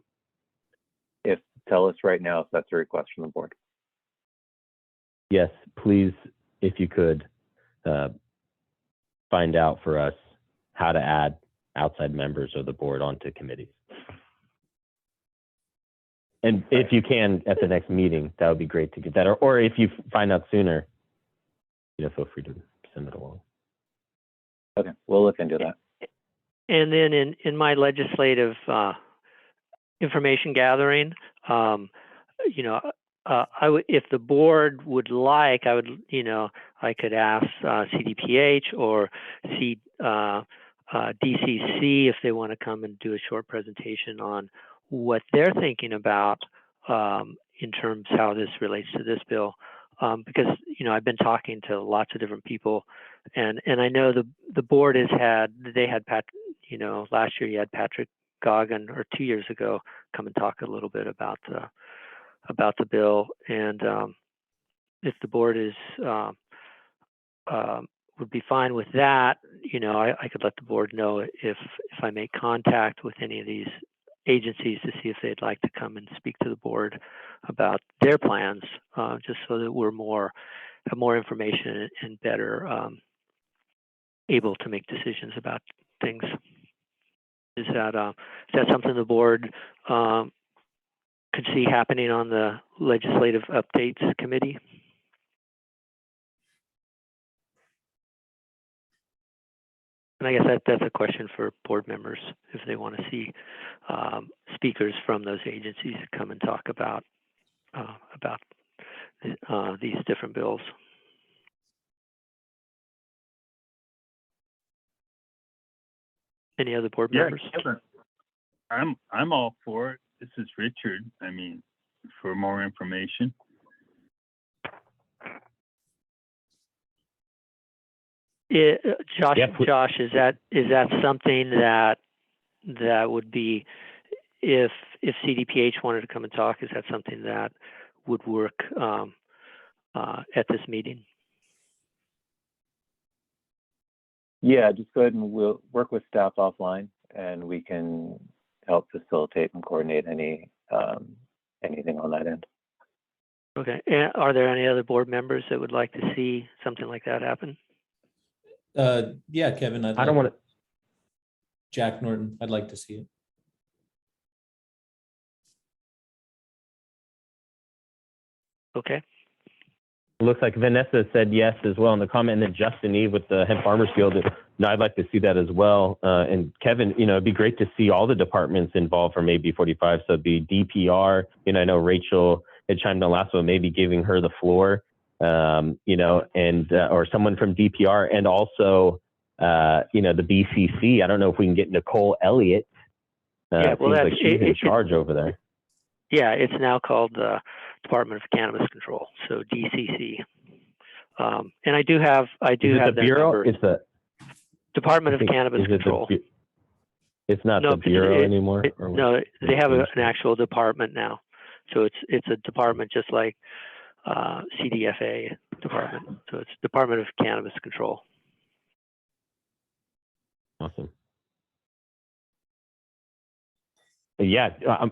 Tell us right now if that's a request from the board. Yes, please, if you could find out for us how to add outside members of the board onto committees. And if you can at the next meeting, that would be great to get that. Or if you find out sooner, feel free to send it along. Okay, we'll look into that. And then in my legislative information gathering, if the board would like, I could ask CDPH or DCC if they want to come and do a short presentation on what they're thinking about in terms of how this relates to this bill. Because I've been talking to lots of different people, and I know the board last year you had Patrick Goggin, or 2 years ago, come and talk a little bit about the bill. And if the board would be fine with that, I could let the board know if I make contact with any of these agencies to see if they'd like to come and speak to the board about their plans, just so that we're have more information and better able to make decisions about things. Is that something the board could see happening on the Legislative Updates Committee? And I guess that's a question for board members, if they want to see speakers from those agencies come and talk about these different bills. Any other board members? Kevin, I'm all for it. This is Richard. For more information. Josh, is that something that would be, if CDPH wanted to come and talk, is that something that would work at this meeting? Yeah, just go ahead and we'll work with staff offline, and we can help facilitate and coordinate anything on that end. Okay. And are there any other board members that would like to see something like that happen? Yeah, Kevin, I don't want to. Jack Norton, I'd like to see it. Okay. It looks like Vanessa said yes as well in the comment, and then Justin Eve with the Hemp Farmers Guild. No, I'd like to see that as well. And Kevin, it'd be great to see all the departments involved from AB 45. So it'd be DPR. I know Rachel had chimed in last one, maybe giving her the floor. And or someone from DPR, and also the BCC. I don't know if we can get Nicole Elliott. Yeah, well, seems like she's in charge over there. Yeah, it's now called the Department of Cannabis Control, so DCC. And I do have the Bureau. Number. It's the Department of Cannabis Control. It's not the Bureau anymore. No, they have an actual department now, so it's a department just like CDFA department. So it's Department of Cannabis Control. Awesome. Yeah,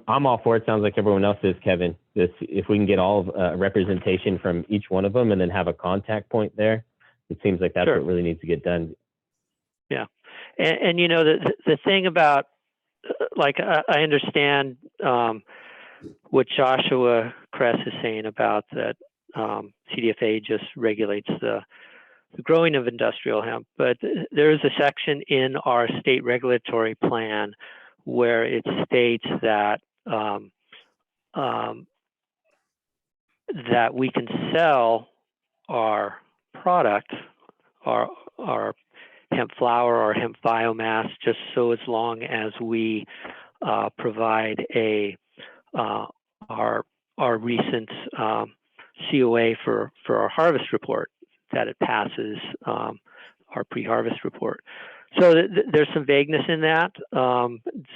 I'm all for it. Sounds like everyone else is, Kevin. If we can get all representation from each one of them and then have a contact point there, it seems like that's what really needs to get done. Yeah, and the thing about, I understand what Joshua Kress is saying about that CDFA just regulates the growing of industrial hemp, but there is a section in our state regulatory plan where it states that that we can sell our product, our hemp flower or hemp biomass, just so as long as we provide our recent COA for our harvest report. that it passes our pre-harvest report. So there's some vagueness in that.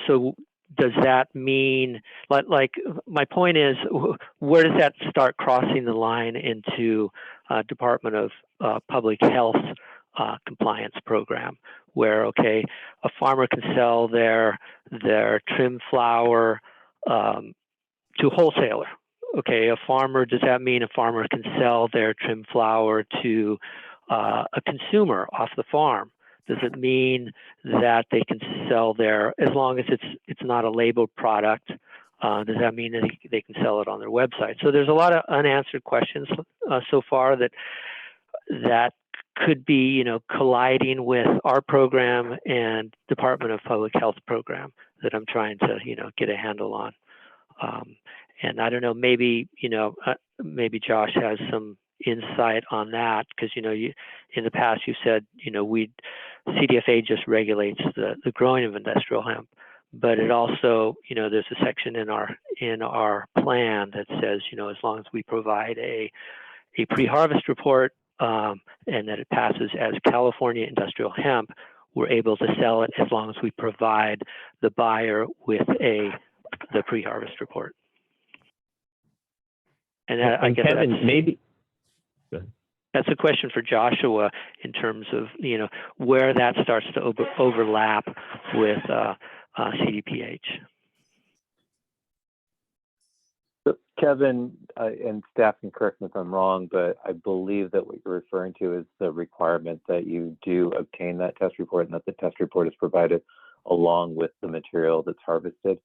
So does that mean, like my point is, where does that start crossing the line into Department of Public Health compliance program, where, okay, a farmer can sell their trim flower to a wholesaler? Okay, a farmer, does that mean a farmer can sell their trim flower to a consumer off the farm? Does it mean that they can sell their, as long as it's not a labeled product, does that mean that they can sell it on their website? So there's a lot of unanswered questions so far that could be, you know, colliding with our program and Department of Public Health program that I'm trying to, you know, get a handle on. And I don't know, maybe, you know, maybe Josh has some insight on that, because, you know, in the past you said, you know, CDFA just regulates the growing of industrial hemp, but it also, you know, there's a section in our plan that says, you know, as long as we provide a pre-harvest report and that it passes as California industrial hemp, we're able to sell it as long as we provide the buyer with the pre-harvest report. And I guess Kevin, maybe. That's a question for Joshua in terms of, you know, where that starts to overlap with CDPH. So Kevin, and staff can correct me if I'm wrong, but I believe that what you're referring to is the requirement that you do obtain that test report and that the test report is provided along with the material that's harvested,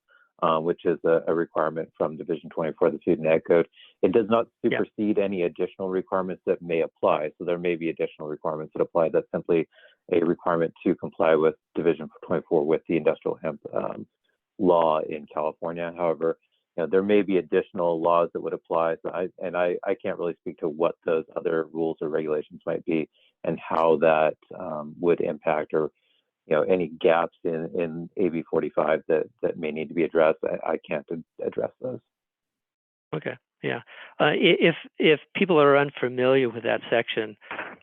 which is a requirement from Division 24 of the Food and Ag Code. It does not supersede any additional requirements that may apply. So there may be additional requirements that apply. That's simply a requirement to comply with Division 24 with the industrial hemp law in California. However, you know, there may be additional laws that would apply. So I can't really speak to what those other rules or regulations might be and how that would impact, or, you know, any gaps in AB 45 that may need to be addressed. I can't address those. Okay, yeah. If people are unfamiliar with that section,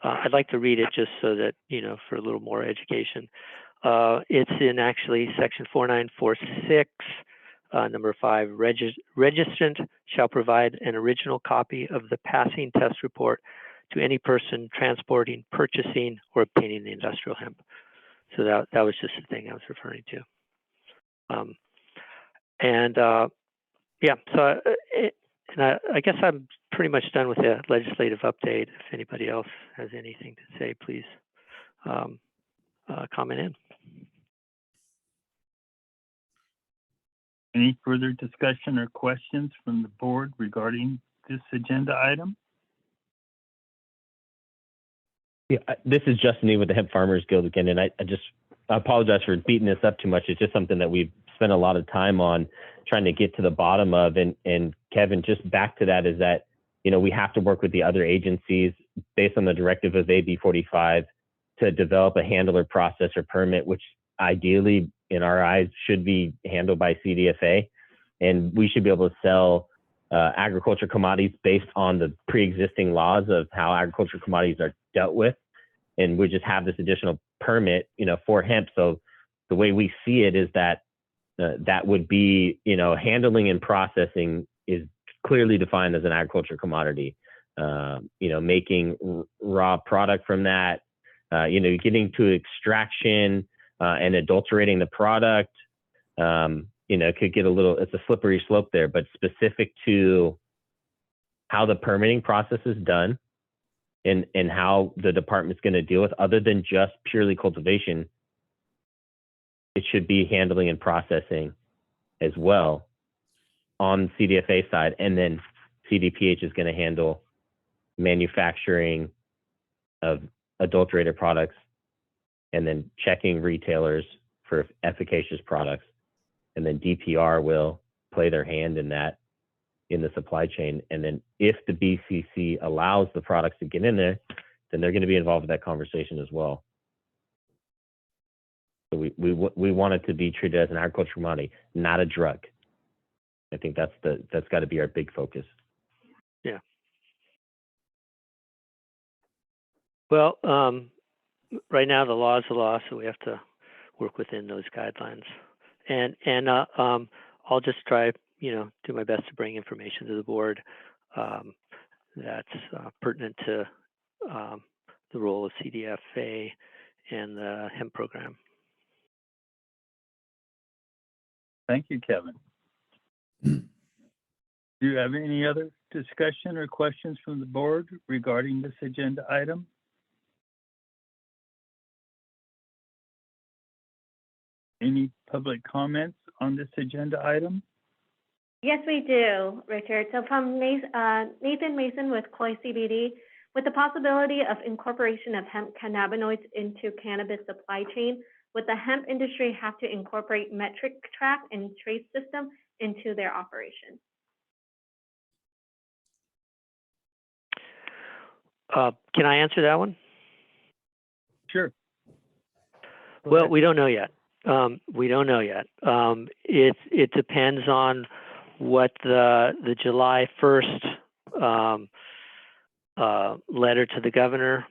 I'd like to read it just so that, you know, for a little more education. It's in actually section 4946, number 5, registrant shall provide an original copy of the passing test report to any person transporting, purchasing, or obtaining the industrial hemp. So that was just the thing I was referring to. Yeah, so and I guess I'm pretty much done with the legislative update. If anybody else has anything to say, please comment in. Any further discussion or questions from the board regarding this agenda item? Yeah, this is Justin E with the Hemp Farmers Guild again, and I apologize for beating this up too much. It's just something that we've spent a lot of time on trying to get to the bottom of. And Kevin, just back to that, is that, you know, we have to work with the other agencies based on the directive of AB 45 to develop a handler process or permit, which ideally in our eyes should be handled by CDFA. And we should be able to sell agriculture commodities based on the pre-existing laws of how agriculture commodities are dealt with. And we just have this additional permit, you know, for hemp. So the way we see it is that that would be, you know, handling and processing is clearly defined as an agriculture commodity. You know, making raw product from that, you know, getting to extraction and adulterating the product, you know, could get a little, it's a slippery slope there, but specific to how the permitting process is done and how the department's going to deal with, other than just purely cultivation, it should be handling and processing as well on CDFA side. And then CDPH is going to handle manufacturing of adulterated products and then checking retailers for efficacious products. And then DPR will play their hand in that, in the supply chain. And then if the BCC allows the products to get in there, then they're going to be involved in that conversation as well. So we want it to be treated as an agricultural commodity, not a drug. I think that's got to be our big focus. Yeah. Well, right now the law is the law, so we have to work within those guidelines. And I'll just try, do my best to bring information to the board that's pertinent to the role of CDFA and the Hemp program. Thank you, Kevin. Do you have any other discussion or questions from the board regarding this agenda item? Any public comments on this agenda item? Yes, we do, Richard. So from Nathan Mason with Coy CBD, with the possibility of incorporation of hemp cannabinoids into cannabis supply chain, would the hemp industry have to incorporate metric track and trace system into their operation? Can I answer that one? Sure. Well, we don't know yet. We don't know yet. It depends on what the July 1st letter to the governor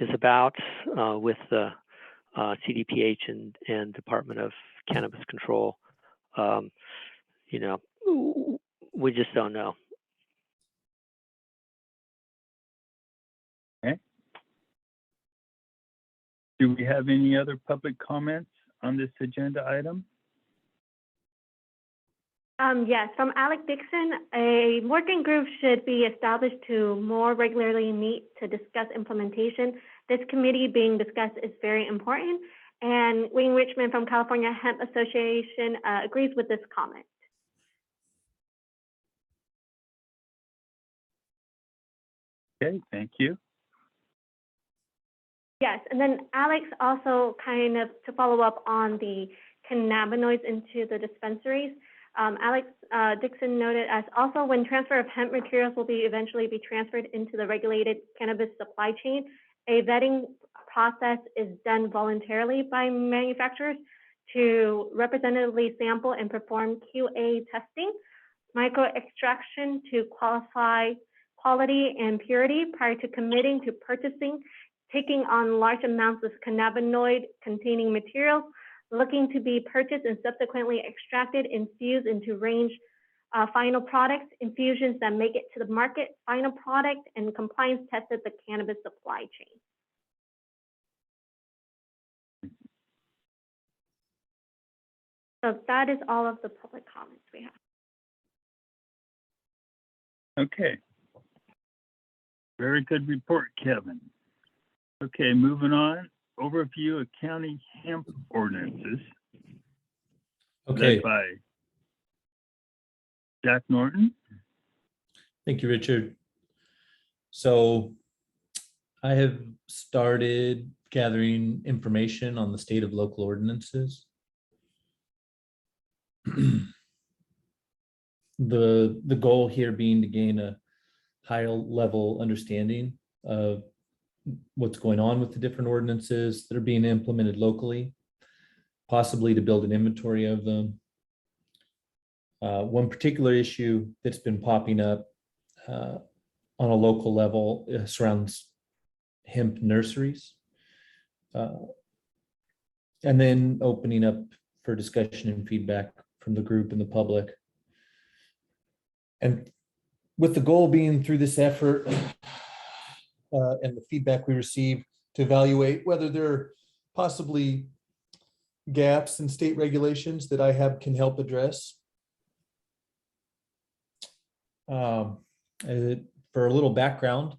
is about with the CDPH and Department of Cannabis Control. We just don't know. Okay. Do we have any other public comments on this agenda item? Yes, from Alec Dixon, a working group should be established to more regularly meet to discuss implementation. This committee being discussed is very important. And Wayne Richmond from California Hemp Association agrees with this comment. Okay, thank you. Yes, and then Alex also kind of to follow up on the cannabinoids into the dispensaries. Alex Dixon noted as also when transfer of hemp materials will be eventually be transferred into the regulated cannabis supply chain, a vetting process is done voluntarily by manufacturers to representatively sample and perform QA testing, micro extraction to qualify quality and purity prior to committing to purchasing, taking on large amounts of cannabinoid containing materials, looking to be purchased and subsequently extracted, infused into range final products, infusions that make it to the market, final product, and compliance tested the cannabis supply chain. So that is all of the public comments we have. Okay. Very good report, Kevin. Okay, moving on. Overview of county hemp ordinances. Okay. Led by Jack Norton. Thank you, Richard. So I have started gathering information on the state of local ordinances. The goal here being to gain a higher level understanding of what's going on with the different ordinances that are being implemented locally, possibly to build an inventory of them. One particular issue that's been popping up on a local level surrounds hemp nurseries. And then opening up for discussion and feedback from the group and the public. And with the goal being through this effort and the feedback we receive to evaluate whether there are possibly gaps in state regulations that IHAB can help address. For a little background,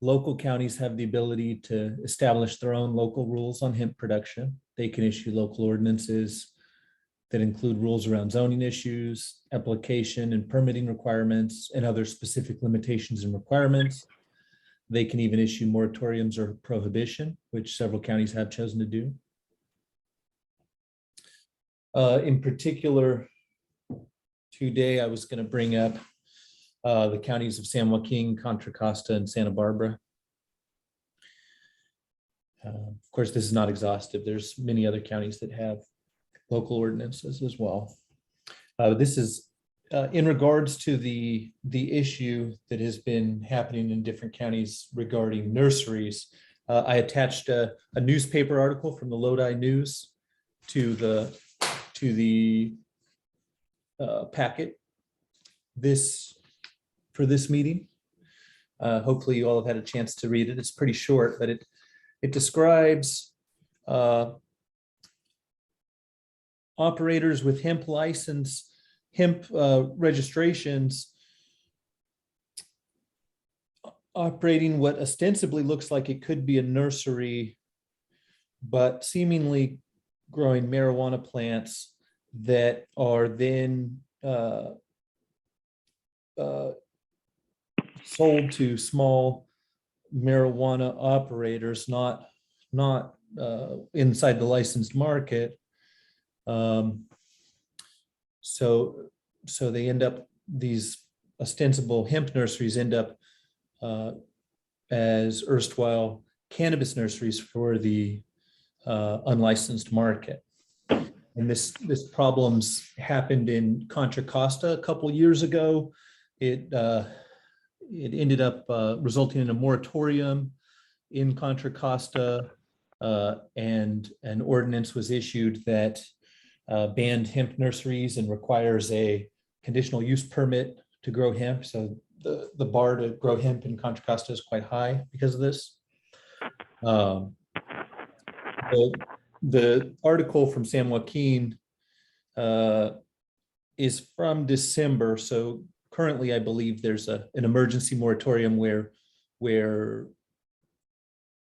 local counties have the ability to establish their own local rules on hemp production. They can issue local ordinances that include rules around zoning issues, application and permitting requirements, and other specific limitations and requirements. They can even issue moratoriums or prohibition, which several counties have chosen to do. In particular, today I was going to bring up the counties of San Joaquin, Contra Costa, and Santa Barbara. Of course, this is not exhaustive. There's many other counties that have local ordinances as well. This is in regards to the issue that has been happening in different counties regarding nurseries, I attached a newspaper article from the Lodi News to the packet for this meeting. Hopefully you all have had a chance to read it. It's pretty short, but it describes operators with hemp license, hemp registrations operating what ostensibly looks like it could be a nursery, but seemingly growing marijuana plants that are then sold to small marijuana operators, not inside the licensed market. So they end up, these ostensible hemp nurseries end up as erstwhile cannabis nurseries for the unlicensed market. And this problem's happened in Contra Costa a couple years ago. It ended up resulting in a moratorium in Contra Costa, and an ordinance was issued that banned hemp nurseries and requires a conditional use permit to grow hemp. So the bar to grow hemp in Contra Costa is quite high because of this. The article from San Joaquin is from December. So currently, I believe there's an emergency moratorium where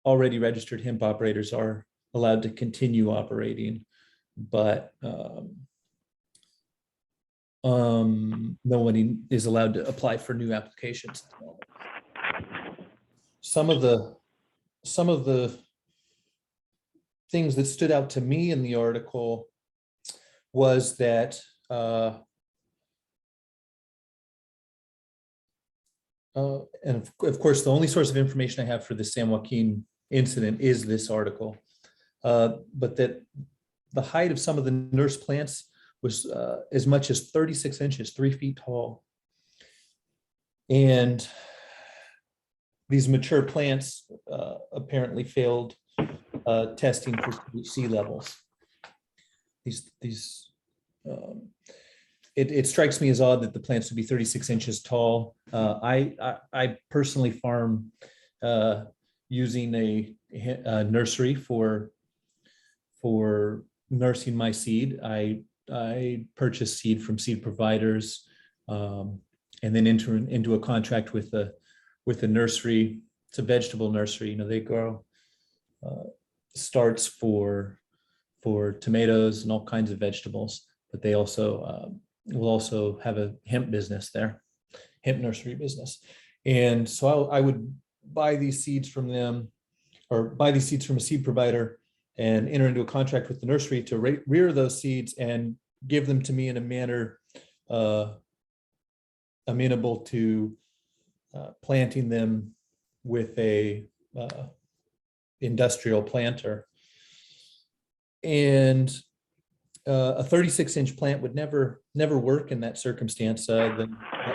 already registered hemp operators are allowed to continue operating, but nobody is allowed to apply for new applications. Some of the things that stood out to me in the article was that and of course, the only source of information I have for the San Joaquin incident is this article, but that the height of some of the nurse plants was as much as 36 inches, 3 feet tall. And these mature plants apparently failed testing for THC levels. It strikes me as odd that the plants would be 36 inches tall. I personally farm using a nursery for nursing my seed. I purchase seed from seed providers, and then enter into a contract with a nursery. It's a vegetable nursery. You know, they grow starts for tomatoes and all kinds of vegetables, but they also will also have a hemp business there, hemp nursery business. And so I would buy these seeds from them, or buy these seeds from a seed provider and enter into a contract with the nursery to rear those seeds and give them to me in a manner amenable to planting them with a industrial planter. And a 36-inch plant would never work in that circumstance. The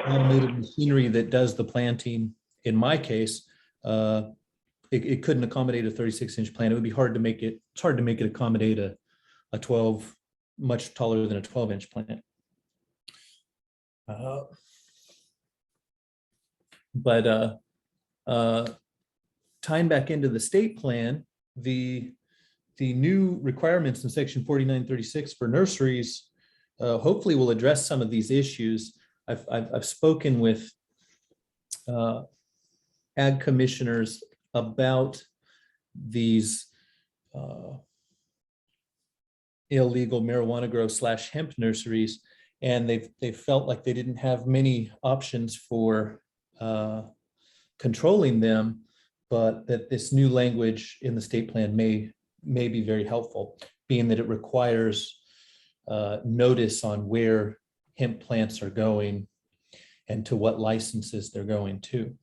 automated machinery that does the planting, in my case, it couldn't accommodate a 36-inch plant. It would be hard to make it. It's hard to make it accommodate a 12, much taller than a 12-inch plant. But tying back into the state plan, the new requirements in section 4936 for nurseries hopefully will address some of these issues. I've spoken with ag commissioners about these illegal marijuana grow / hemp nurseries, and they've felt like they didn't have many options for controlling them, but that this new language in the state plan may be very helpful, being that it requires notice on where hemp plants are going and to what licenses they're going to.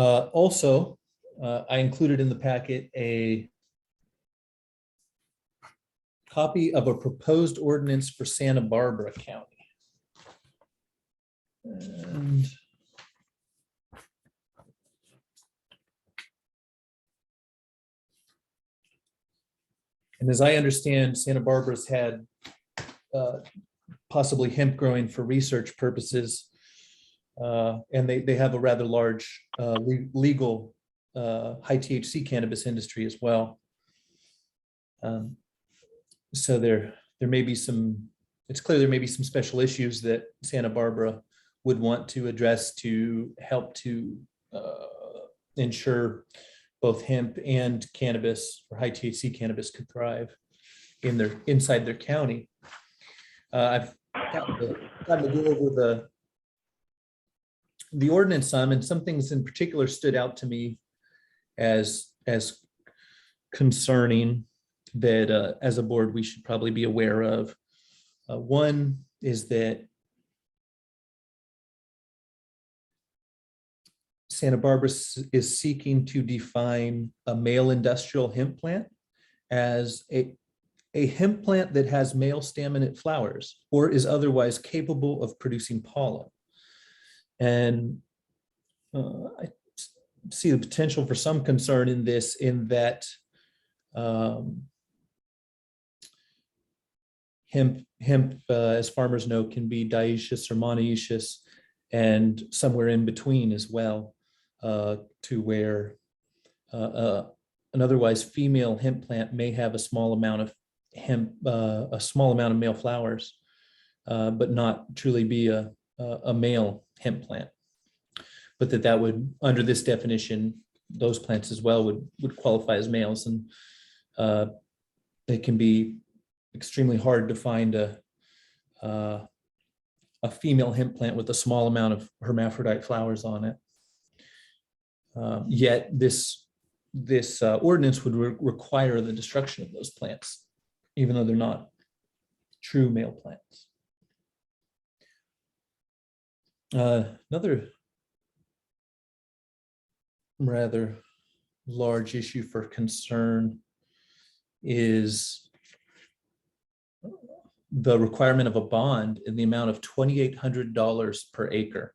Also, I included in the packet a copy of a proposed ordinance for Santa Barbara County. And as I understand, Santa Barbara's had possibly hemp growing for research purposes. And they have a rather large legal high THC cannabis industry as well. So there may be some, it's clear there may be some special issues that Santa Barbara would want to address to help to ensure both hemp and cannabis or high THC cannabis could thrive inside their county. I've gotten to go over the ordinance some, and some things in particular stood out to me as concerning that as a board we should probably be aware of. One is that Santa Barbara is seeking to define a male industrial hemp plant as a hemp plant that has male staminate flowers or is otherwise capable of producing pollen. And I see the potential for some concern in this, in that hemp, as farmers know, can be dioecious or monoecious, and somewhere in between as well, to where an otherwise female hemp plant may have a small amount of hemp, a small amount of male flowers, but not truly be a male hemp plant. But that would, under this definition, those plants as well would qualify as males, and it can be extremely hard to find a female hemp plant with a small amount of hermaphrodite flowers on it. Yet this ordinance would require the destruction of those plants, even though they're not true male plants. Another rather large issue for concern is the requirement of a bond in the amount of $2,800 per acre,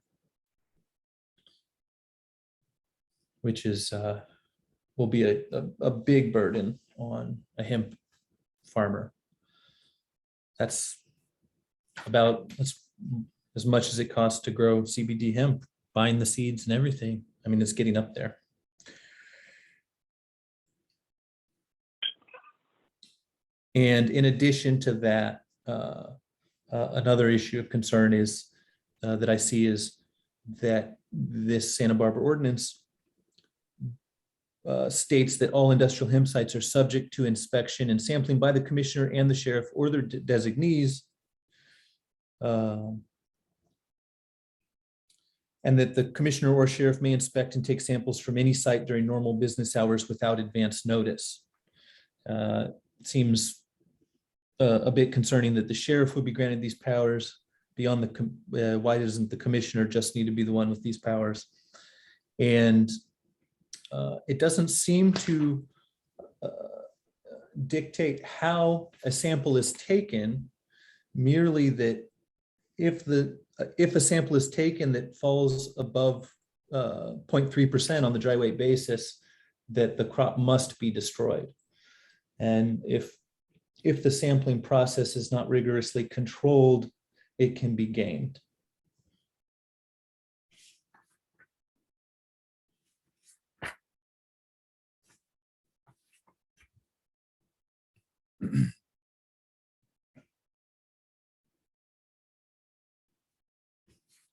which is will be a big burden on a hemp farmer. That's as much as it costs to grow CBD hemp, buying the seeds and everything. I mean, it's getting up there. And in addition to that, another issue of concern is that I see is that this Santa Barbara ordinance states that all industrial hemp sites are subject to inspection and sampling by the commissioner and the sheriff or their designees, and that the commissioner or sheriff may inspect and take samples from any site during normal business hours without advance notice. It seems a bit concerning that the sheriff would be granted these powers beyond the, why doesn't the commissioner just need to be the one with these powers? And it doesn't seem to dictate how a sample is taken, merely that if a sample is taken that falls above 0.3% on the dry weight basis, that the crop must be destroyed. And if the sampling process is not rigorously controlled, it can be gamed.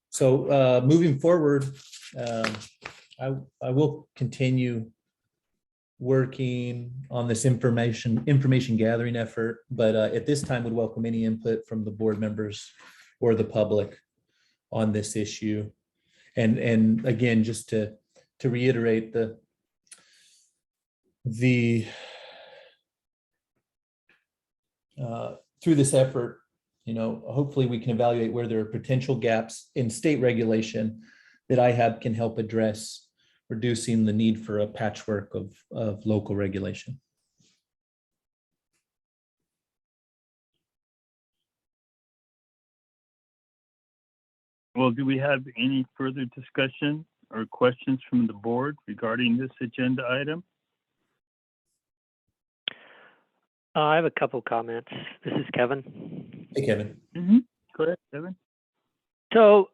So moving forward, I will continue working on this information gathering effort, but at this time would welcome any input from the board members or the public on this issue. And again, just to reiterate through this effort, hopefully we can evaluate where there are potential gaps in state regulation that IHAB can help address, reducing the need for a patchwork of local regulation. Well, do we have any further discussion or questions from the board regarding this agenda item? I have a couple comments. This is Kevin. Hey, Kevin. Go ahead, Kevin. So,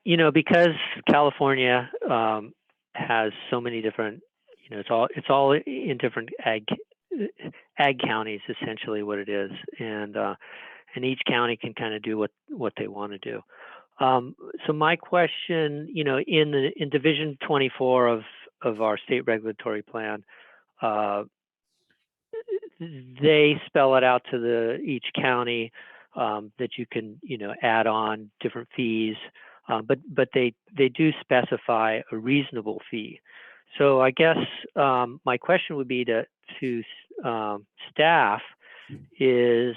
you know, because California has so many different, you know, it's all in different ag counties, essentially what it is, and each county can kind of do what they want to do. So my question, you know, in Division 24 of our state regulatory plan, they spell it out to each county that you can, you know, add on different fees, but they do specify a reasonable fee. So I guess my question would be to staff is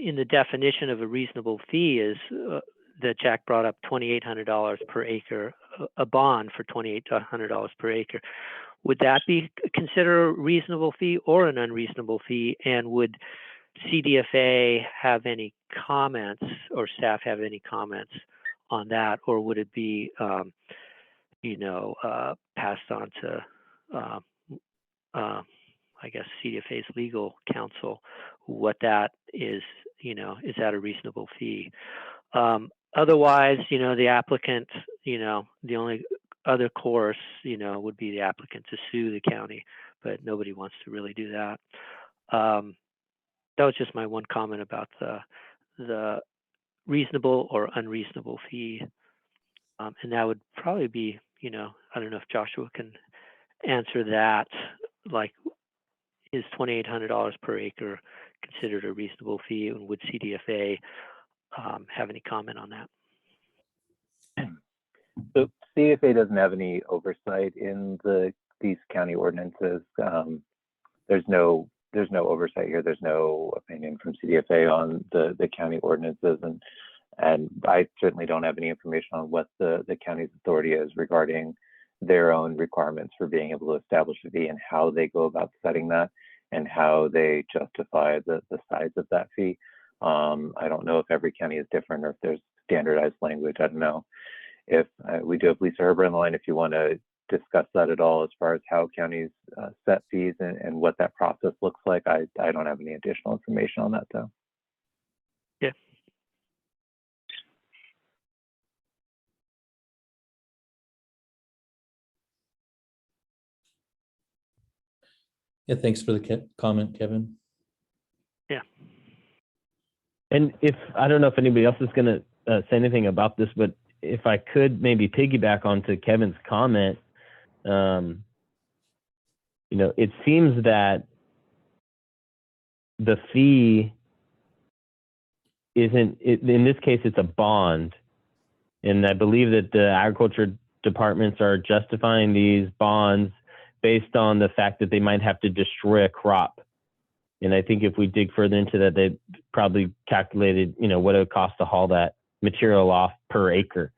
in the definition of a reasonable fee is that Jack brought up $2,800 per acre, a bond for $2,800 per acre. Would that be considered a reasonable fee or an unreasonable fee? And would CDFA have any comments or staff have any comments on that? Or would it be, you know, passed on to, I guess, CDFA's legal counsel, what that is, you know, is that a reasonable fee? Otherwise, you know, the applicant, you know, the only other course, you know, would be the applicant to sue the county, but nobody wants to really do that. That was just my one comment about the reasonable or unreasonable fee. And that would probably be, you know, I don't know if Joshua can answer that, like, is $2,800 per acre considered a reasonable fee, and would CDFA have any comment on that? So CDFA doesn't have any oversight in these county ordinances. There's no oversight here. There's no opinion from CDFA on the county ordinances, and I certainly don't have any information on what the county's authority is regarding their own requirements for being able to establish a fee and how they go about setting that and how they justify the size of that fee. I don't know if every county is different or if there's standardized language. I don't know. If we do have Lisa Herber on the line, if you want to discuss that at all as far as how counties set fees and what that process looks like. I don't have any additional information on that though. Yeah. Yeah, thanks for the comment, Kevin. Yeah. And if, I don't know if anybody else is going to say anything about this, but if I could maybe piggyback onto Kevin's comment, you know, it seems that the fee isn't, in this case, it's a bond. And I believe that the agriculture departments are justifying these bonds based on the fact that they might have to destroy a crop. And I think if we dig further into that, they probably calculated, you know, what it would cost to haul that material off per acre.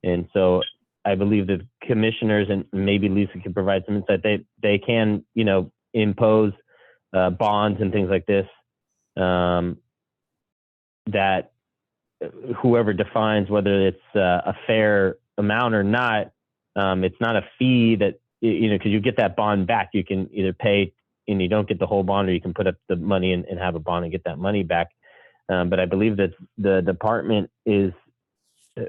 And so I believe that commissioners, and maybe Lisa can provide some insight, they can, you know, impose bonds and things like this, that whoever defines whether it's a fair amount or not, it's not a fee that, you know, because you get that bond back. You can either pay and you don't get the whole bond, or you can put up the money and have a bond and get that money back. But I believe that the department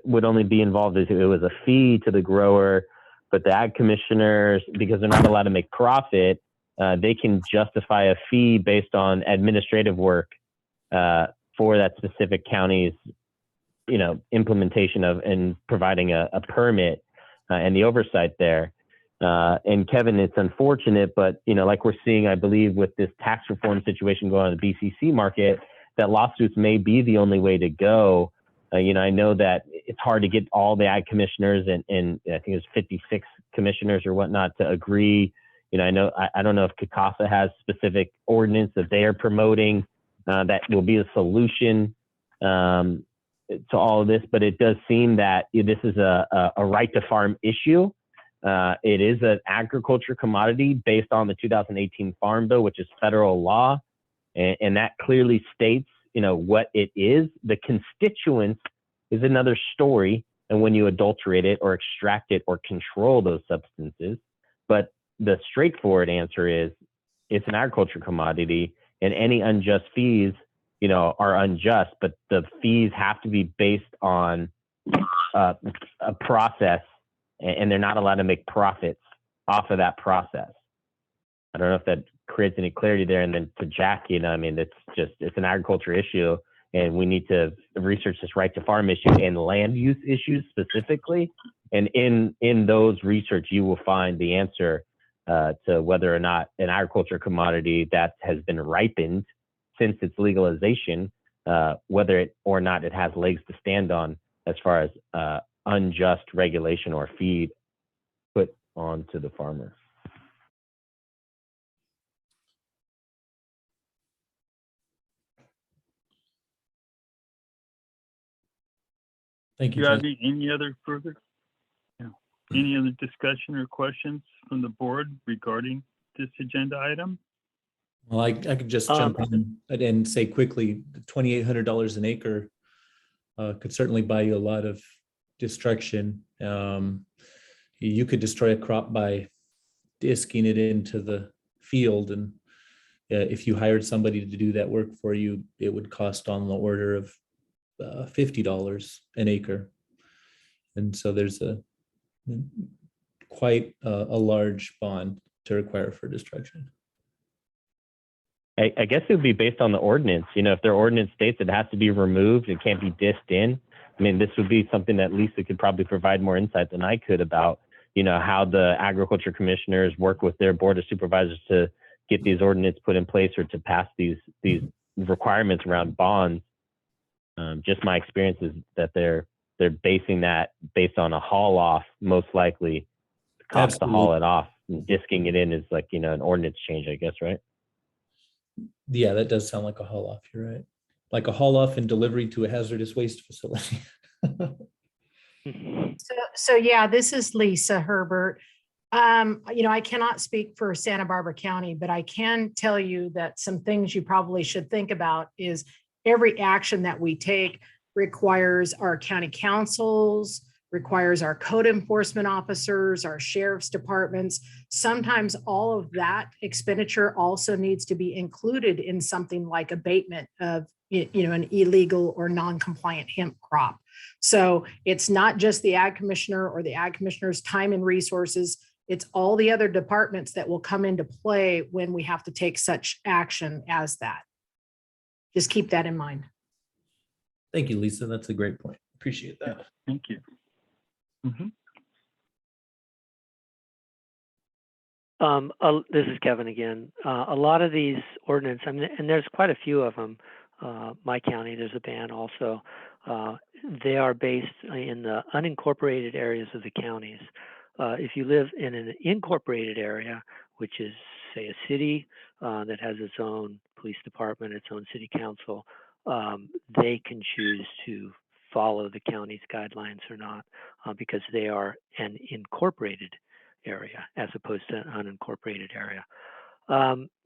would only be involved if it was a fee to the grower, but the ag commissioners, because they're not allowed to make profit, they can justify a fee based on administrative work for that specific county's, you know, implementation of and providing a permit and the oversight there. And Kevin, it's unfortunate, but, you know, like we're seeing, I believe, with this tax reform situation going on in the BCC market, that lawsuits may be the only way to go. You know, I know that it's hard to get all the ag commissioners and I think it's 56 commissioners or whatnot to agree. You know, I don't know if CACASA has specific ordinance that they are promoting that will be a solution. to all of this, but it does seem that this is a right to farm issue. It is an agriculture commodity based on the 2018 Farm Bill, which is federal law, and that clearly states, what it is. The constituents is another story, and when you adulterate it or extract it or control those substances. But the straightforward answer is it's an agriculture commodity, and any unjust fees, are unjust, but the fees have to be based on a process, and they're not allowed to make profits off of that process. I don't know if that creates any clarity there. And then to Jack, it's an agriculture issue, and we need to research this right to farm issue and land use issues specifically. And in those research, you will find the answer to whether or not an agriculture commodity that has been ripened since its legalization, whether it or not it has legs to stand on as far as unjust regulation or fee put onto the farmer. Thank you, Do you have Jack. any other further, any other discussion or questions from the board regarding this agenda item? Well, I could just jump in and say quickly, $2,800 an acre could certainly buy you a lot of destruction. You could destroy a crop by disking it into the field, and if you hired somebody to do that work for you, it would cost on the order of $50 an acre. And so there's quite a large bond to require for destruction. I guess it would be based on the ordinance. If their ordinance states it has to be removed, it can't be disked in. This would be something that Lisa could probably provide more insight than I could about, how the agriculture commissioners work with their board of supervisors to get these ordinances put in place or to pass these requirements around bonds. Just my experience is that they're basing that based on a haul off, most likely the cost to haul it off. And disking it in is like, an ordinance change, I guess, right? Yeah, that does sound like a haul off. You're right. Like a haul off and delivery to a hazardous waste facility. So yeah, this is Lisa Herbert. I cannot speak for Santa Barbara County, but I can tell you that some things you probably should think about is every action that we take requires our county councils, requires our code enforcement officers, our sheriff's departments. Sometimes all of that expenditure also needs to be included in something like abatement of, an illegal or non-compliant hemp crop. So it's not just the ag commissioner or the ag commissioner's time and resources. It's all the other departments that will come into play when we have to take such action as that. Just keep that in mind. Thank you, Lisa. That's a great point. Appreciate that. Yeah, thank you. This is Kevin again. A lot of these ordinances, and there's quite a few of them. My county, there's a ban also. They are based in the unincorporated areas of the counties. If you live in an incorporated area, which is, say, a city that has its own police department, its own city council, they can choose to follow the county's guidelines or not, because they are an incorporated area as opposed to an unincorporated area.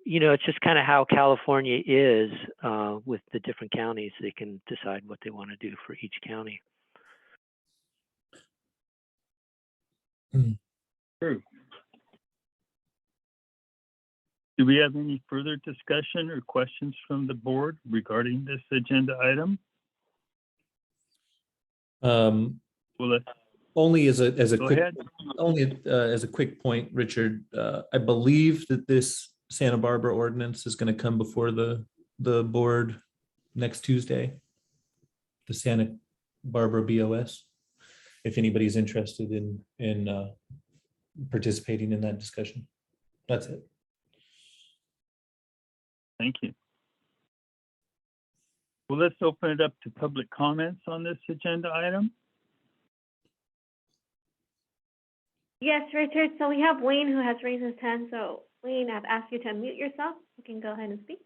It's just kind of how California is with the different counties. They can decide what they want to do for each county. True. Do we have any further discussion or questions from the board regarding this agenda item? Only as a Go quick ahead. only as a quick point, Richard. I believe that this Santa Barbara ordinance is going to come before the board next Tuesday. The Santa Barbara BOS. If anybody's interested in participating in that discussion, that's it. Thank you. Well, let's open it up to public comments on this agenda item. Yes, Richard. So we have Wayne who has raised his hand. So Wayne, I've asked you to unmute yourself. You can go ahead and speak.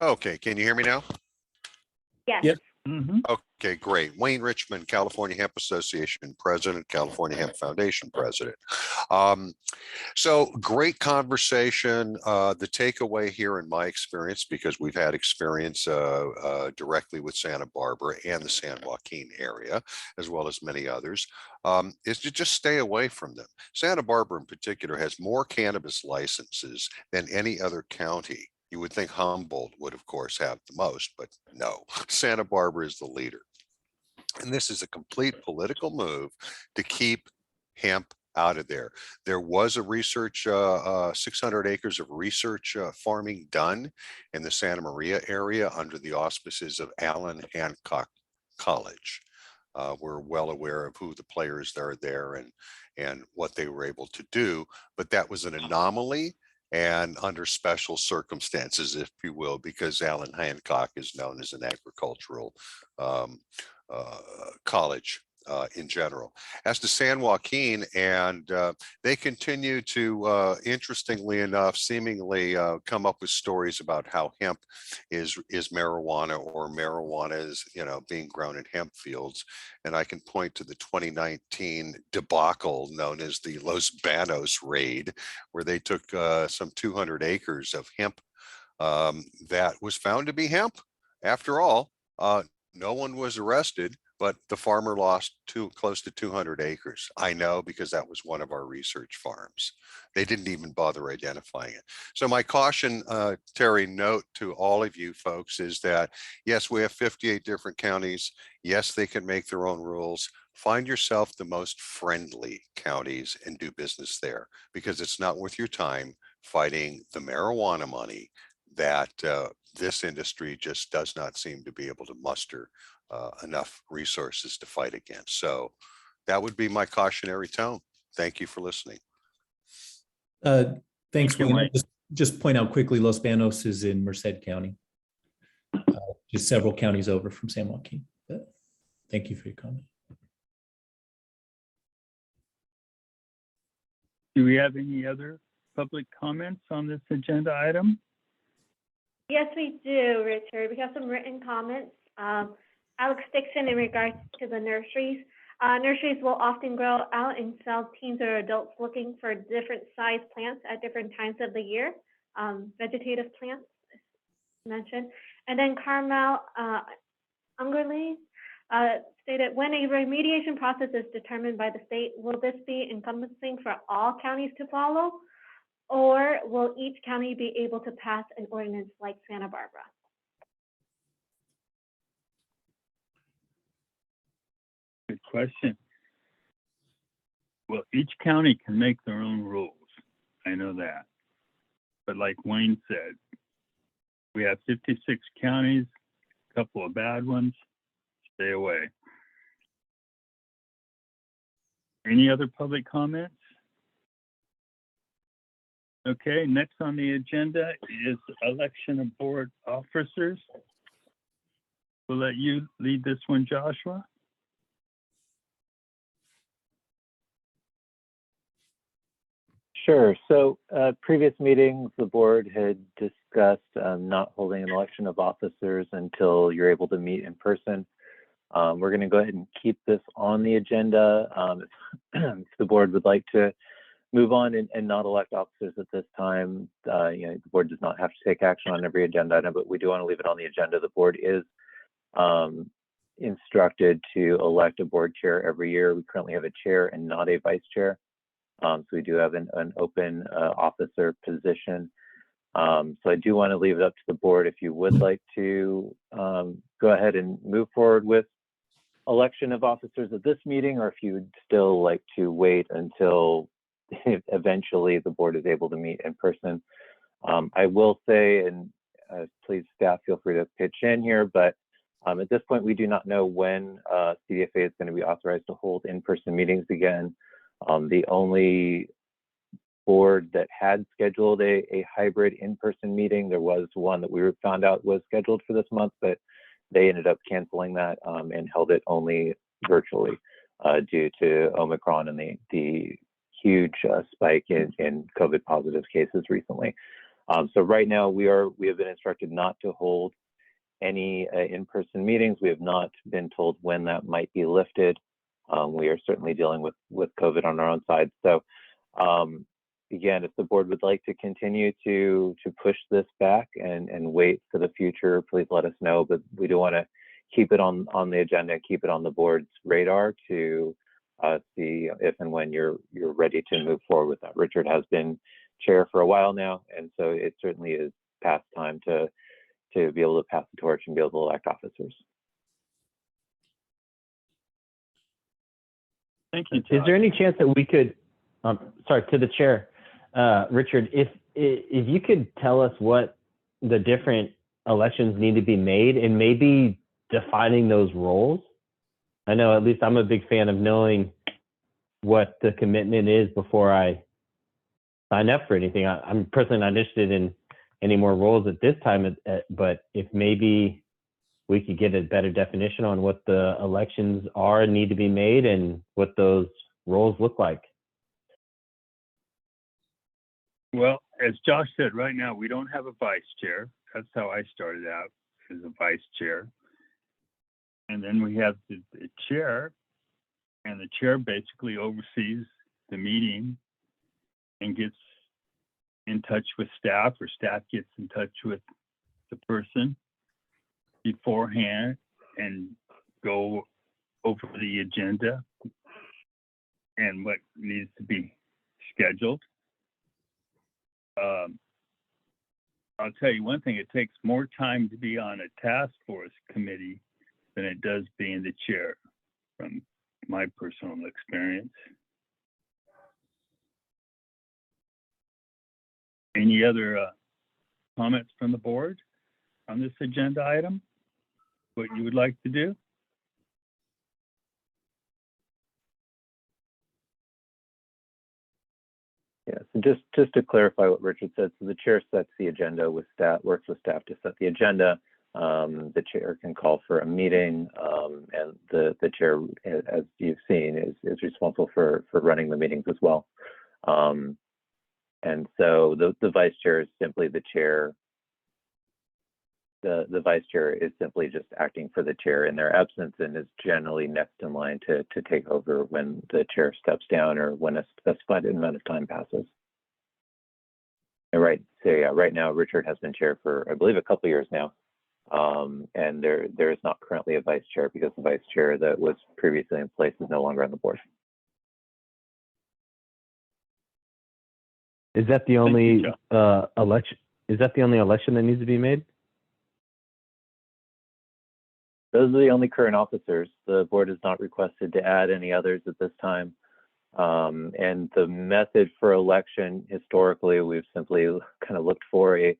Okay, can you hear me now? Yes. Yep. Okay, great. Wayne Richmond, California Hemp Association President, California Hemp Foundation President. So great conversation. The takeaway here in my experience, because we've had experience directly with Santa Barbara and the San Joaquin area, as well as many others, is to just stay away from them. Santa Barbara in particular has more cannabis licenses than any other county. You would think Humboldt would, of course, have the most, but no, Santa Barbara is the leader. And this is a complete political move to keep hemp out of there. There was a research, 600 acres of research farming done in the Santa Maria area under the auspices of Allen Hancock College. We're well aware of who the players are there and what they were able to do, but that was an anomaly and under special circumstances, if you will, because Allen Hancock is known as an agricultural college in general. As to San Joaquin, and they continue to, interestingly enough, seemingly come up with stories about how hemp is marijuana, or marijuana is, being grown in hemp fields. And I can point to the 2019 debacle known as the Los Banos raid, where they took some 200 acres of hemp that was found to be hemp. After all, no one was arrested, but the farmer lost close to 200 acres. I know, because that was one of our research farms. They didn't even bother identifying it. So my caution, Terry, note to all of you folks is that, yes, we have 58 different counties. Yes, they can make their own rules. Find yourself the most friendly counties and do business there, because it's not worth your time fighting the marijuana money that this industry just does not seem to be able to muster enough resources to fight against. So that would be my cautionary tone. Thank you for listening. Thanks, Wayne. Just point out quickly, Los Banos is in Merced County, just several counties over from San Joaquin. But thank you for your comment. Do we have any other public comments on this agenda item? Yes, we do, Richard. We have some written comments. Alex Dixon, in regards to the nurseries. Nurseries will often grow out and sell teens or adults looking for different size plants at different times of the year, vegetative plants mentioned. And then Carmel Ungerly stated, when a remediation process is determined by the state, will this be encompassing for all counties to follow? Or will each county be able to pass an ordinance like Santa Barbara? Good question. Well, each county can make their own rules. I know that. But like Wayne said, we have 56 counties, a couple of bad ones. Stay away. Any other public comments? Okay, next on the agenda is election of board officers. We'll let you lead this one, Joshua. Sure. So previous meetings, the board had discussed not holding an election of officers until you're able to meet in person. We're going to go ahead and keep this on the agenda. If the board would like to move on and not elect officers at this time, the board does not have to take action on every agenda item, but we do want to leave it on the agenda. The board is instructed to elect a board chair every year. We currently have a chair and not a vice chair. So we do have an open officer position. So I do want to leave it up to the board if you would like to go ahead and move forward with election of officers at this meeting, or if you would still like to wait until eventually the board is able to meet in person. I will say, and please staff feel free to pitch in here, but at this point we do not know when CDFA is going to be authorized to hold in-person meetings again. The only board that had scheduled a hybrid in-person meeting, there was one that we found out was scheduled for this month, but they ended up canceling that and held it only virtually due to Omicron and the huge spike in COVID positive cases recently. So right now we have been instructed not to hold any in-person meetings. We have not been told when that might be lifted. We are certainly dealing with COVID on our own side. So again, if the board would like to continue to push this back and wait for the future, please let us know. But we do want to keep it on the agenda, keep it on the board's radar to see if and when you're ready to move forward with that. Richard has been chair for a while now, and so it certainly is past time to be able to pass the torch and be able to elect officers. Thank you, Is there any chance that we could, sorry, to the chair, Richard, if you could tell us what the different elections need to be made and maybe defining those roles? I know at least I'm a big fan of knowing what the commitment is before I sign up for anything. I'm personally not interested in any more roles at this time, but if maybe we could get a better definition on what the elections are and need to be made and what those roles look like. Well, as Josh said, right now we don't have a vice chair. That's how I started out, as a vice chair. And then we have the chair, and the chair basically oversees the meeting and gets in touch with staff, or staff gets in touch with the person beforehand and go over the agenda and what needs to be scheduled. I'll tell you one thing, it takes more time to be on a task force committee than it does being the chair, from my personal experience. Any other comments from the board on this agenda item? What you would like to do? Yeah, so just to clarify what Richard said, so the chair sets the agenda with staff, works with staff to set the agenda. The chair can call for a meeting, and the chair, as you've seen, is responsible for running the meetings as well. And so the vice chair is simply the chair. The vice chair is simply just acting for the chair in their absence and is generally next in line to take over when the chair steps down or when a specified amount of time passes. And right now Richard has been chair for, I believe, a couple of years now. And there is not currently a vice chair because the vice chair that was previously in place is no longer on the board. Is that the only election? Is that the only election that needs to be made? Those are the only current officers. The board has not requested to add any others at this time. And the method for election, historically, we've simply kind of looked for a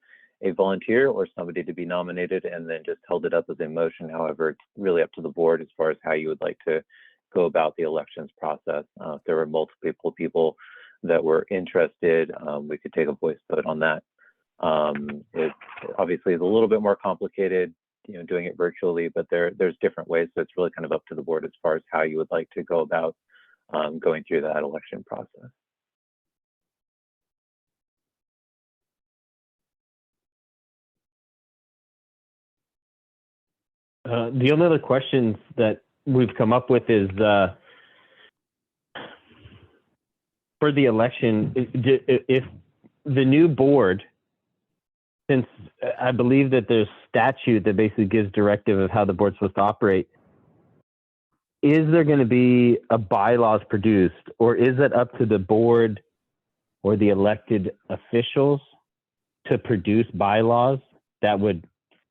volunteer or somebody to be nominated and then just held it up as a motion. However, it's really up to the board as far as how you would like to go about the elections process. If there were multiple people that were interested, we could take a voice vote on that. It obviously is a little bit more complicated, doing it virtually, but there's different ways. So it's really kind of up to the board as far as how you would like to go about going through that election process. The only other questions that we've come up with is for the election, if the new board, since I believe that there's statute that basically gives directive of how the board's supposed to operate, is there going to be a bylaws produced, or is it up to the board or the elected officials to produce bylaws that would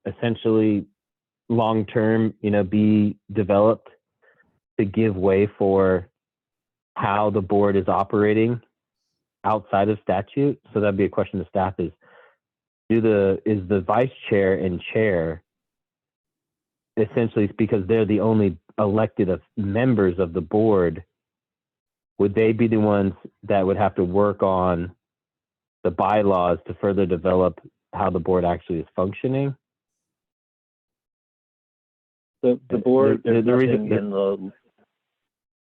essentially long-term, be developed to give way for how the board is operating outside of statute? So that'd be a question to staff: is the vice chair and chair, essentially because they're the only elected members of the board, would they be the ones that would have to work on the bylaws to further develop how the board actually is functioning? The board, the reason in the,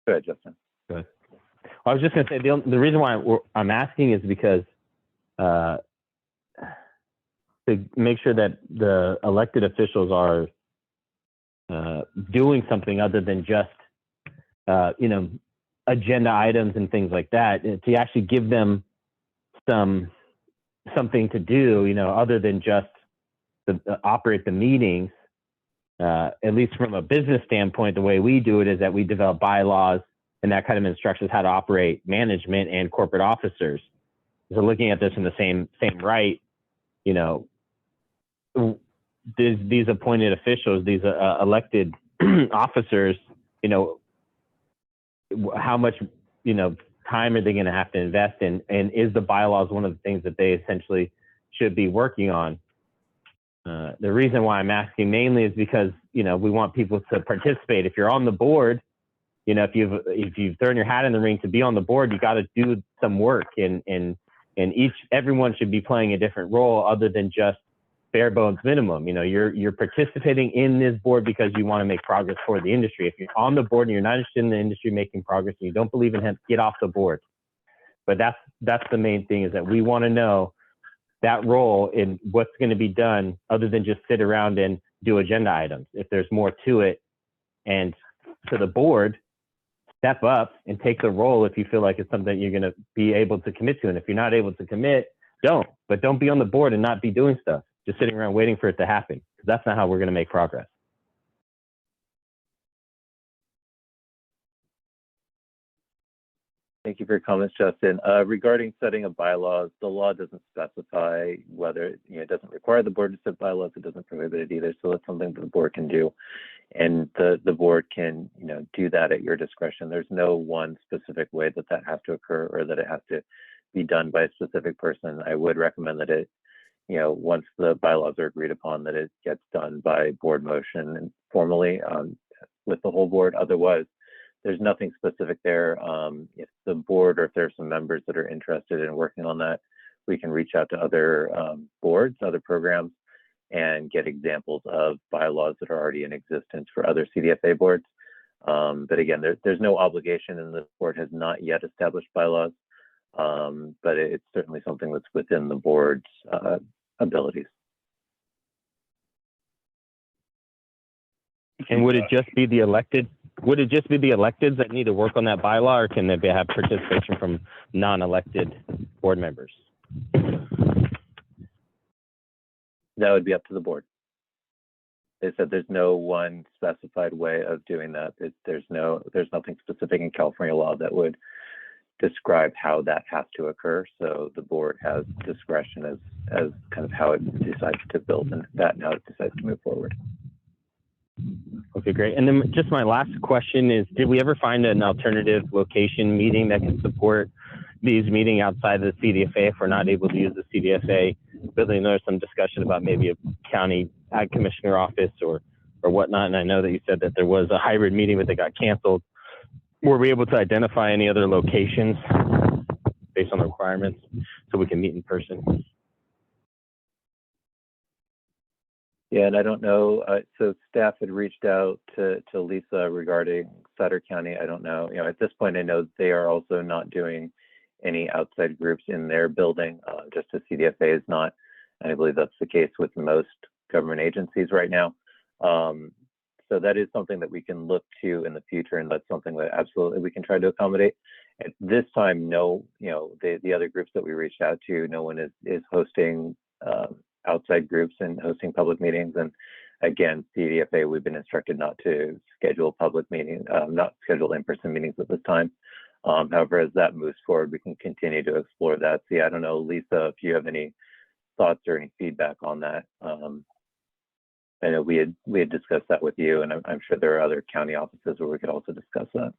go ahead, Justin. Go ahead. I was just going to say, the reason why I'm asking is because to make sure that the elected officials are doing something other than just, you know, agenda items and things like that, to actually give them something to do, you know, other than just operate the meetings. At least from a business standpoint, the way we do it is that we develop bylaws and that kind of instructions how to operate management and corporate officers. So looking at this in the same right, you know, these appointed officials, these elected officers, you know, how much, you know, time are they going to have to invest in, and is the bylaws one of the things that they essentially should be working on? The reason why I'm asking mainly is because, you know, we want people to participate. If you're on the board, you know, if you've thrown your hat in the ring to be on the board, you got to do some work, and everyone should be playing a different role other than just bare bones minimum. You know, you're participating in this board because you want to make progress for the industry. If you're on the board and you're not interested in the industry making progress and you don't believe in hemp, get off the board. But that's the main thing, is that we want to know that role in what's going to be done other than just sit around and do agenda items. If there's more to it, and to the board, step up and take the role if you feel like it's something you're going to be able to commit to. And if you're not able to commit, don't. But don't be on the board and not be doing stuff, just sitting around waiting for it to happen, because that's not how we're going to make progress. Thank you for your comments, Justin. Regarding setting of bylaws, the law doesn't specify whether, you know, it doesn't require the board to set bylaws. It doesn't prohibit it either. So that's something that the board can do. And the board can, you know, do that at your discretion. There's no one specific way that that has to occur, or that it has to be done by a specific person. I would recommend that it, you know, once the bylaws are agreed upon, that it gets done by board motion and formally with the whole board. Otherwise, there's nothing specific there. If the board, or if there's some members that are interested in working on that, we can reach out to other boards, other programs, and get examples of bylaws that are already in existence for other CDFA boards. But again, there's no obligation, and the board has not yet established bylaws, but it's certainly something that's within the board's abilities. And would it just be the elected? Would it just be the electeds that need to work on that bylaw, or can they have participation from non-elected board members? That would be up to the board. They said there's no one specified way of doing that. There's nothing specific in California law that would describe how that has to occur. So the board has discretion as kind of how it decides to build that and how it decides to move forward. Okay, great. And then just my last question is, did we ever find an alternative location meeting that can support these meetings outside of the CDFA if we're not able to use the CDFA building? There's some discussion about maybe a county ag commissioner office or whatnot. And I know that you said that there was a hybrid meeting, but they got canceled. Were we able to identify any other locations based on the requirements so we can meet in person? Yeah, and I don't know. So staff had reached out to Lisa regarding Sutter County. I don't know. You know, at this point, I know they are also not doing any outside groups in their building. Just as CDFA is not, and I believe that's the case with most government agencies right now. So that is something that we can look to in the future, and that's something that absolutely we can try to accommodate. At this time, no. You know, the other groups that we reached out to, no one is hosting outside groups and hosting public meetings. And again, CDFA, we've been instructed not to schedule public meetings, not schedule in-person meetings at this time. However, as that moves forward, we can continue to explore that. See, I don't know, Lisa, if you have any thoughts or any feedback on that. I know we had discussed that with you, and I'm sure there are other county offices where we could also discuss that.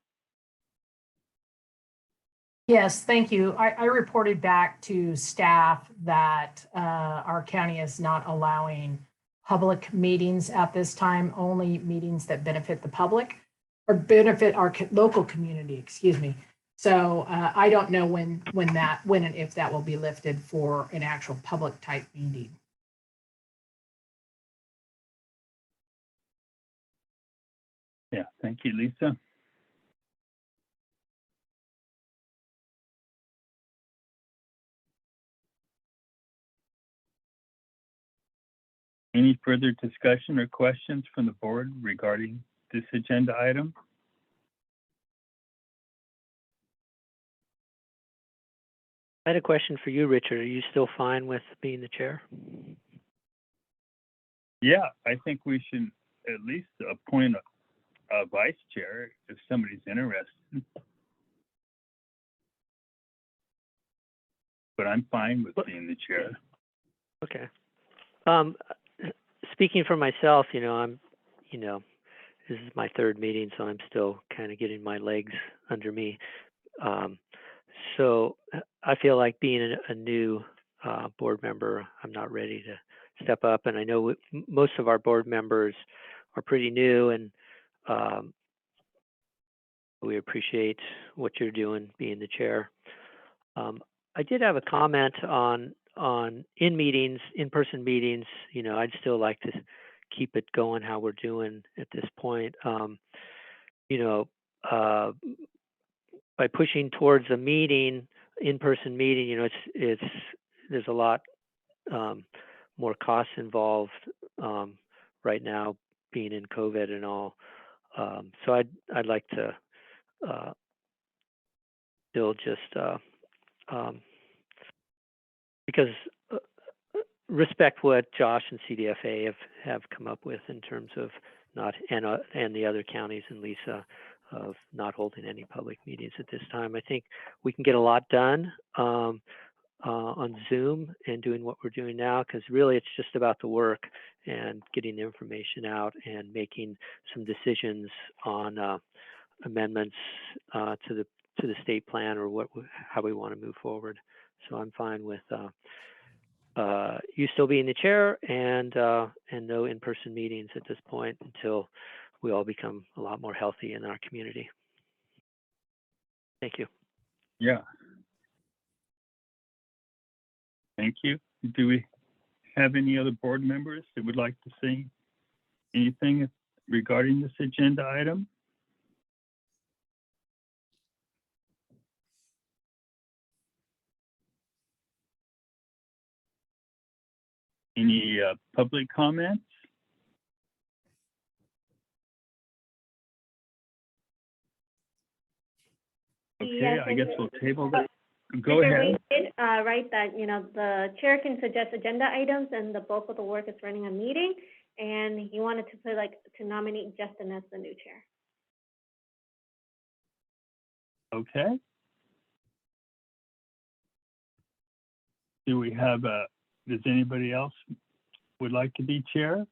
Yes, thank you. I reported back to staff that our county is not allowing public meetings at this time, only meetings that benefit the public or benefit our local community, excuse me. So I don't know when and if that will be lifted for an actual public type meeting. Yeah, thank you, Lisa. Any further discussion or questions from the board regarding this agenda item? I had a question for you, Richard. Are you still fine with being the chair? Yeah, I think we should at least appoint a vice chair if somebody's interested. But I'm fine with being the chair. Okay. Speaking for myself, I'm, this is my third meeting, so I'm still kind of getting my legs under me. So I feel like being a new board member, I'm not ready to step up. And I know most of our board members are pretty new, and we appreciate what you're doing being the chair. I did have a comment on in-person meetings. I'd still like to keep it going how we're doing at this point. By pushing towards a in-person meeting, there's a lot more costs involved right now, being in COVID and all. So I'd like to still just because respect what Josh and CDFA have come up with in terms of and the other counties and Lisa of not holding any public meetings at this time. I think we can get a lot done on Zoom and doing what we're doing now, because really it's just about the work and getting the information out and making some decisions on amendments to the state plan or how we want to move forward. So I'm fine with you still being the chair and no in-person meetings at this point until we all become a lot more healthy in our community. Thank you. Yeah. Thank you. Do we have any other board members that would like to say anything regarding this agenda item? Any public comments? Okay, Yes, I guess we'll table that. Go Mr. ahead. We did write that, the chair can suggest agenda items and the bulk of the work is running a meeting. And he wanted to put to nominate Justin as the new chair. Okay. Do we have does anybody else would like to be chair?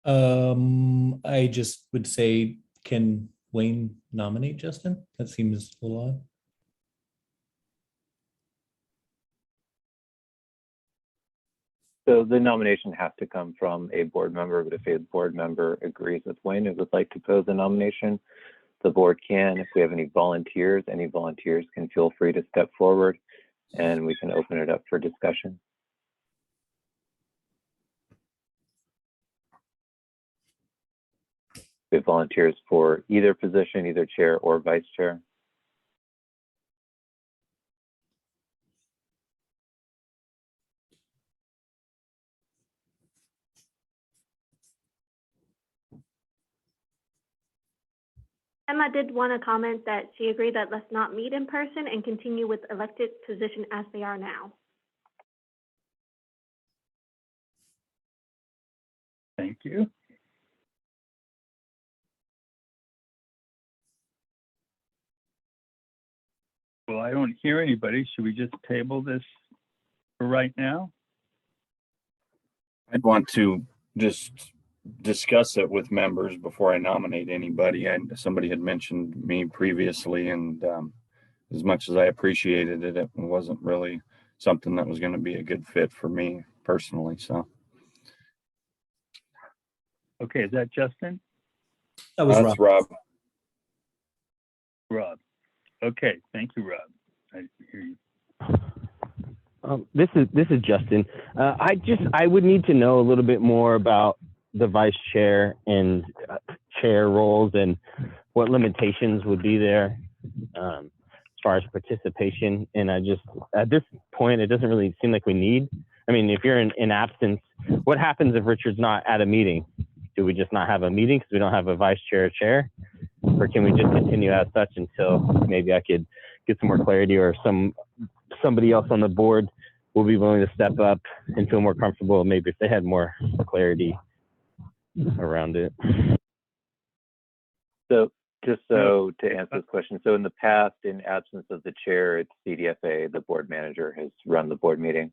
I just would say, can Wayne nominate Justin? That seems a little odd. So the nomination has to come from a board member, but if a board member agrees with Wayne and would like to pose a nomination, the board can. If we have any volunteers can feel free to step forward and we can open it up for discussion. We have volunteers for either position, either chair or vice chair. Emma did want to comment that she agreed that let's not meet in person and continue with elected position as they are now. Thank you. Well, I don't hear anybody. Should we just table this for right now? I'd want to just discuss it with members before I nominate anybody. Somebody had mentioned me previously, and as much as I appreciated it, it wasn't really something that was going to be a good fit for me personally. So. Okay, is that Justin? That was That's Rob. Rob. Okay, thank you, Rob. I hear you. This is Justin. I would need to know a little bit more about the vice chair and chair roles and what limitations would be there. far as participation. And I just, at this point, it doesn't really seem like we need. I mean, if you're in absence, what happens if Richard's not at a meeting? Do we just not have a meeting because we don't have a vice chair or chair? Or can we just continue as such until maybe I could get some more clarity, or somebody else on the board will be willing to step up and feel more comfortable, maybe if they had more clarity around it. So just so to answer this question, so in the past, in absence of the chair, it's CDFA, the board manager, has run the board meeting.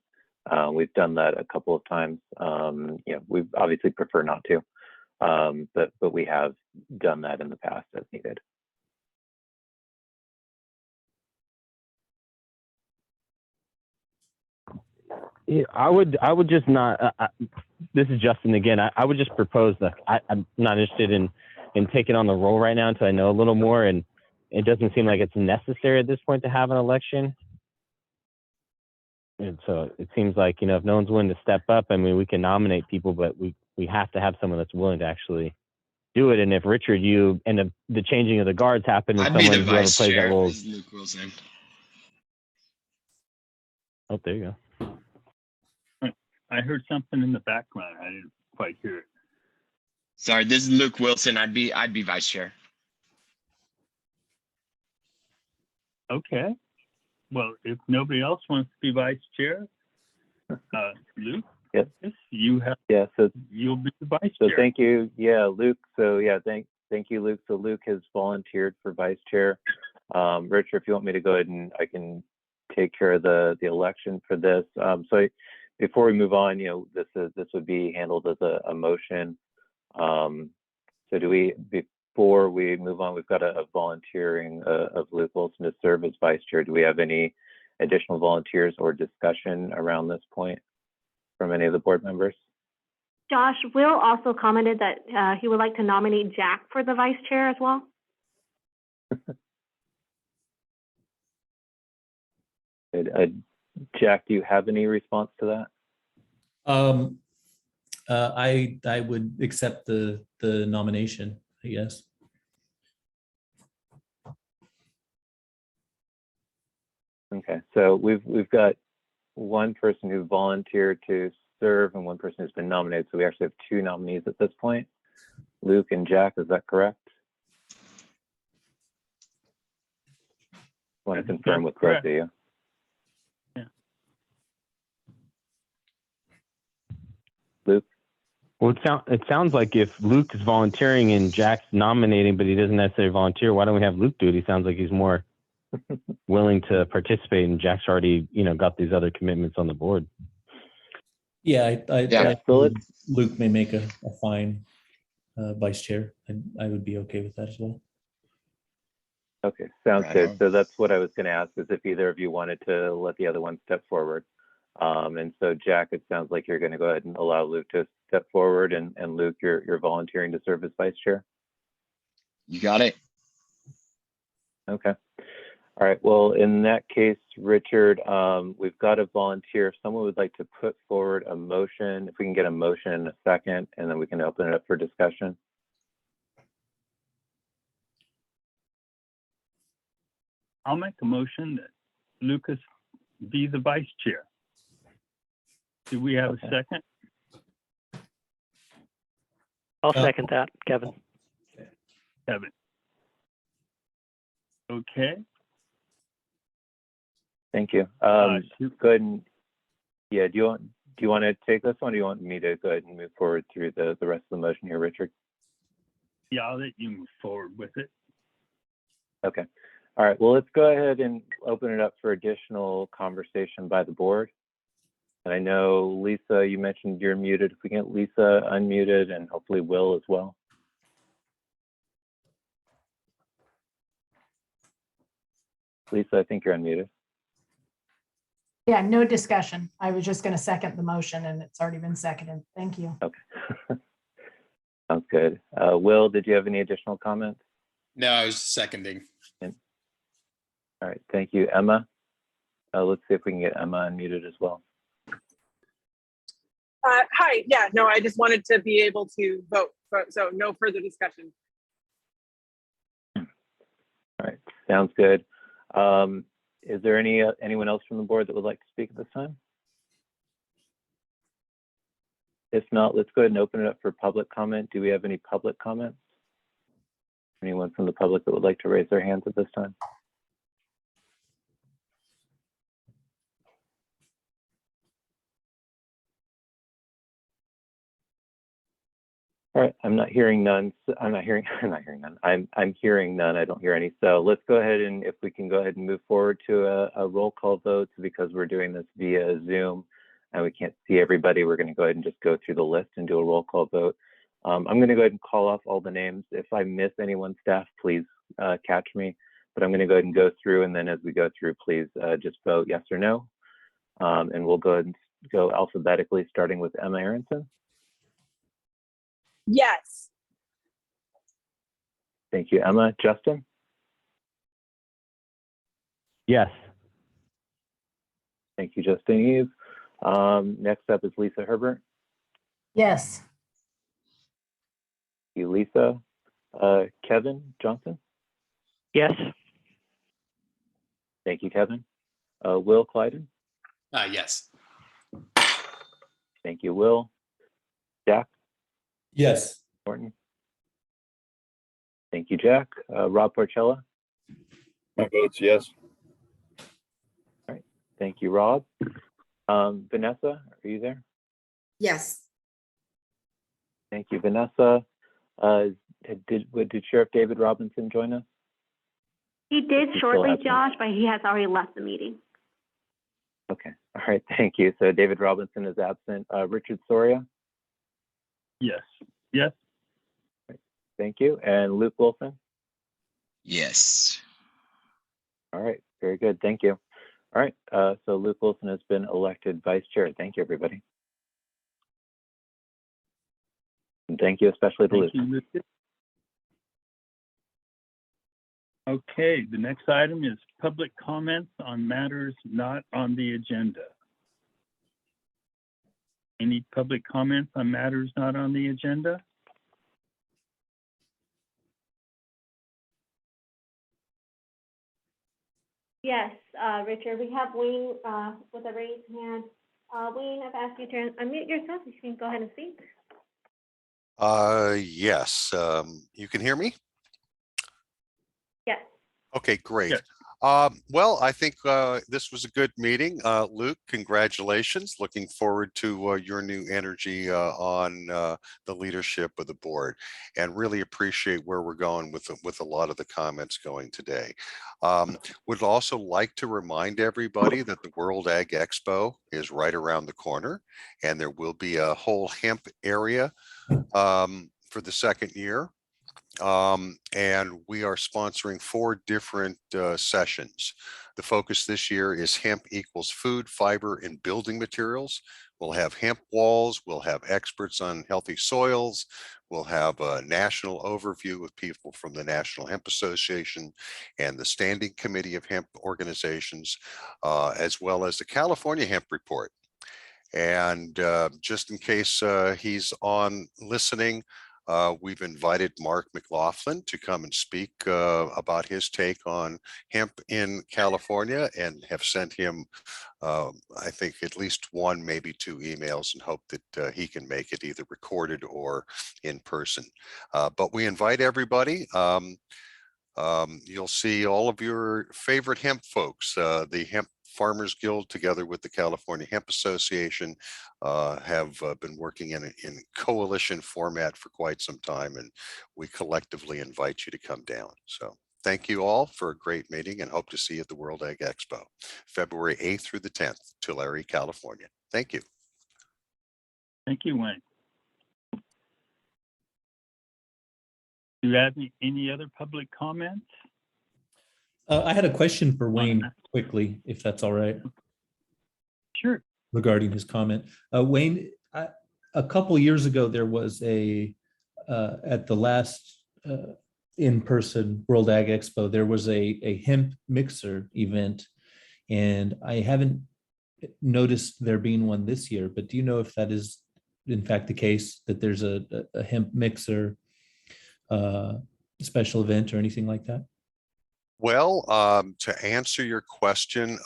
We've done that a couple of times. You know, we obviously prefer not to, but we have done that in the past as needed. Yeah, I would just not. This is Justin again. I would just propose that I'm not interested in taking on the role right now until I know a little more, and it doesn't seem like it's necessary at this point to have an election. And so it seems like, you know, if no one's willing to step up, I mean, we can nominate people, but we have to have someone that's willing to actually do it. And if Richard, you and the changing of the guards happen, and I'd be the someone whoever vice plays that chair. role. This is Luke Wilson. Oh, there you go. I heard something in the background. I didn't quite hear it. Sorry, this is Luke Wilson. I'd be vice chair. Okay. Well, if nobody else wants to be vice chair, Luke, Yep. yes, you have. Yeah. So you'll be the vice so chair. thank you. Yeah, Luke. So yeah, thank you, Luke. So Luke has volunteered for vice chair. Richard, if you want me to go ahead and I can take care of the election for this. Before we move on, you know, this would be handled as a motion. So before we move on, we've got a volunteering of Luke Wilson to serve as vice chair. Do we have any additional volunteers or discussion around this point from any of the board members? Josh, Will also commented that he would like to nominate Jack for the vice chair as well. Jack, do you have any response to that? I would accept the nomination, I guess. Okay, so we've got one person who volunteered to serve and one person who's been nominated. So we actually have two nominees at this point, Luke and Jack. Is that correct? Want to confirm with both of you? Yeah. Luke? Well, it sounds like if Luke is volunteering and Jack's nominating, but he doesn't necessarily volunteer, why don't we have Luke do it? He sounds like he's more willing to participate, and Jack's already, you know, got these other commitments on the board. Yeah, So Luke may make a fine vice chair. I would be okay with that as well. Okay, sounds Right good. on. So that's what I was going to ask, is if either of you wanted to let the other one step forward. And so Jack, it sounds like you're going to go ahead and allow Luke to step forward, and Luke, you're volunteering to serve as vice chair. You got it. Okay. All right. Well, in that case, Richard, we've got a volunteer. If someone would like to put forward a motion, if we can get a motion in a second, and then we can open it up for discussion. I'll make a motion that Lucas be the vice chair. Do we have a second? I'll second that, Kevin. Kevin. Okay. Thank you. Go ahead and, yeah, do you want to take this one, or do you want me to go ahead and move forward through the rest of the motion here, Richard? Yeah, I'll let you move forward with it. Okay. All right. Well, let's go ahead and open it up for additional conversation by the board. And I know, Lisa, you mentioned you're muted. If we can get Lisa unmuted, and hopefully Will as well. Lisa, I think you're unmuted. Yeah, no discussion. I was just going to second the motion, and it's already been seconded. Thank you. Okay. Sounds good. Will, did you have any additional comments? No, I was seconding. All right, thank you. Emma, let's see if we can get Emma unmuted as well. Hi, yeah, no, I just wanted to be able to vote, so no further discussion. All right, sounds good. Is there anyone else from the board that would like to speak at this time? If not, let's go ahead and open it up for public comment. Do we have any public comments? Anyone from the public that would like to raise their hands at this time? All right, I'm not hearing none. I'm hearing none. I'm hearing none. I don't hear any. So let's go ahead and if we can go ahead and move forward to a roll call vote, because we're doing this via Zoom and we can't see everybody, we're going to go ahead and just go through the list and do a roll call vote. I'm going to go ahead and call off all the names. If I miss anyone, staff, please catch me. But I'm going to go ahead and go through, and then as we go through, please just vote yes or no. And we'll go ahead and go alphabetically, starting with Emma Aronson. Yes. Thank you, Emma. Justin? Yes. Thank you, Justin Eve. Next up is Lisa Herbert. Yes. Thank you, Lisa. Kevin Johnson? Yes. Thank you, Kevin. Will Clyden? Yes. Thank you, Will. Jack Yes. Morton? Thank you, Jack. Rob Porcella? My vote's yes. All right. Thank you, Rob. Vanessa, are you there? Yes. Thank you, Vanessa. Did Sheriff David Robinson join us? He did He's still shortly, absent. Josh, but he has already left the meeting. Okay. All right. Thank you. So David Robinson is absent. Richard Soria? Yes. Yes. Thank you. And Luke Wilson? Yes. All right. Very good. Thank you. All right. So Luke Wilson has been elected vice chair. Thank you, everybody. And thank you especially to Luke. Thank you, Luke. Okay, the next item is public comments on matters not on the agenda. Any public comments on matters not on the agenda? Yes, Richard, we have Wayne with a raised hand. Wayne, I've asked you to unmute yourself. You can go ahead and speak. Yes, you can hear me? Yes. Okay, great. Yes. Well, I think this was a good meeting. Luke, congratulations. Looking forward to your new energy on the leadership of the board, and really appreciate where we're going with a lot of the comments going today. Would also like to remind everybody that the World Ag Expo is right around the corner, and there will be a whole hemp area for the second year. And we are sponsoring 4 different sessions. The focus this year is hemp equals food, fiber, and building materials. We'll have hemp walls, we'll have experts on healthy soils, we'll have a national overview with people from the National Hemp Association and the Standing Committee of Hemp Organizations, as well as the California Hemp Report. And just in case he's on listening, we've invited Mark McLaughlin to come and speak about his take on hemp in California, and have sent him, I think, at least 1, maybe 2 emails, and hope that he can make it either recorded or in person. But we invite everybody. You'll see all of your favorite hemp folks. The Hemp Farmers Guild, together with the California Hemp Association, have been working in coalition format for quite some time, and we collectively invite you to come down. So thank you all for a great meeting, and hope to see you at the World Ag Expo, February 8th through the 10th, Tulare, California. Thank you. Thank you, Wayne. Do you have any other public comments? I had a question for Wayne quickly, if that's all right. Sure. Regarding his comment. Wayne, a couple years ago, there was at the last in-person World Ag Expo, there was a hemp mixer event, and I haven't noticed there being one this year, but do you know if that is in fact the case, that there's a hemp mixer special event or anything like that? Well, to answer your question,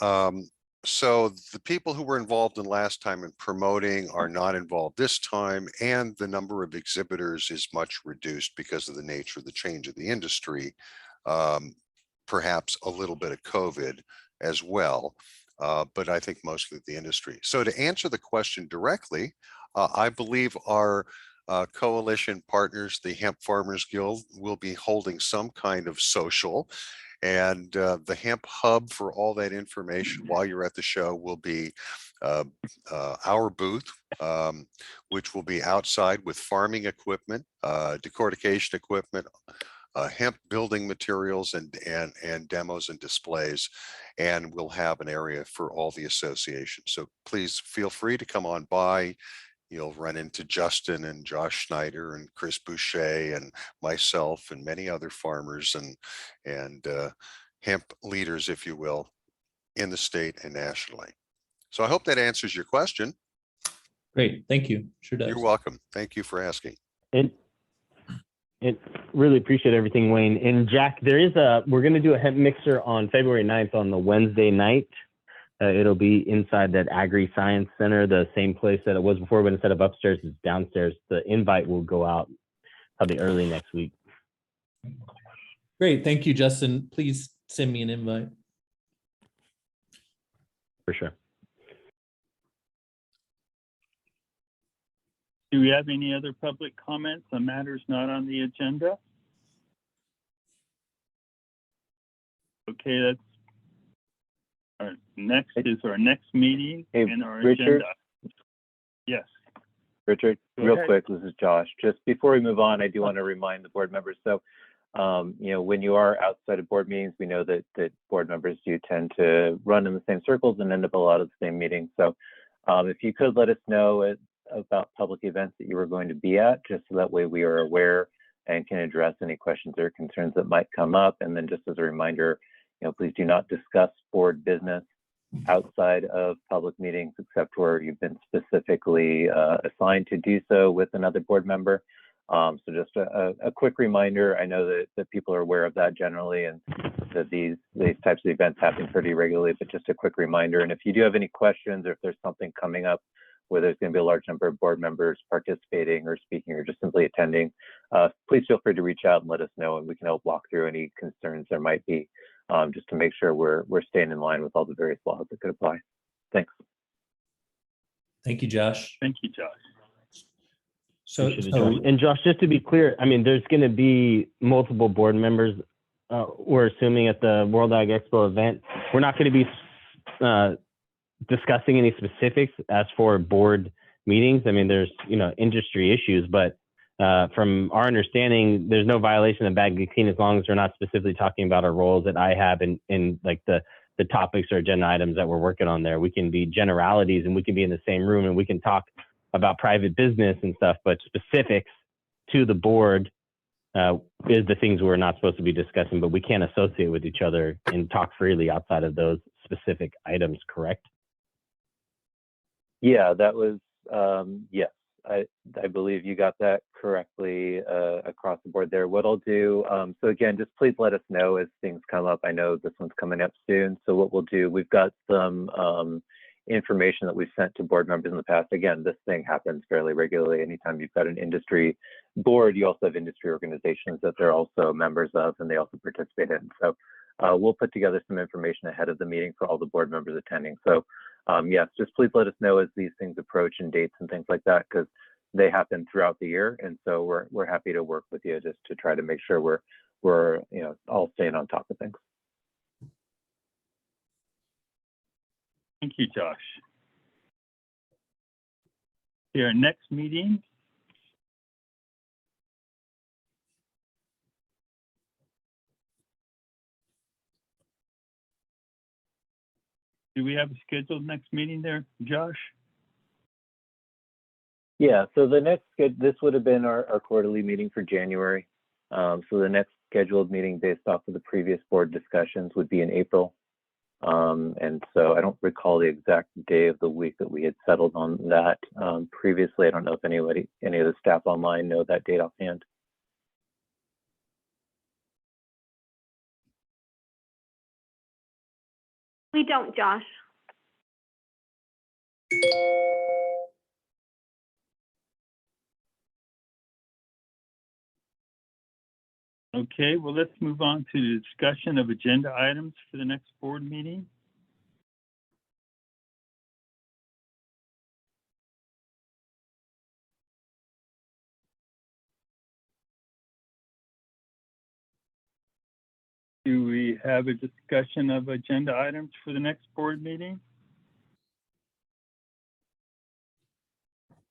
so the people who were involved in last time in promoting are not involved this time, and the number of exhibitors is much reduced because of the nature of the change of the industry. Perhaps a little bit of COVID as well, but I think mostly the industry. So to answer the question directly, I believe our coalition partners, the Hemp Farmers Guild, will be holding some kind of social, and the Hemp Hub for all that information while you're at the show will be our booth, which will be outside with farming equipment, decortication equipment, hemp building materials, and demos and displays, and we'll have an area for all the associations. So please feel free to come on by. You'll run into Justin and Josh Schneider and Chris Boucher and myself and many other farmers and hemp leaders, if you will, in the state and nationally. So I hope that answers your question. Great, thank you. Sure does. You're welcome. Thank you for asking. It really appreciate everything, Wayne. And Jack, we're going to do a hemp mixer on February 9th on the Wednesday night. It'll be inside that Agri Science Center, the same place that it was before, but instead of upstairs, it's downstairs. The invite will go out probably early next week. Great, thank you, Justin. Please send me an invite. For sure. Do we have any other public comments on matters not on the agenda? Okay, that's our next meeting in our Richard? agenda. Yes. Richard, Go real ahead. quick, this is Josh. Just before we move on, I do want to remind the board members. So, when you are outside of board meetings, we know that board members do tend to run in the same circles and end up a lot of the same meetings. So if you could let us know about public events that you are going to be at, just so that way we are aware and can address any questions or concerns that might come up. And then just as a reminder, please do not discuss board business outside of public meetings, except where you've been specifically assigned to do so with another board member. So just a quick reminder. I know that people are aware of that generally, and that these types of events happen pretty regularly, but just a quick reminder. And if you do have any questions, or if there's something coming up where there's going to be a large number of board members participating or speaking or just simply attending, please feel free to reach out and let us know, and we can help walk through any concerns there might be, just to make sure we're staying in line with all the various laws that could apply. Thanks. Thank you, Josh. Thank you, Josh. So, and Josh, just to be clear, I mean, there's going to be multiple board members. We're assuming at the World Ag Expo event, we're not going to be discussing any specifics as for board meetings. I mean, there's industry issues, but from our understanding, there's no violation of Ag 18 as long as we're not specifically talking about our roles that I have in like the topics or agenda items that we're working on there. We can be generalities and we can be in the same room and we can talk about private business and stuff, but specifics to the board is the things we're not supposed to be discussing, but we can't associate with each other and talk freely outside of those specific items, correct? Yeah, that was, yes, I believe you got that correctly across the board there. What I'll do, so again, just please let us know as things come up. I know this one's coming up soon. So what we'll do, we've got some information that we've sent to board members in the past. Again, this thing happens fairly regularly. Anytime you've got an industry board, you also have industry organizations that they're also members of and they also participate in. So we'll put together some information ahead of the meeting for all the board members attending. So yes, just please let us know as these things approach and dates and things like that, because they happen throughout the year. And so we're happy to work with you just to try to make sure we're all staying on top of things. Thank you, Josh. Our next meeting do we have a scheduled next meeting there, Josh? Yeah, so the next, this would have been our quarterly meeting for January. So the next scheduled meeting based off of the previous board discussions would be in April. And so I don't recall the exact day of the week that we had settled on that previously. I don't know if any of the staff online know that date offhand. We don't, Josh. Okay, well, let's move on to the discussion of agenda items for the next board meeting. Do we have a discussion of agenda items for the next board meeting?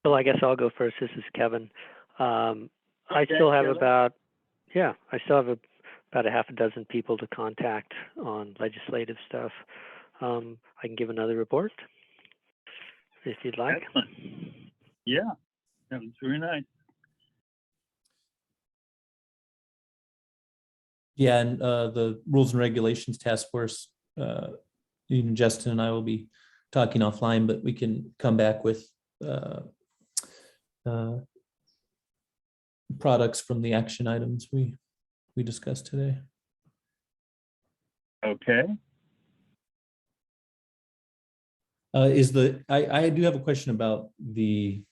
Well, I guess I'll go first. This is Kevin. I Okay, still have Kevin. about a half a dozen people to contact on legislative stuff. I can give another report if you'd like. Excellent. Yeah, that was very nice. Yeah, and the Rules and Regulations Task Force, Justin and I will be talking offline, but we can come back with products from the action items we discussed today. Okay. I do have a question about the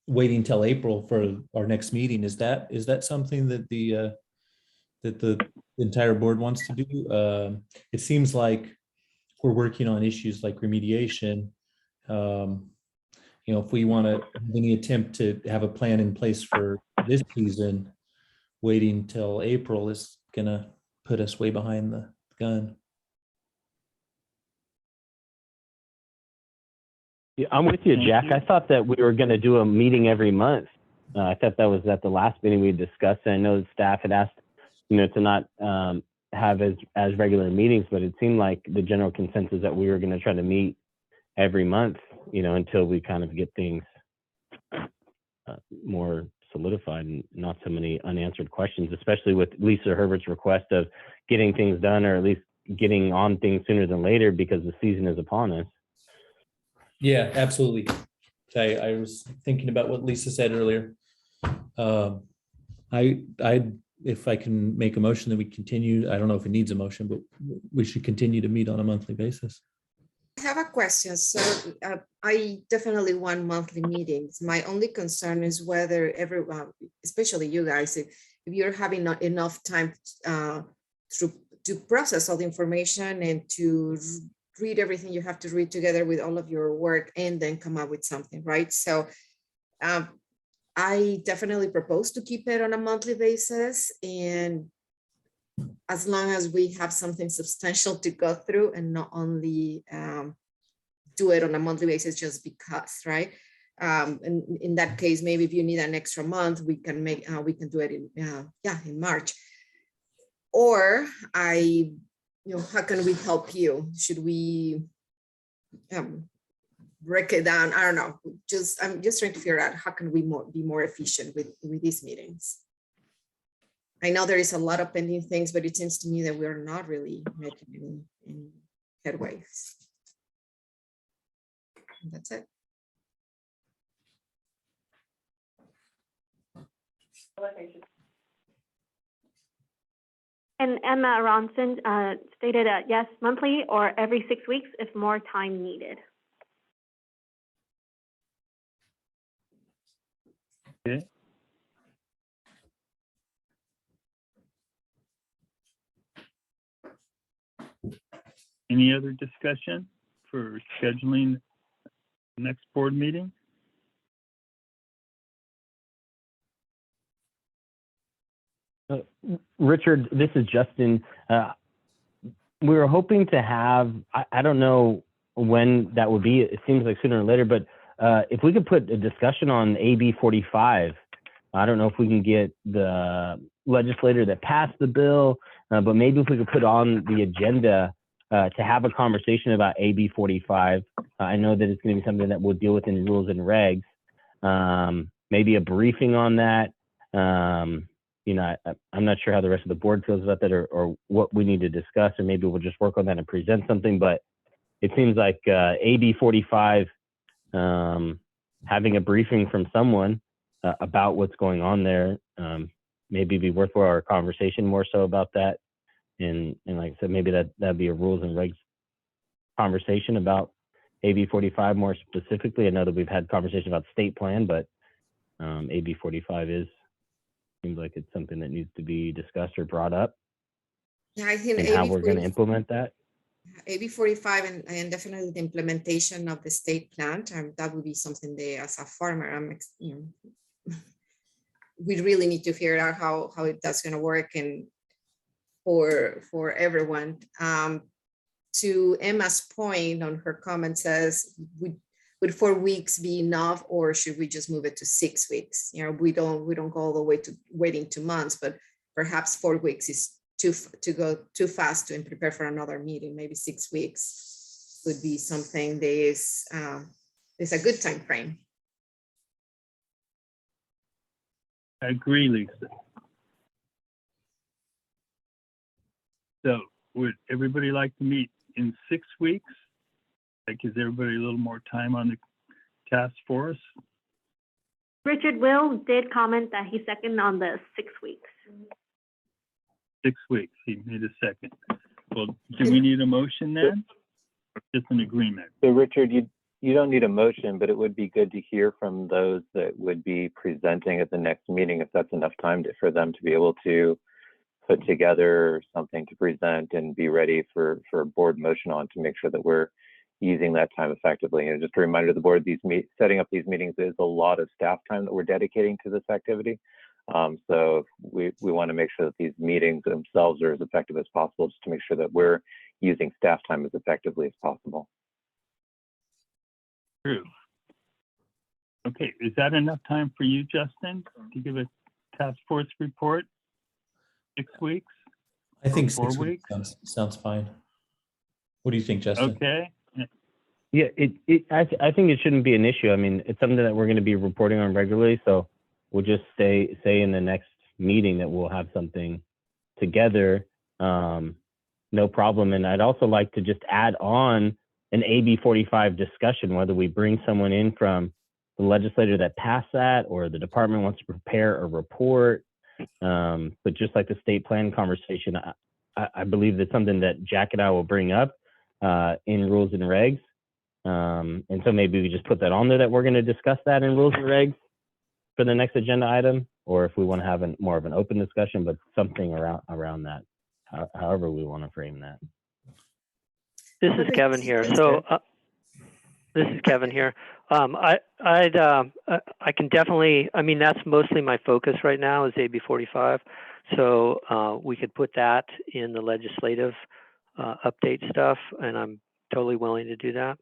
waiting till April for our next meeting. Is that something that the entire board wants to do? It seems like we're working on issues like remediation. If we want to any attempt to have a plan in place for this season, waiting till April is gonna put us way behind the gun. Yeah, I'm with you, Jack. I thought that we were going to do a meeting every month. I thought that was at the last meeting we discussed. And I know the staff had asked, to not have as regular meetings, but it seemed like the general consensus that we were going to try to meet every month, until we kind of get things more solidified and not so many unanswered questions, especially with Lisa Herbert's request of getting things done, or at least getting on things sooner than later because the season is upon us. Yeah, absolutely. I was thinking about what Lisa said earlier. If I can make a motion that we continue, I don't know if it needs a motion, but we should continue to meet on a monthly basis. I have a question. So I definitely want monthly meetings. My only concern is whether everyone, especially you guys, if you're having not enough time to process all the information and to read everything you have to read together with all of your work and then come up with something, right? So I definitely propose to keep it on a monthly basis, and as long as we have something substantial to go through and not only do it on a monthly basis just because, right? And in that case, maybe if you need an extra month, we can do it in March. Or how can we help you? Should we break it down? I don't know. I'm just trying to figure out how can we be more efficient with these meetings. I know there is a lot of pending things, but it seems to me that we're not really making any headway. And that's it. And Emma Ronson stated yes, monthly or every 6 weeks if more time needed. Okay. Any other discussion for scheduling the next board meeting? Richard, this is Justin. We were hoping to have, I don't know when that would be. It seems like sooner or later, but if we could put a discussion on AB 45, I don't know if we can get the legislator that passed the bill, but maybe if we could put on the agenda to have a conversation about AB 45. I know that it's going to be something that we'll deal with in rules and regs. Maybe a briefing on that. I'm not sure how the rest of the board feels about that, or what we need to discuss, or maybe we'll just work on that and present something. But it seems like AB 45, having a briefing from someone about what's going on there, maybe be worthwhile our conversation more so about that. And like I said, maybe that'd be a rules and regs conversation about AB 45 more specifically. I know that we've had conversation about state plan, but AB 45 seems like it's something that needs to be discussed or brought up, Yeah, I think and how we're going to implement that. AB 45 and definitely the implementation of the state plan. That would be something that, as a farmer, we really need to figure out how that's going to work and for everyone. To Emma's point on her comment says, would 4 weeks be enough, or should we just move it to 6 weeks? We don't go all the way to waiting 2 months, but perhaps 4 weeks is to go too fast and prepare for another meeting. Maybe 6 weeks would be something that is a good time frame. I agree, Lisa. So would everybody like to meet in 6 weeks? That gives everybody a little more time on the task force. Richard Will did comment that he seconded on the 6 weeks. 6 weeks, he made a second. Well, do we need a motion then? Or just an agreement? So Richard, you don't need a motion, but it would be good to hear from those that would be presenting at the next meeting, if that's enough time for them to be able to put together something to present and be ready for a board motion on, to make sure that we're using that time effectively. And just a reminder to the board, setting up these meetings is a lot of staff time that we're dedicating to this activity. So we want to make sure that these meetings themselves are as effective as possible, just to make sure that we're using staff time as effectively as possible. True. Okay, is that enough time for you, Justin, to give a task force report? 6 weeks? I think 4 6 weeks sounds fine. What do you think, Justin? Okay. Yeah, I think it shouldn't be an issue. I mean, it's something that we're going to be reporting on regularly, so we'll just say in the next meeting that we'll have something together. No problem. And I'd also like to just add on an AB 45 discussion, whether we bring someone in from the legislator that passed that, or the department wants to prepare a report. But just like the state plan conversation, I believe that's something that Jack and I will bring up in rules and regs. And so maybe we just put that on there, that we're going to discuss that in rules and regs for the next agenda item, or if we want to have more of an open discussion, but something around that, however we want to frame that. This is Kevin here. So this is Kevin here. I can definitely, I mean, that's mostly my focus right now is AB 45. So we could put that in the legislative update stuff, and I'm totally willing to do that.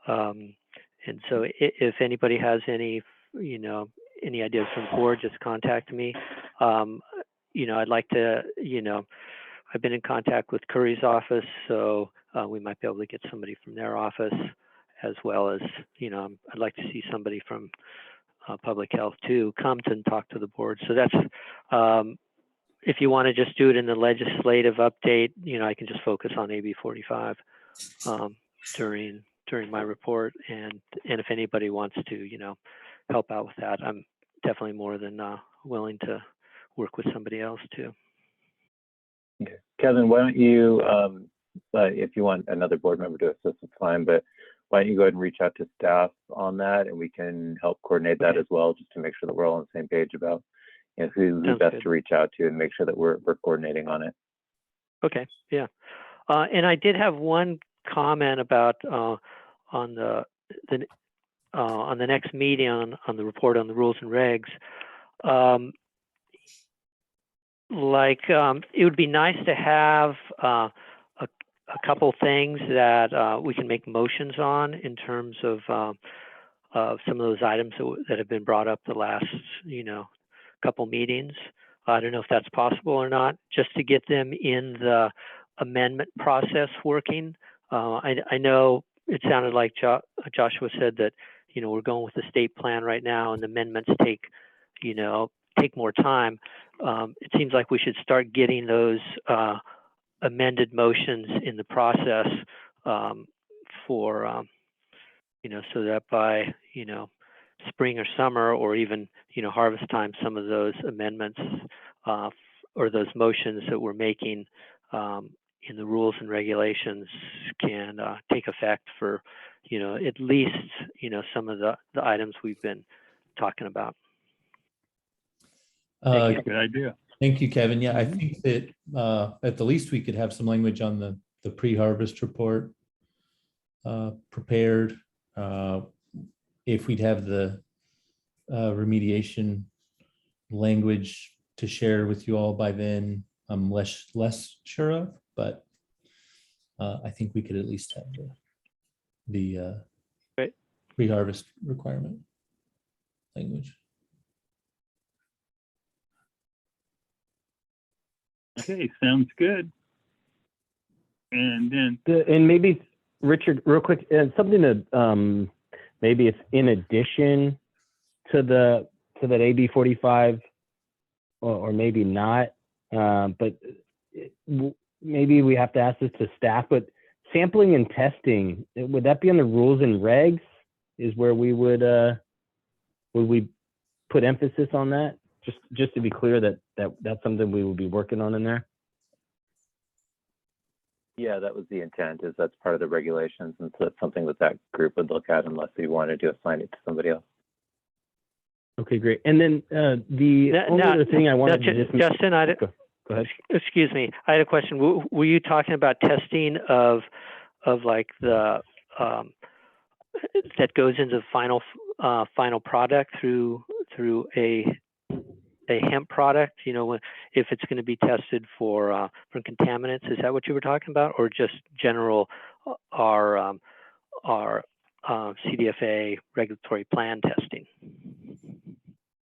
And so if anybody has any, any ideas from the board, just contact me. I'd like to, I've been in contact with Curry's office, so we might be able to get somebody from their office, as well as, I'd like to see somebody from public health too come to talk to the board. So that's, if you want to just do it in the legislative update, I can just focus on AB 45 during my report, and if anybody wants to, help out with that, I'm definitely more than willing to work with somebody else too. Okay. Kevin, why don't you, if you want another board member to assist, it's fine, but why don't you go ahead and reach out to staff on that, and we can help coordinate that as well, just to make sure that we're all on the same page about who's best to reach out to, and make sure that we're coordinating on it. Okay, yeah. And I did have one comment about on the next meeting on the report on the rules and regs. It would be nice to have a couple things that we can make motions on in terms of some of those items that have been brought up the last, couple meetings. I don't know if that's possible or not, just to get them in the amendment process working. I know it sounded like Joshua said that, we're going with the state plan right now, and the amendments take more time. It seems like we should start getting those amended motions in the process for, so that by, spring or summer, or even, harvest time, some of those amendments or those motions that we're making in the rules and regulations can take effect for, at least, some of the items we've been talking about. Good idea. Thank you, Kevin. Yeah, I think that at the least we could have some language on the pre-harvest report prepared. If we'd have the remediation language to share with you all by then, I'm less sure of, but I think we could at least have the pre-harvest requirement language. Okay, sounds good. And then And maybe, Richard, real quick, something that maybe it's in addition to that AB 45, or maybe not, but maybe we have to ask this to staff, but sampling and testing, would that be on the rules and regs is where we would we put emphasis on that? Just to be clear that's something we will be working on in there. Yeah, that was the intent, is that's part of the regulations. And so that's something that group would look at unless we wanted to assign it to somebody else. Okay, great. And then the only other thing I wanted to just... Justin, go ahead. Excuse me, I had a question. Were you talking about testing of like the that goes into the final product through a hemp product? If it's going to be tested for contaminants, is that what you were talking about, or just general our CDFA regulatory plan testing?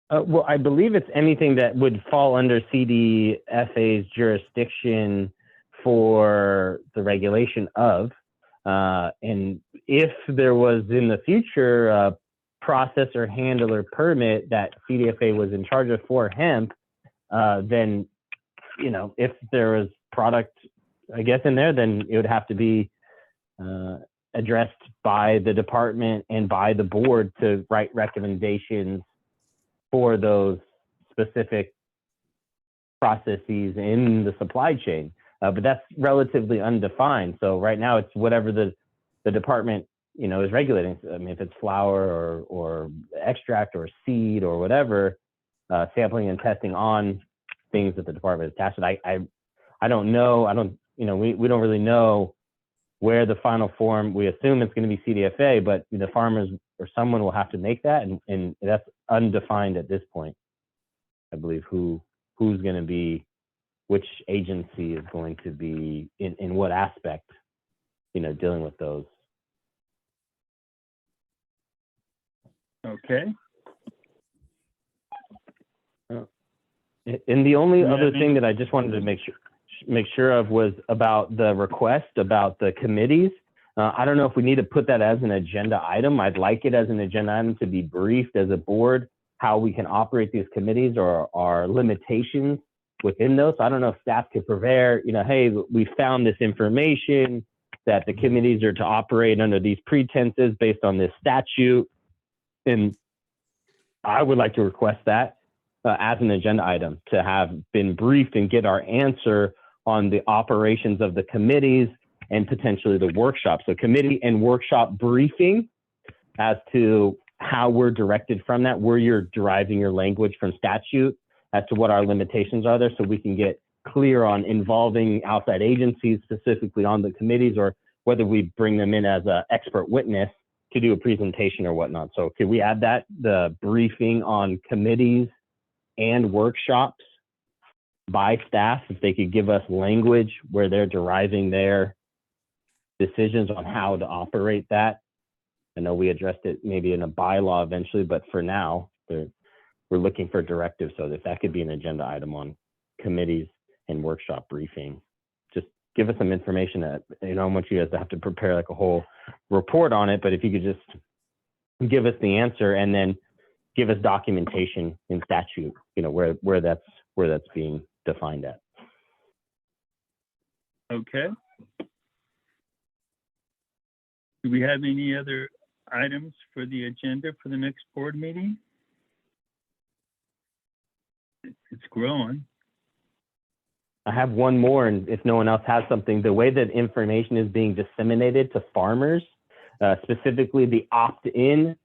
Well, I believe it's anything that would fall under CDFA's jurisdiction for the regulation of, and if there was in the future a processor handler permit that CDFA was in charge of for hemp, then, if there was product, I guess, in there, then it would have to be addressed by the department and by the board to write recommendations for those specific processes in the supply chain. But that's relatively undefined. So right now it's whatever the department, is regulating. I mean, if it's flour or extract or seed or whatever, sampling and testing on things that the department is attached to. I don't know. We don't really know where the final form, we assume it's going to be CDFA, but the farmers or someone will have to make that, and that's undefined at this point. I believe who's going to be, which agency is going to be in what aspect, dealing with those. okay. And the only other thing that I just wanted to make sure of was about the request about the committees. I don't know if we need to put that as an agenda item. I'd like it as an agenda item to be briefed as a board, how we can operate these committees or our limitations within those. So I don't know if staff could prepare, hey, we found this information that the committees are to operate under these pretenses based on this statute. And I would like to request that as an agenda item, to have been briefed and get our answer on the operations of the committees and potentially the workshop. So committee and workshop briefing as to how we're directed from that, where you're deriving your language from statute, as to what our limitations are there, so we can get clear on involving outside agencies specifically on the committees, or whether we bring them in as an expert witness to do a presentation or whatnot. So could we add that, the briefing on committees and workshops by staff, if they could give us language where they're deriving their decisions on how to operate that? I know we addressed it maybe in a bylaw eventually, but for now, we're looking for directives. So if that could be an agenda item on committees and workshop briefing, just give us some information that, I don't want you guys to have to prepare like a whole report on it, but if you could just give us the answer and then give us documentation in statute, where that's being defined at. Okay. Do we have any other items for the agenda for the next board meeting? It's growing. I have one more, and if no one else has something, the way that information is being disseminated to farmers, specifically the opt-in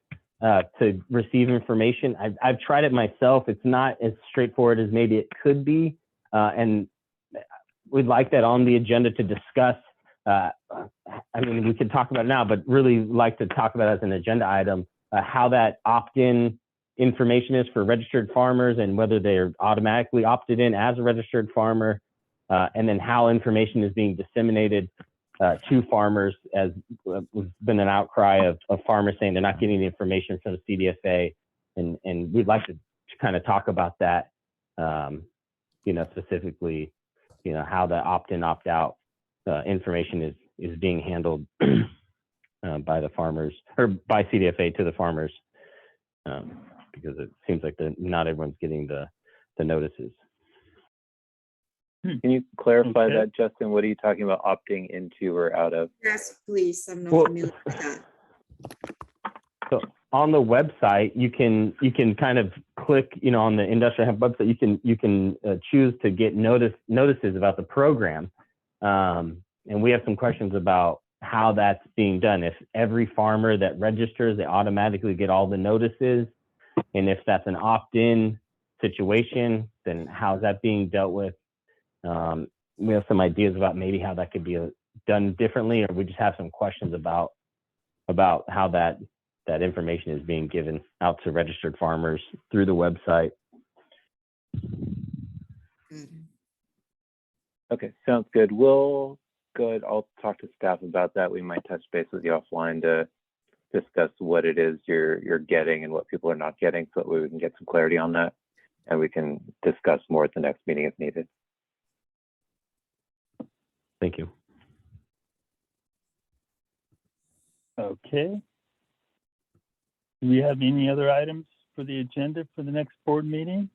to receive information. I've tried it myself. It's not as straightforward as maybe it could be. And we'd like that on the agenda to discuss. I mean, we could talk about it now, but really like to talk about it as an agenda item, how that opt-in information is for registered farmers and whether they're automatically opted in as a registered farmer, and then how information is being disseminated to farmers, as there's been an outcry of farmers saying they're not getting the information from the CDFA, and we'd like to kind of talk about that, you know, specifically, you know, how the opt-in, opt-out information is being handled by the farmers, or by CDFA to the farmers, because it seems like not everyone's getting the notices. Can you clarify that, Justin? What are you talking about, opting into or out of? Yes, please. I'm not familiar with that. So on the website, you can kind of click, you know, on the Industrial Hemp website, you can choose to get notices about the program, and we have some questions about how that's being done. If every farmer that registers, they automatically get all the notices, and if that's an opt-in situation, then how's that being dealt with? We have some ideas about maybe how that could be done differently, or we just have some questions about how that information is being given out to registered farmers through the website. Okay, sounds good. We'll go ahead. I'll talk to staff about that. We might touch base with you offline to discuss what it is you're getting and what people are not getting, so that we can get some clarity on that, and we can discuss more at the next meeting if needed. Thank you. Okay. Do we have any other items for the agenda for the next board meeting?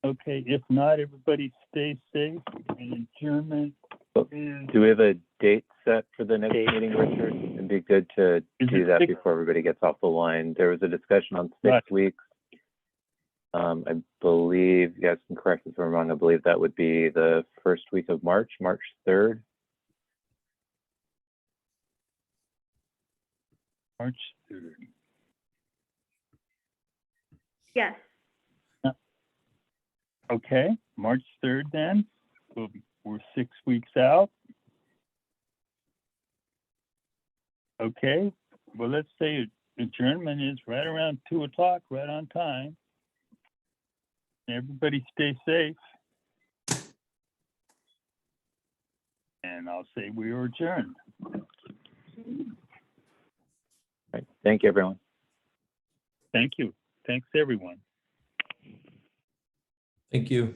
Okay, if not, everybody stay safe, and adjournment is... Do we have a date set for the next meeting, Richard? It'd be good to do that before everybody gets off the line. There was a discussion on 6 weeks. I believe, you guys can correct me if I'm wrong, I believe that would be the first week of March, March 3rd. March 3rd. Yes. Okay, March 3rd then. We're 6 weeks out. Okay, well, let's say adjournment is right around 2 o'clock, right on time. Everybody stay safe. And I'll say we are adjourned. Right. Thank you, everyone. Thank you. Thanks, everyone. Thank you.